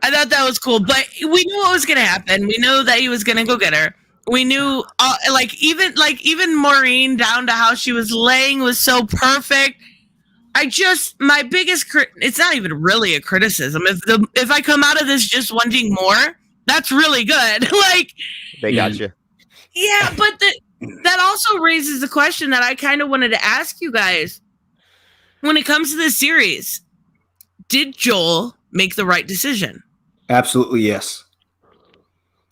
I thought that was cool, but we knew what was gonna happen. We knew that he was gonna go get her. We knew, even Maureen down to how she was laying was so perfect. My biggest it's not even really a criticism. If I come out of this just wanting more, that's really good. Like they got you. Yeah, but that also raises the question that I kind of wanted to ask you guys. When it comes to this series, did Joel make the right decision? Absolutely, yes.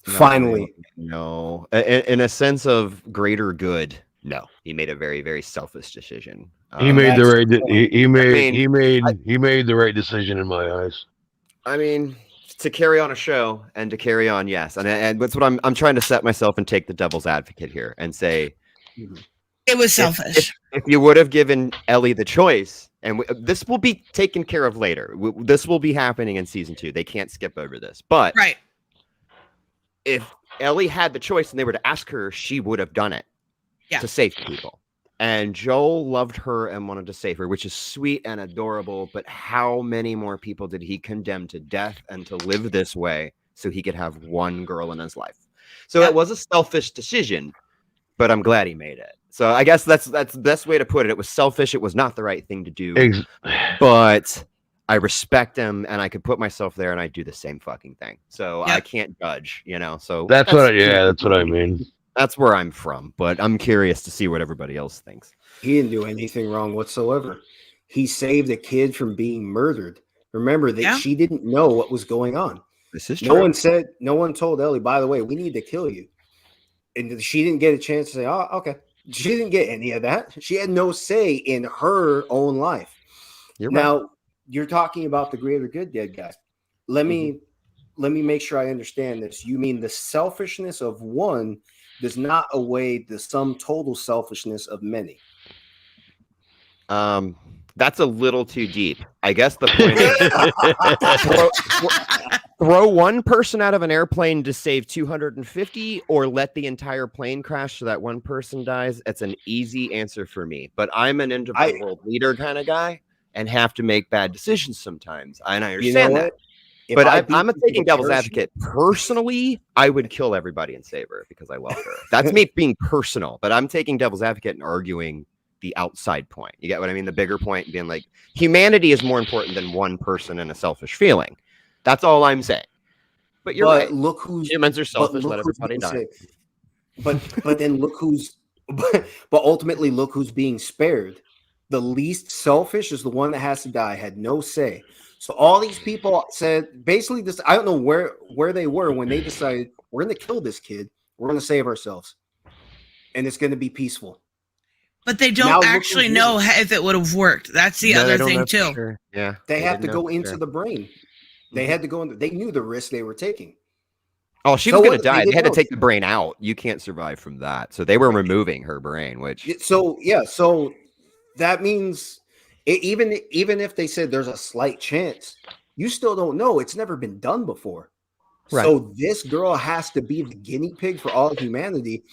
No, Finally. No. In a sense of greater good, no. He made a very, very selfish decision. He made the right he made the right decision in my eyes. I mean, to carry on a show and to carry on, yes. And that's what I'm trying to set myself and take the devil's advocate here and say it was selfish. If you would have given Ellie the choice and this will be taken care of later. This will be happening in season 2. They can't skip over this. But Right. if Ellie had the choice and they were to ask her, she would have done it to save people. And Joel loved her and wanted to save her, which is sweet and adorable. But how many more people did he condemn to death and to live this way so he could have one girl in his life? So it was a selfish decision, but I'm glad he made it. So I guess that's the best way to put it. It was selfish. It was not the right thing to do. But I respect him, and I could put myself there, and I'd do the same fucking thing. So I can't judge, you know. So that's what I mean. That's where I'm from, but I'm curious to see what everybody else thinks. He didn't do anything wrong whatsoever. He saved a kid from being murdered. Remember that she didn't know what was going on. This is true. No one told Ellie, by the way, we need to kill you. And she didn't get a chance to say, oh, okay. She didn't get any of that. She had no say in her own life. Now, you're talking about the greater good, dead guys. Let me make sure I understand this. You mean the selfishness of one does not outweigh the sum total selfishness of many? That's a little too deep. I guess the point is throw one person out of an airplane to save 250, or let the entire plane crash so that one person dies. It's an easy answer for me. But I'm an end of the world leader kind of guy and have to make bad decisions sometimes. And I understand that. But I'm a taking devil's advocate. Personally, I would kill everybody and save her because I love her. That's me being personal. But I'm taking devil's advocate and arguing the outside point. You get what I mean? The bigger point being like humanity is more important than one person and a selfish feeling. That's all I'm saying. But you're right. Look who's humans are selfish. Let everybody die. But then look who's. But ultimately, look who's being spared. The least selfish is the one that has to die. Had no say. So all these people said basically this. I don't know where they were when they decided we're going to kill this kid. We're going to save ourselves, and it's going to be peaceful. But they don't actually know if it would have worked. That's the other thing too. Sure. Yeah, they have to go into the brain. They had to go in. They knew the risk they were taking. Oh, she was going to die. They had to take the brain out. You can't survive from that. So they were removing her brain. Which so that means. Even if they said there's a slight chance, you still don't know. It's never been done before. Right. So this girl has to be the guinea pig for all humanity,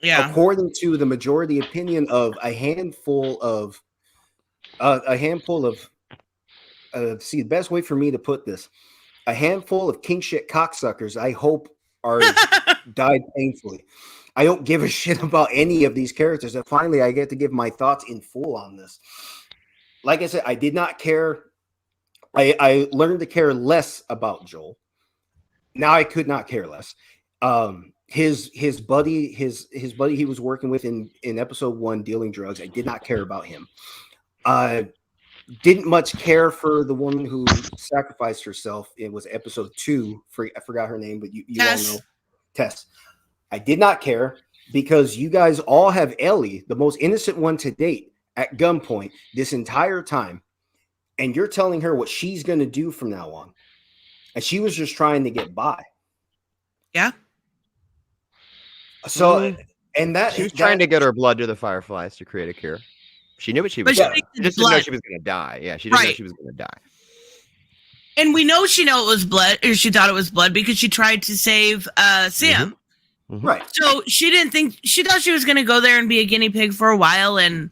according to the majority opinion of a handful of see, the best way for me to put this, a handful of king shit cocksuckers, I hope are died painfully. I don't give a shit about any of these characters. And finally, I get to give my thoughts in full on this. Like I said, I did not care. I learned to care less about Joel. Now I could not care less. His buddy he was working with in episode 1 dealing drugs. I did not care about him. Didn't much care for the woman who sacrificed herself. It was episode 2. I forgot her name, but you all know. Tess. I did not care because you guys all have Ellie, the most innocent one to date, at gunpoint this entire time, and you're telling her what she's going to do from now on, and she was just trying to get by. Yeah. So, and that she was trying to get her blood to the Fireflies to create a cure. She knew what she was doing. She just didn't know she was going to die. Yeah, she didn't know she was going to die. And we know she knew it was blood, or she thought it was blood because she tried to save Sam. Mm-hmm. Right. So she thought she was going to go there and be a guinea pig for a while and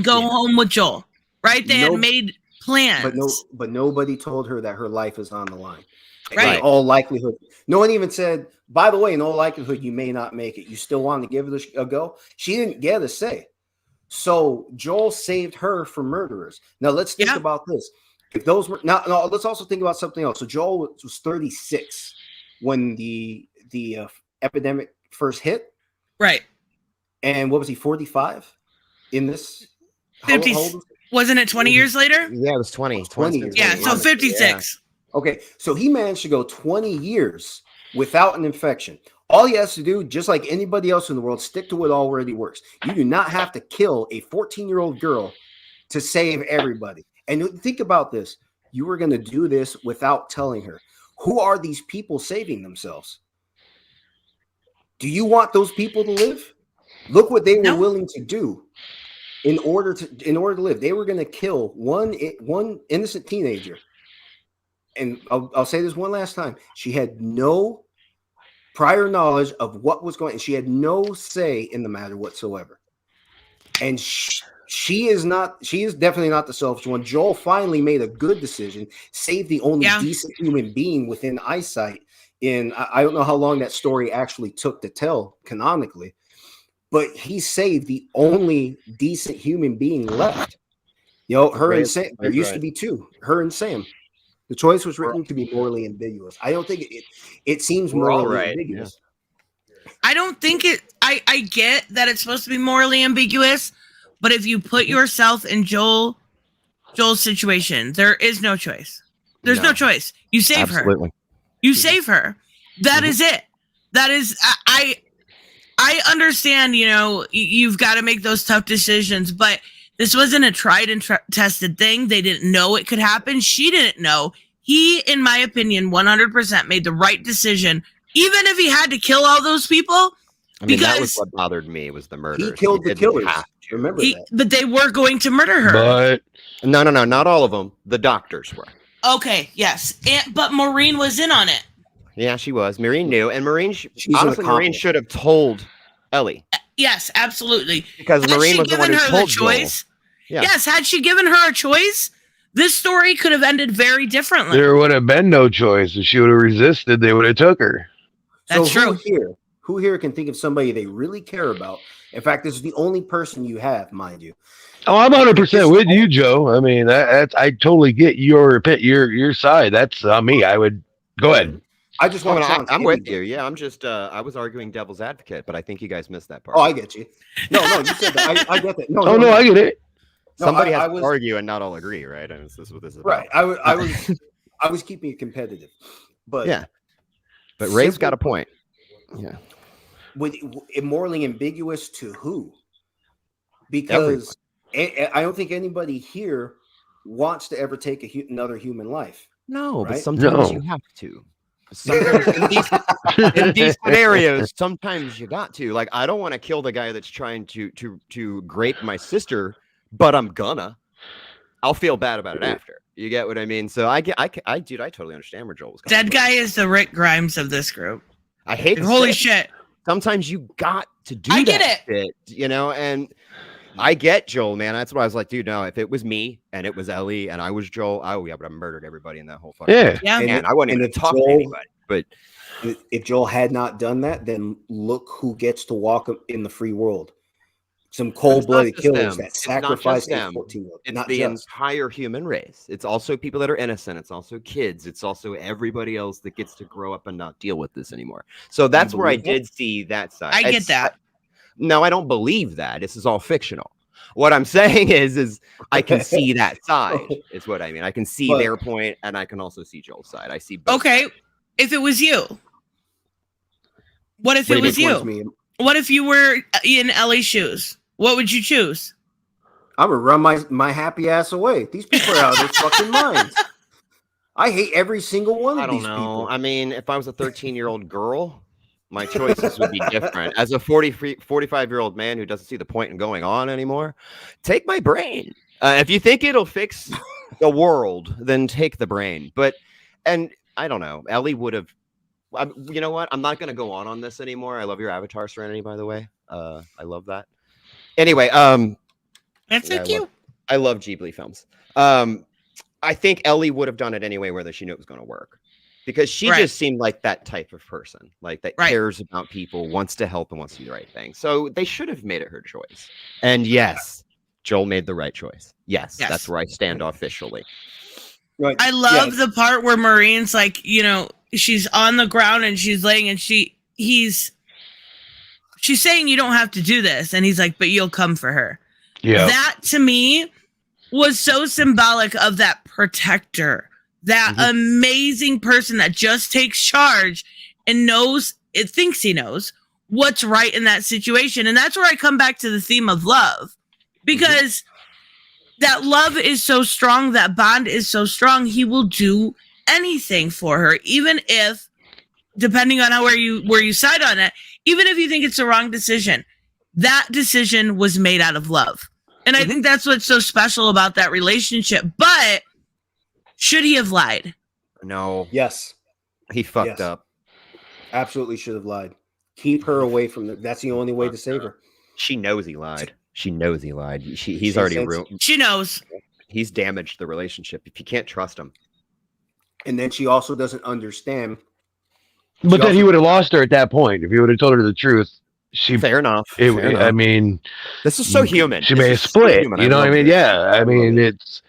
go home with Joel, right? They had made plans. But nobody told her that her life is on the line. Right. In all likelihood. No one even said, by the way, in all likelihood, you may not make it. You still want to give it a go? She didn't get a say. So Joel saved her from murderers. Now let's think about this. If those were now, let's also think about something else. So Joel was 36 when the epidemic first hit. Right. And what was he, 45 in this? 50, wasn't it 20 years later? Yeah, it was 20. 20 years. Yeah, so 56. Yeah. Okay, so he managed to go 20 years without an infection. All he has to do, just like anybody else in the world, stick to what already works. You do not have to kill a 14-year-old girl to save everybody. And think about this. You were going to do this without telling her. Who are these people saving themselves? Do you want those people to live? Look what they were willing to do. in order to live, they were going to kill one innocent teenager. And I'll say this one last time: she had no prior knowledge of what was going. She had no say in the matter whatsoever. And she is definitely not the selfish one. Joel finally made a good decision, saved the only decent human being within eyesight. I don't know how long that story actually took to tell canonically, but he saved the only decent human being left. Her and Sam. There used to be two. Her and Sam. The choice was written to be morally ambiguous. I don't think it seems morally ambiguous. Yeah. I don't think it. I get that it's supposed to be morally ambiguous, but if you put yourself in Joel's situation, there is no choice. There's no choice. You save her. You save her. That is it. That is. I understand. You've got to make those tough decisions, but this wasn't a tried and tested thing. They didn't know it could happen. She didn't know. He, in my opinion, 100% made the right decision, even if he had to kill all those people. That was what bothered me, was the murder. He killed the killers. Remember that. But they were going to murder her. But no, not all of them. The doctors were. Okay, yes. But Maureen was in on it. Yeah, she was. Maureen knew. And Maureen should have told Ellie. Yes, absolutely. Because Maureen was the one who told choice. Yeah. Yes, had she given her a choice, this story could have ended very differently. There would have been no choice. If she would have resisted, they would have took her. That's true. Who here can think of somebody they really care about? In fact, this is the only person you have, mind you. Oh, I'm 100% with you, Joe. I mean, that's I totally get your side. That's on me. I would go ahead. I just want I'm with you. Yeah, I'm just I was arguing devil's advocate, but I think you guys missed that part. Oh, I get you. No, you said that. I get that. No, I get it. Somebody has to argue and not all agree, right? I mean, this is what this is about. Right. I was keeping it competitive, but yeah. But Ray's got a point. Yeah. With morally ambiguous to who? Because I don't think anybody here wants to ever take another human life. No, right? But sometimes you have to. Sometimes in these scenarios, sometimes you got to. Like, I don't want to kill the guy that's trying to grape my sister, but I'm gonna. I'll feel bad about it after. You get what I mean? So I totally understand where Joel was coming from. Dead guy is the Rick Grimes of this group. I hate it. Holy shit. Sometimes you got to do that shit, and I get Joel, man. That's why I was like, dude, no, if it was me and it was Ellie and I was Joel, I would have murdered everybody in that whole fucking thing. And I wouldn't even talk to anybody. But if Joel had not done that, then look who gets to walk in the free world. Some cold-blooded killers that sacrifice their 14-year-old. It's the entire human race. It's also people that are innocent. It's also kids. It's also everybody else that gets to grow up and not deal with this anymore. So that's where I did see that side. I get that. No, I don't believe that. This is all fictional. What I'm saying is I can see that side. Is what I mean. I can see their point, and I can also see Joel's side. I see both. Okay, if it was you, what if it was you? What if you were in Ellie's shoes? What would you choose? I would run my happy ass away. These people are out of their fucking minds. I hate every single one of these people. I mean, if I was a 13-year-old girl, my choices would be different. As a 45-year-old man who doesn't see the point in going on anymore, take my brain. If you think it'll fix the world, then take the brain. And I don't know. Ellie would have. You know what? I'm not going to go on this anymore. I love your avatar, Serenity, by the way. I love that. Anyway, that's so cute. I love Ghibli films. I think Ellie would have done it anyway, whether she knew it was going to work, because she just seemed like that type of person, like that cares about people, wants to help, and wants to do the right thing. So they should have made it her choice. And yes, Joel made the right choice. Yes, that's where I stand officially. Right. I love the part where Maureen's like, she's on the ground and she's laying, and she's saying you don't have to do this. And he's like, but you'll come for her. Yeah. That to me was so symbolic of that protector, that amazing person that just takes charge and thinks he knows what's right in that situation. And that's where I come back to the theme of love, because that love is so strong. That bond is so strong. He will do anything for her, even if, depending on where you side on it, even if you think it's the wrong decision, that decision was made out of love. And I think that's what's so special about that relationship. But should he have lied? No. Yes. He fucked up. Absolutely should have lied. Keep her away from the. That's the only way to save her. She knows he lied. She knows he lied. He's already ruined. She knows. He's damaged the relationship. If you can't trust him. And then she also doesn't understand. But then he would have lost her at that point if he would have told her the truth. Fair enough. I mean, this is so human. She may have split. You know what I mean? Yeah. I mean, it's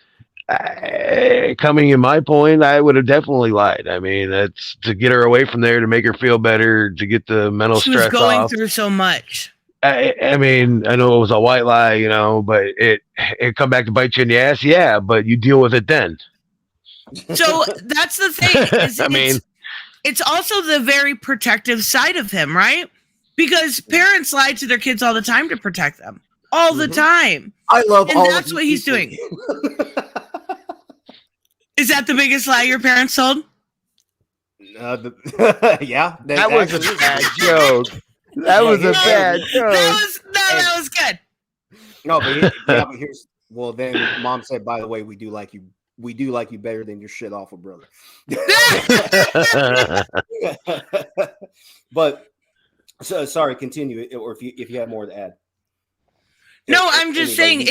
coming in my point. I would have definitely lied. I mean, that's to get her away from there, to make her feel better, to get the mental stress off. She was going through so much. I mean, I know it was a white lie, you know, but it come back to bite you in the ass. Yeah, but you deal with it then. So that's the thing. I mean, it's also the very protective side of him, right? Because parents lie to their kids all the time to protect them. All the time. I love and all that's what he's doing. Is that the biggest lie your parents told? Yeah. That was a bad joke. That was a bad joke. That was good. No, but here's then mom said, by the way, we do like you better than your shit awful brother. But so sorry, continue, or if you have more to add. No, I'm just saying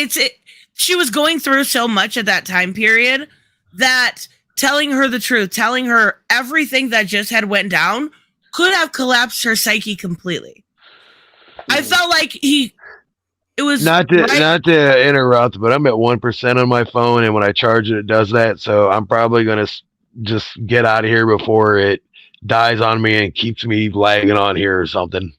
she was going through so much at that time period that telling her the truth, telling her everything that just had went down could have collapsed her psyche completely. I felt like it was not to interrupt, but I'm at 1% on my phone, and when I charge it, it does that. So I'm probably gonna just get out of here before it dies on me and keeps me lagging on here or something.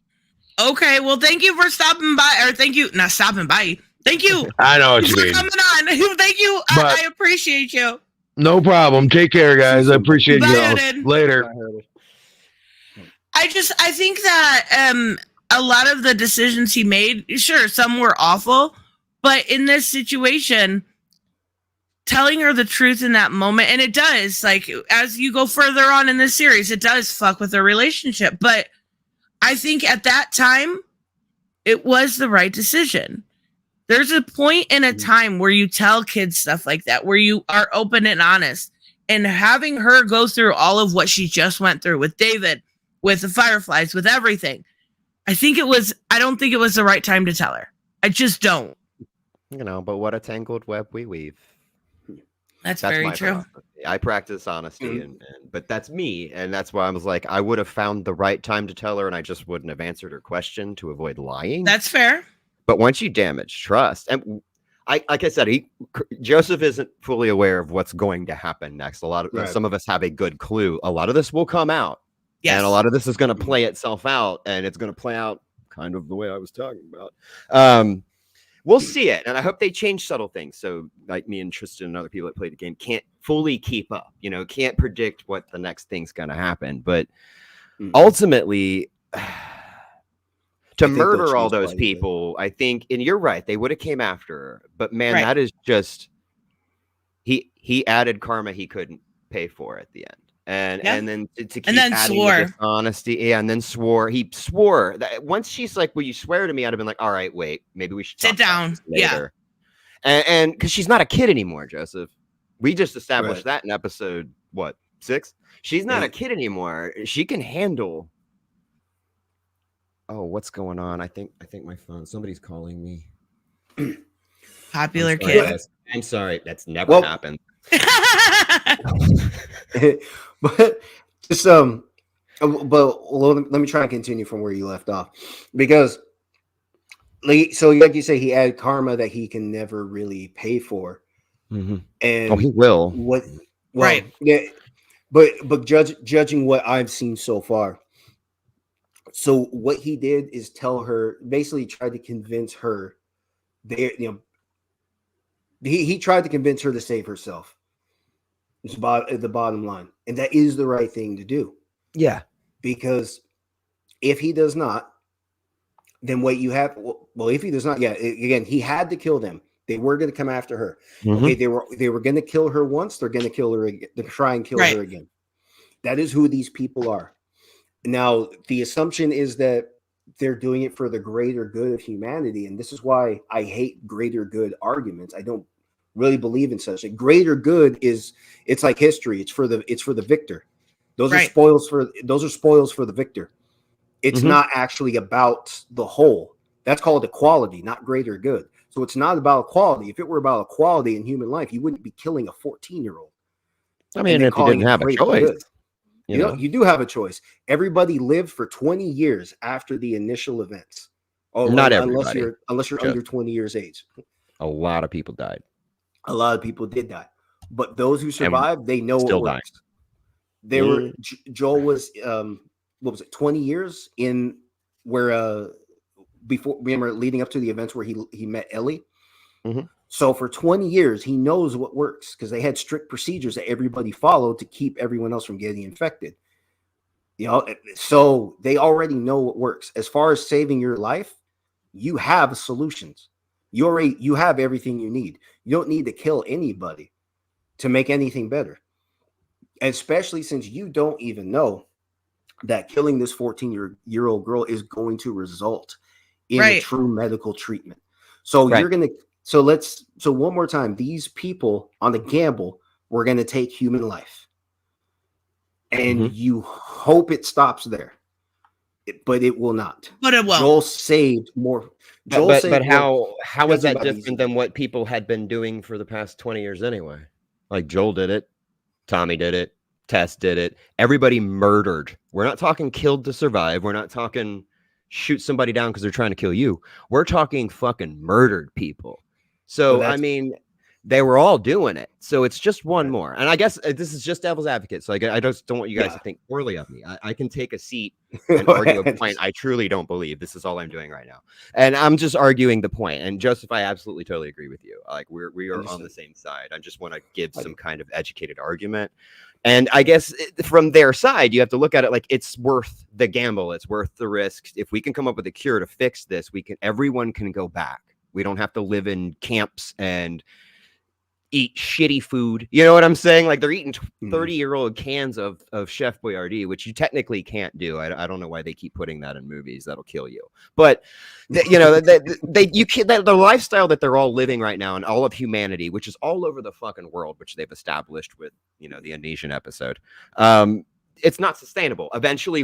Okay, well, thank you for stopping by, or not stopping by. Thank you. I know what you mean. Coming on. Thank you. I appreciate you. No problem. Take care, guys. I appreciate you. Later. I think that a lot of the decisions he made, sure, some were awful, but in this situation, telling her the truth in that moment, and it does, like, as you go further on in this series, it does fuck with their relationship. But I think at that time, it was the right decision. There's a point in a time where you tell kids stuff like that, where you are open and honest, and having her go through all of what she just went through with David, with the Fireflies, with everything. I don't think it was the right time to tell her. I just don't. You know, but what a tangled web we weave. That's very true. Philosophy. I practice honesty, but that's me. And that's why I was like, I would have found the right time to tell her, and I just wouldn't have answered her question to avoid lying. That's fair. But once you damage trust, and like I said, Joseph isn't fully aware of what's going to happen next. Some of us have a good clue. A lot of this will come out. Yes. And a lot of this is going to play itself out, and it's going to play out kind of the way I was talking about. We'll see it, and I hope they change subtle things. So, like me and Tristan and other people that played the game can't fully keep up. You know, can't predict what the next thing's going to happen. But ultimately, to murder all those people, I think, and you're right, they would have came after her. But man, that is just he added karma he couldn't pay for at the end. And then to keep adding the dishonesty, and then he swore that once she's like, "Will you swear to me?" I'd have been like, "All right, wait, maybe we should sit down." Later. And because she's not a kid anymore, Joseph. We just established that in episode 6. She's not a kid anymore. She can handle. Oh, what's going on? I think my phone. Somebody's calling me. Popular kid. I'm sorry. That's never happened. But just let me try and continue from where you left off, because so like you say, he added karma that he can never really pay for, and he will. Yeah, but judging what I've seen so far, so what he did is tell her, basically tried to convince her he tried to convince her to save herself. It's the bottom line. And that is the right thing to do. Yeah. Because if he does not, then what you have, if he does not, again, he had to kill them. They were going to come after her. Okay, they were going to kill her once. They're going to kill her again. They're try and kill her again. That is who these people are. Now, the assumption is that they're doing it for the greater good of humanity. And this is why I hate greater good arguments. I don't really believe in such. A greater good it's like history. It's for the victor. Those are spoils for the victor. It's not actually about the whole. That's called equality, not greater good. So it's not about equality. If it were about equality in human life, you wouldn't be killing a 14-year-old. I mean, if you didn't have a choice. You know, you do have a choice. Everybody lived for 20 years after the initial events. Oh, not everybody. Unless you're under 20 years age. A lot of people died. A lot of people did die. But those who survived, they know still what works. They were Joel was 20 years in where before, remember, leading up to the events where he met Ellie. Mm-hmm. So for 20 years, he knows what works because they had strict procedures that everybody followed to keep everyone else from getting infected. You know, so they already know what works. As far as saving your life, you have solutions. You have everything you need. You don't need to kill anybody to make anything better. Especially since you don't even know that killing this 14-year-old girl is going to result in a true medical treatment. So So one more time, these people on the gamble were going to take human life. And you hope it stops there. But it will not. But it won't. Joel saved more. But how is that different than what people had been doing for the past 20 years anyway? Like Joel did it. Tommy did it. Tess did it. Everybody murdered. We're not talking killed to survive. We're not talking shoot somebody down because they're trying to kill you. We're talking fucking murdered people. So, I mean, they were all doing it. So it's just one more. And I guess this is just devil's advocate. So I just don't want you guys to think poorly of me. I can take a seat and argue a point I truly don't believe. This is all I'm doing right now. And I'm just arguing the point. And Joseph, I absolutely totally agree with you. Like we are on the same side. I just want to give some kind of educated argument. And I guess from their side, you have to look at it like it's worth the gamble. It's worth the risk. If we can come up with a cure to fix this, everyone can go back. We don't have to live in camps and eat shitty food. You know what I'm saying? Like they're eating 30-year-old cans of Chef Boyardee, which you technically can't do. I don't know why they keep putting that in movies. That'll kill you. But the lifestyle that they're all living right now and all of humanity, which is all over the fucking world, which they've established with, the Indonesian episode. It's not sustainable. Eventually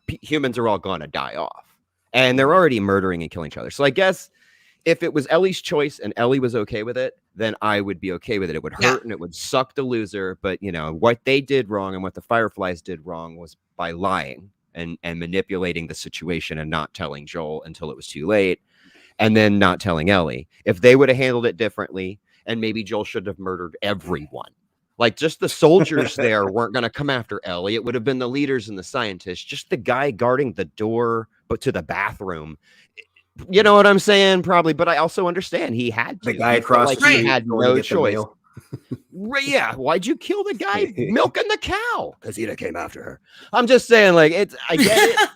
humans are all going to die off, and they're already murdering and killing each other. So I guess if it was Ellie's choice and Ellie was okay with it, then I would be okay with it. It would hurt and it would suck to lose her. But, what they did wrong and what the Fireflies did wrong was by lying and manipulating the situation and not telling Joel until it was too late and then not telling Ellie. If they would have handled it differently, and maybe Joel should have murdered everyone. Like just the soldiers there weren't going to come after Ellie. It would have been the leaders and the scientists, just the guy guarding the door, but to the bathroom. You know what I'm saying? Probably, but I also understand he had to. The guy across the street had no choice. Yeah, why'd you kill the guy milking the cow? Because he came after her. I'm just saying, like I get it.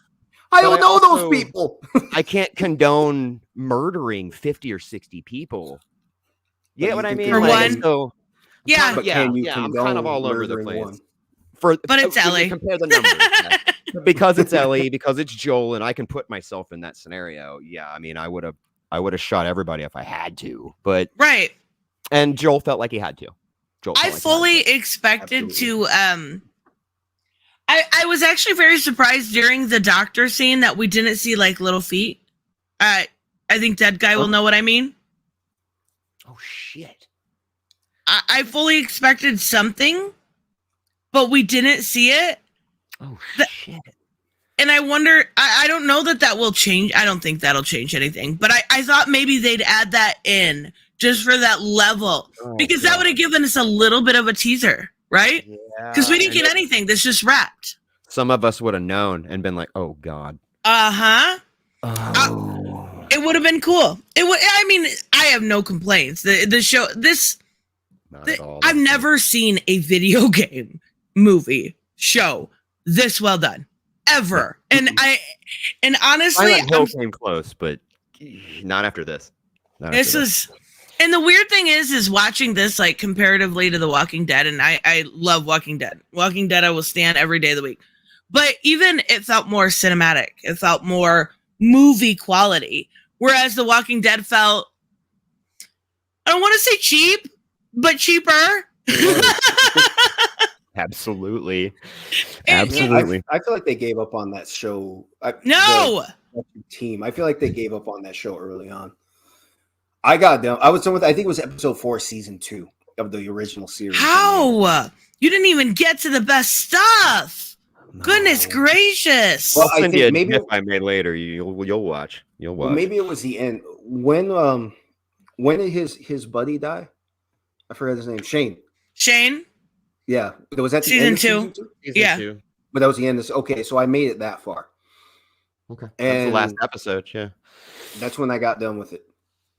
I don't know those people. I can't condone murdering 50 or 60 people. You get what I mean? For one. So, yeah, I'm kind of all over the place. But it's Ellie. Compare the numbers. Because it's Ellie, because it's Joel, and I can put myself in that scenario. Yeah, I mean, I would have shot everybody if I had to, but and Joel felt like he had to. I fully expected to. I was actually very surprised during the doctor scene that we didn't see like little feet. I think that guy will know what I mean. Oh shit! I fully expected something, but we didn't see it. Oh shit! And I wonder. I don't know that will change. I don't think that'll change anything. But I thought maybe they'd add that in just for that level, because that would have given us a little bit of a teaser, right? Because we didn't get anything. This just wrapped. Some of us would have known and been like, "Oh God." Oh. It would have been cool. It would. I mean, I have no complaints. The show. I've never seen a video game, movie, show this well done ever. And honestly, Silent Hill came close, but not after this. And the weird thing is watching this like comparatively to The Walking Dead, and I love Walking Dead. Walking Dead I will stand every day of the week. But even it felt more cinematic. It felt more movie quality. Whereas The Walking Dead felt, I don't want to say cheap, but cheaper. Absolutely. I feel like they gave up on that show. No. The team. I feel like they gave up on that show early on. I got them. I was done with. I think it was episode 4, season 2 of the original series. How? You didn't even get to the best stuff. No. Goodness gracious. Well, I'll send you a GIF I made later. You'll watch. You'll watch. Well, maybe it was the end. When did his buddy die? I forgot his name. Shane. Yeah, but was that the season end of 2? Season 2? Yeah. 2. But that was the end of okay, so I made it that far. Okay. And that's the last episode, yeah. That's when I got done with it.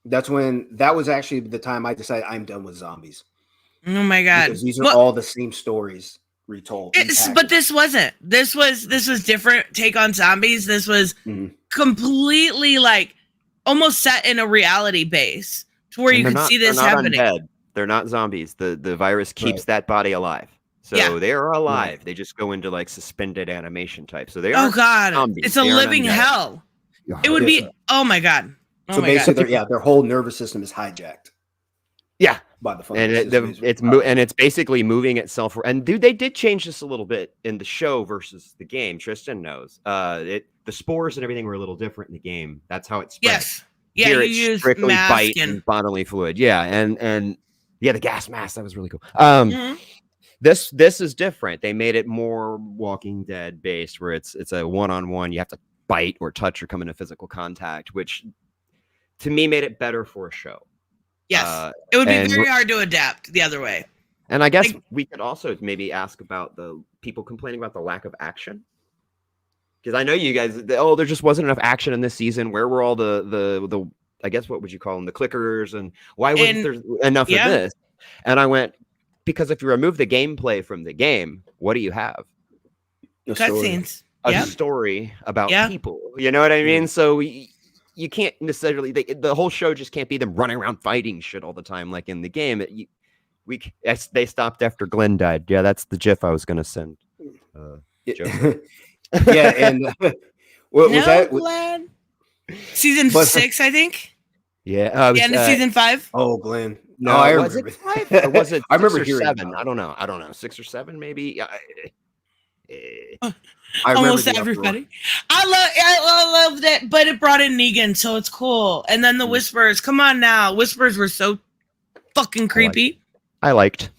That was actually the time I decided I'm done with zombies. Oh my god. Because these are all the same stories retold. But this wasn't. This was different take on zombies. This was completely like almost set in a reality base to where you could see this happening. Undead. They're not zombies. The virus keeps that body alive. So they are alive. They just go into like suspended animation type. So they are zombies. It's a living hell. It would be oh my god. Oh so basically their whole nervous system is hijacked. Yeah. By the phone. And it's basically moving itself. And dude, they did change this a little bit in the show versus the game. Tristan knows. The spores and everything were a little different in the game. That's how it spread. Yes. Yeah, here you it's use strictly bite and bodily fluid. Yeah, and yeah, the gas mask, that was really cool. This is different. They made it more Walking Dead based, where it's a one-on-one. You have to bite or touch or come into physical contact, which to me made it better for a show. Yes, it would be very hard to adapt the other way. And I guess we could also maybe ask about the people complaining about the lack of action. Because I know you guys, there just wasn't enough action in this season. Where were all the I guess, what would you call them? The clickers, and why wasn't there enough of this? And I went, because if you remove the gameplay from the game, what do you have? Cutscenes. A story about people. You know what I mean? So you can't necessarily, the whole show just can't be them running around fighting shit all the time like in the game. They stopped after Glenn died. Yeah, that's the GIF I was going to send. Yeah, and what was that? Glenn? Season 6, I think. Yeah. The end of season 5. Oh, Glenn. No, I remember. Was it 5? Or was it 6 I remember or hearing 7? I don't know. 6 or 7, maybe. I Almost everybody. I love that, but it brought in Negan, so it's cool. And then the Whispers. Come on now. Whispers were so fucking creepy. I liked.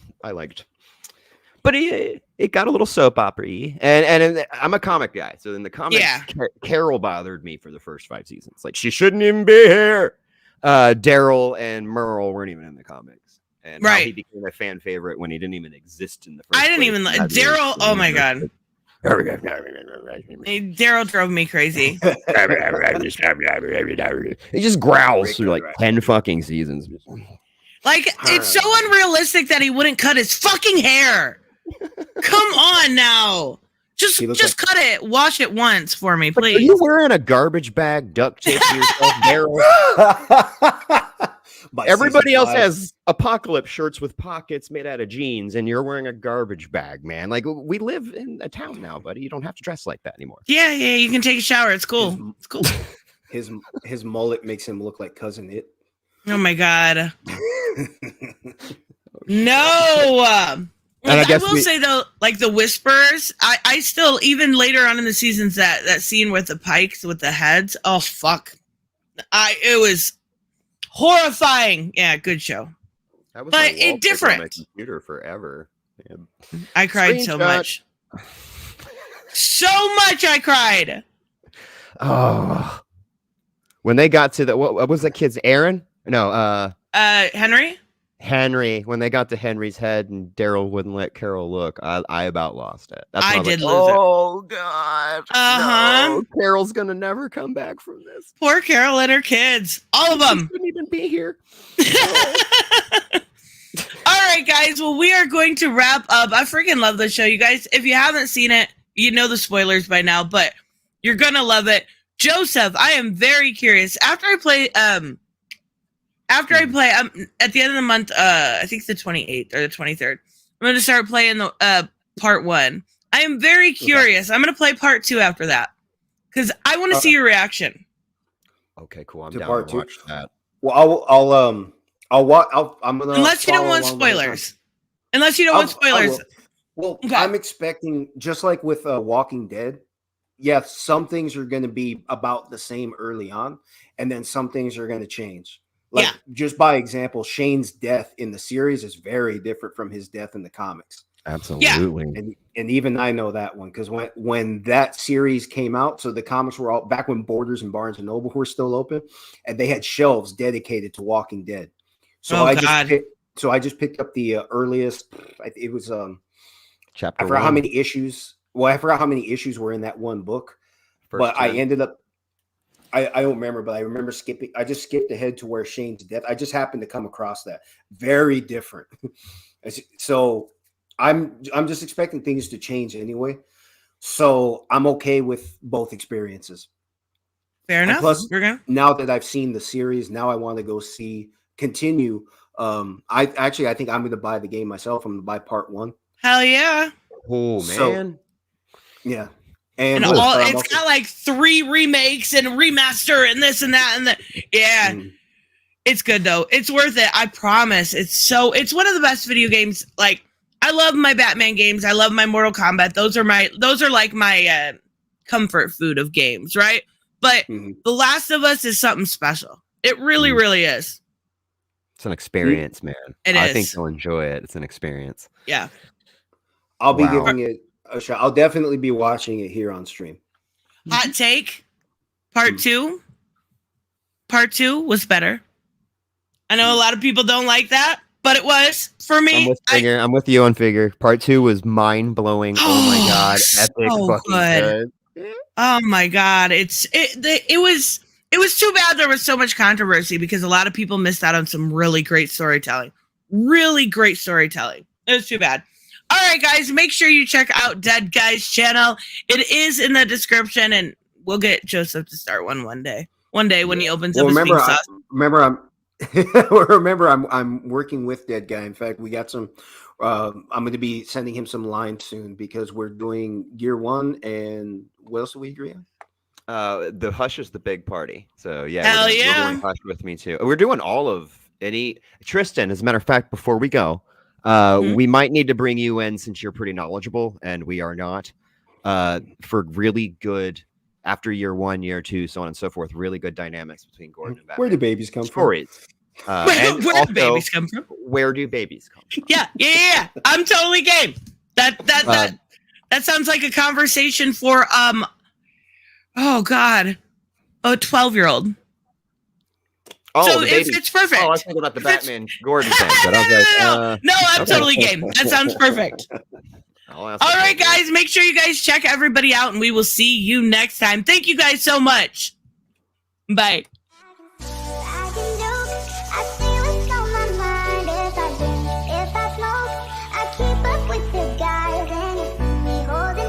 But it got a little soap opera-y. And I'm a comic guy. So in the comics, Carol bothered me for the first 5 seasons. Like, she shouldn't even be here. Daryl and Merle weren't even in the comics. And he became a fan favorite when he didn't even exist in the first I didn't even like Daryl. Oh my god. Daryl drove me crazy. He just growls through like 10 fucking seasons. Like, it's so unrealistic that he wouldn't cut his fucking hair. Come on now. Just cut it. Wash it once for me, please. Are you wearing a garbage bag duct tape to yourself, Daryl? Everybody else has apocalypse shirts with pockets made out of jeans, and you're wearing a garbage bag, man. Like, we live in a town now, buddy. You don't have to dress like that anymore. Yeah, you can take a shower. It's cool. It's cool. His mullet makes him look like Cousin It. Oh my god. No. Like, I will say though, like the Whispers, I still, even later on in the seasons, that scene with the pikes with the heads, oh fuck, it was horrifying. Yeah, good show. That was but it different. On my computer forever. Man. I cried so much. So much I cried. Oh, when they got to the what was that kid's Aaron? No, Henry. Henry, when they got to Henry's head and Daryl wouldn't let Carol look, I about lost it. That's I did lose it. Oh God! No, Carol's gonna never come back from this. Poor Carol and her kids, all of them. She shouldn't even be here. All right, guys. Well, we are going to wrap up. I freaking love this show, you guys. If you haven't seen it, you know the spoilers by now, but you're gonna love it. Joseph, I am very curious. After I play at the end of the month, I think it's the 28th or the 23rd, I'm going to start playing the part 1. I am very curious. Okay. I'm going to play part 2 after that because I want to see your reaction. Okay, cool. I'm To down part to two? watch that. Well, I'm gonna Unless you don't follow want along right now. spoilers. Unless you don't want I spoilers. will. Well, Okay. I'm expecting, just like with Walking Dead, yeah, some things are going to be about the same early on, and then some things are going to change. Like, Yeah. just by example, Shane's death in the series is very different from his death in the comics. Absolutely. And even I know that one, because when that series came out, so the comics were all back when Borders and Barnes and Noble were still open, and they had shelves dedicated to Walking Dead. So I just picked up the earliest. It was Chapter I forgot how 1. many issues. Well, I forgot how many issues were in that one book, First but I gen. ended up. I don't remember, but I remember skipping. I just skipped ahead to where Shane's death. I just happened to come across that. Very different. So I'm just expecting things to change anyway. So I'm okay with both experiences. Fair And enough. plus, We're gonna. now that I've seen the series, now I want to go continue. I think I'm going to buy the game myself. I'm going to buy part 1. Hell yeah. Oh So- man. Yeah. And but I'm it's got like 3 remakes and remaster and this and that and that. Yeah. Mhm. It's good though. It's worth it. I promise. It's one of the best video games. Like, I love my Batman games. I love my Mortal Kombat. Those are like my comfort food of games, right? But Mhm. The Last of Us is something special. It really, really is. It's an experience, man. I think is. you'll enjoy it. It's an experience. Yeah. I'll be Wow. giving it a shot. I'll definitely be watching it here on stream. Hot take. Part 2. Part 2 was better. I know a lot of people don't like that, but it was for me. I'm with you on Figure. Part 2 was mind blowing. Oh my god, epic So fucking good. Oh my god, it was too bad there was so much controversy because a lot of people missed out on some really great storytelling. Really great storytelling. It was too bad. All right, guys, make sure you check out Dead Guy's channel. It is in the description, and we'll get Joseph to start one day. One day when he opens up his pink sauce. I'm working with Dead Guy. In fact, we got some. I'm going to be sending him some lines soon because we're doing Gear 1, and what else are we agreeing on? The Hush is the big party. So yeah, Hell we're yeah. doing Hush with me too. We're doing all of Tristan. As a matter of fact, before we go, we might need to bring you in since you're pretty knowledgeable and we are not. For really good after year 1, year 2, so on and so forth. Really good dynamics between Gordon and Batman. Where do babies come Stories. Where do babies come from? Where do babies come from? Yeah. I'm totally game. That sounds like a conversation for oh god, a 12-year-old. Oh, So the babies. it's perfect. Oh, I was thinking about the Batman Gordon thing, but I was like, no, I'm okay. totally game. That sounds perfect. All right, guys, make sure you guys check everybody out, and we will see you next time. Thank you guys so much. Bye.